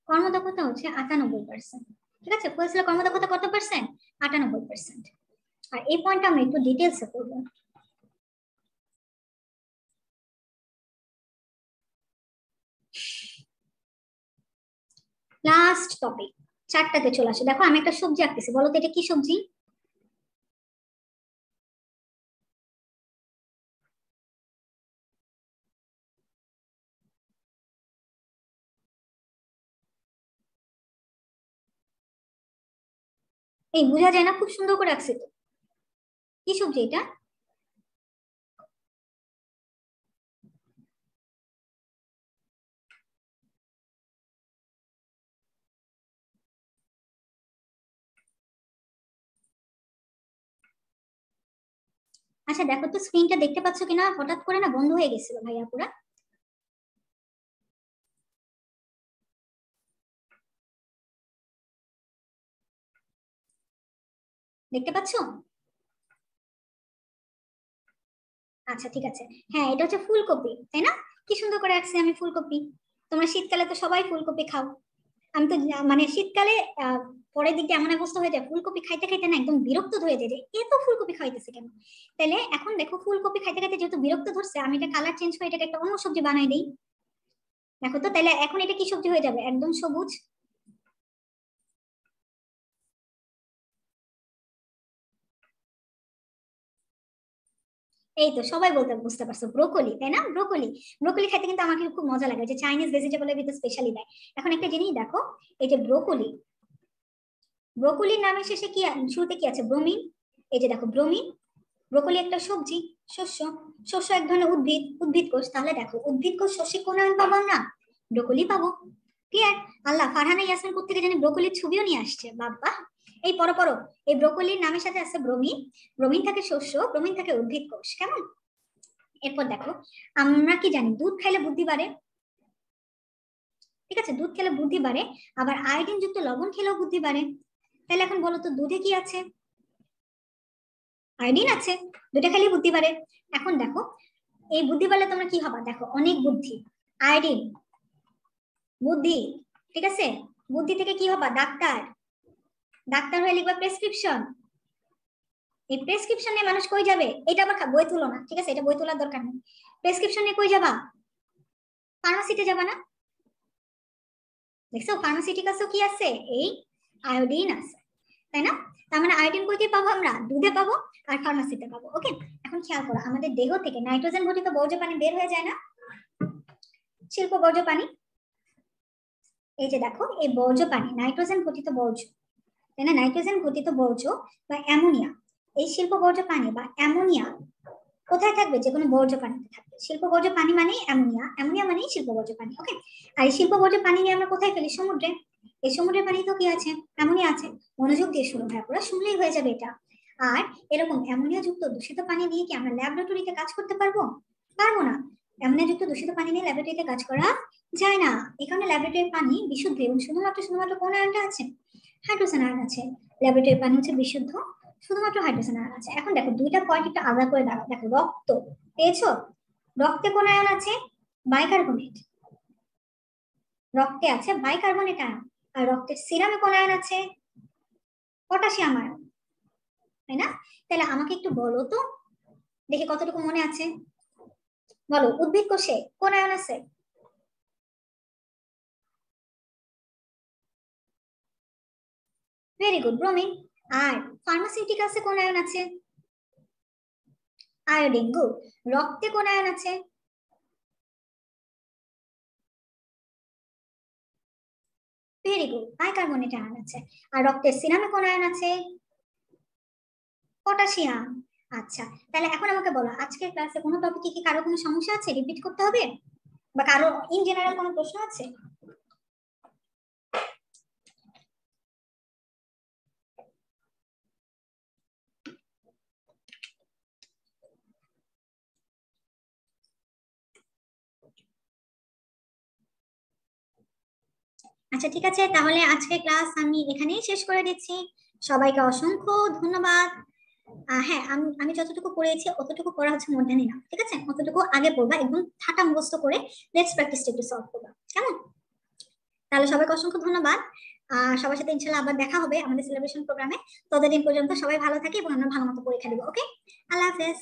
[SPEAKER 1] কর্মদক্ষতা হচ্ছে 98%, ঠিক আছে। ফুয়েল সেলের কর্মদক্ষতা কত পার্সেন্ট, 98%। আর এই পয়েন্টটা আমরা একটু ডিটেলসে পড়বো। লাস্ট টপিক 4টাতে চলে আসে, দেখো আমি একটা সবজি আঁকতেছি, বলো তো এটা কি সবজি? এই বোঝা যায় না, খুব সুন্দর করে আঁকছি তো, কি সবজি এটা? আচ্ছা দেখো তো স্ক্রিনটা দেখতে পাচ্ছ কিনা, হঠাৎ করে না বন্ধ হয়ে গেছিল ভাইয়া পুরা। দেখতে পাচ্ছ? আচ্ছা ঠিক আছে, হ্যাঁ এটা হচ্ছে ফুলকপি, তাই না? কি সুন্দর করে আঁকছি আমি ফুলকপি। তোমরা শীতকালে তো সবাই ফুলকপি খাও, আমি তো মানে শীতকালে আহ পরের দিকে এমন অবস্থা হয়ে যায়, ফুলকপি খাইতে খাইতে না একদম বিরক্ত হয়ে যায় যে এত ফুলকপি খাইতেছে কেন। তাহলে এখন দেখো ফুলকপি খাইতে খাইতে যেহেতু বিরক্ত ধরছে, আমি এটা কালার চেঞ্জ করে এটাকে একটা অন্য সবজি বানাই দিই। দেখো তো তাহলে এখন এটা কি সবজি হয়ে যাবে, একদম সবুজ। এই তো সবাই বলতে বুঝতে পারছো, ব্রোকলি, তাই না? ব্রোকলি, ব্রোকলি খেতে কিন্তু আমাকে খুব মজা লাগে, যে চাইনিজ ভেজিটেবলের ভিতরে স্পেশালি দেয়। এখন একটা জিনিস দেখো, এই যে ব্রোকলি, ব্রোকলির নামের শেষে কি শুরুতে কি আছে, ব্রোমিন, এই যে দেখো ব্রোমিন। ব্রোকলি একটা সবজি, শস্য, শস্য এক ধরনের উদ্ভিদ, উদ্ভিদ কোষ, তাহলে দেখো উদ্ভিদ কোষ শস্যে কোন আমি পাবো না, ব্রোকলি পাবো। ক্লিয়ার? আল্লাহ, ফারহানা ইয়াসমিন কোথা থেকে জানি ব্রোকলির ছবিও নিয়ে আসছে, বাবা। এই পরো পরো, এই ব্রোকলির নামের সাথে আছে ব্রোমিন, ব্রোমিন থাকে শস্য, ব্রোমিন থাকে উদ্ভিদ কোষ, কেমন? এরপর দেখো, আমরা কি জানি দুধ খাইলে বুদ্ধি বাড়ে, ঠিক আছে, দুধ খেলে বুদ্ধি বাড়ে, আবার আয়োডিন যুক্ত লবণ খেলেও বুদ্ধি বাড়ে। তাহলে এখন বলো তো দুধে কি আছে, আয়োডিন আছে, দুধে খেলে বুদ্ধি বাড়ে। এখন দেখো এই বুদ্ধি বাড়লে তোমরা কি হবা, দেখো অনেক বুদ্ধি, আয়োডিন, বুদ্ধি, ঠিক আছে, বুদ্ধি থেকে কি হবা, ডাক্তার, ডাক্তার হয়ে লিখবা প্রেসক্রিপশন, এই প্রেসক্রিপশন নিয়ে মানুষ কই যাবে, এটা আবার বই তুলো না, ঠিক আছে, এটা বই তোলার দরকার নেই, প্রেসক্রিপশন নিয়ে কই যাবা, ফার্মাসিতে যাবা না? দেখছো ফার্মাসিউটিক্যালসও কি আছে, এই আয়োডিন আছে, তাই না? তার মানে আয়োডিন কইতে পাবো আমরা, দুধে পাবো আর ফার্মাসিতে পাবো, ওকে। এখন খেয়াল করো, আমাদের দেহ থেকে নাইট্রোজেন ঘটিত বর্জ্য পানি বের হয়ে যায় না, শিল্প বর্জ্য পানি, এই যে দেখো এই বর্জ্য পানি নাইট্রোজেন ঘটিত বর্জ্য, তাই না, নাইট্রোজেন ঘটিত বর্জ্য বা অ্যামোনিয়া, এই শিল্প বর্জ্য পানি বা অ্যামোনিয়া কোথায় থাকবে, যে কোনো বর্জ্য পানিতে থাকবে, শিল্প বর্জ্য পানি মানেই অ্যামোনিয়া, অ্যামোনিয়া মানেই শিল্প বর্জ্য পানি, ওকে। আর এই শিল্প বর্জ্য পানি নিয়ে আমরা কোথায় ফেলি, সমুদ্রে, এই সমুদ্রের পানি তো কি আছে, অ্যামোনিয়া আছে। মনোযোগ দিয়ে শুনো ভাই, পুরো শুনলেই হয়ে যাবে এটা। আর এরকম অ্যামোনিয়া যুক্ত দূষিত পানি নিয়ে কি আমরা ল্যাবরেটরিতে কাজ করতে পারবো? পারবো না। অ্যামোনিয়াযুক্ত দূষিত পানি নিয়ে ল্যাবরেটরিতে কাজ করা যায় না। এই কারণে ল্যাবরেটরির পানি বিশুদ্ধ এবং শুধুমাত্র কোন আয়নটা আছে? হাইড্রোজেন আয়ন আছে। ল্যাবরেটরির পানি হচ্ছে বিশুদ্ধ, শুধুমাত্র হাইড্রোজেন আয়ন আছে। এখন দেখো দুইটা পয়েন্ট একটু আলাদা করে দাঁড়াও। দেখো রক্ত পেয়েছো, রক্তে কোন আয়ন আছে? বাইকার্বনেট। রক্তে আছে বাইকার্বনেট আয়ন। আর রক্তের সিরামে কোন আয়ন আছে? পটাশিয়াম আয়ন, তাই না? তাহলে আমাকে একটু বলো তো, দেখি কতটুকু মনে আছে। বলো, উদ্ভিদ কোষে কোন আয়ন আছে? Very good, bromine. আর ফার্মাসিউটিক্যালসে কোন আয়ন আছে? আয়োডিন। গুড। রক্তে কোন আয়ন আছে? ভেরি গুড, বাইকার্বনেট আয়ন আছে। আর রক্তের সিরামে কোন আয়ন আছে? পটাশিয়াম। আচ্ছা, তাহলে এখন আমাকে বলো, আজকের ক্লাসে কোনো টপিকে কি কারো কোনো সমস্যা আছে, রিপিট করতে হবে, বা কারো ইন জেনারেল কোনো প্রশ্ন আছে? আচ্ছা ঠিক আছে, তাহলে আজকের ক্লাস আমি এখানেই শেষ করে দিচ্ছি। সবাইকে অসংখ্য ধন্যবাদ। হ্যাঁ, আমি আমি যতটুকু পড়েছি অতটুকু পড়া হচ্ছে মধ্যাহ্নে না, ঠিক আছে? অতটুকু আগে পড়বা, একদম ঠাটা মুখস্থ করে নেক্সট প্র্যাকটিসটা একটু সলভ করবা, কেমন? তাহলে সবাইকে অসংখ্য ধন্যবাদ। সবার সাথে ইনশাল্লাহ আবার দেখা হবে আমাদের সেলিব্রেশন প্রোগ্রামে। ততদিন পর্যন্ত সবাই ভালো থাকি এবং আমরা ভালো মতো পরীক্ষা দিব। ওকে, আল্লাহ হাফেজ।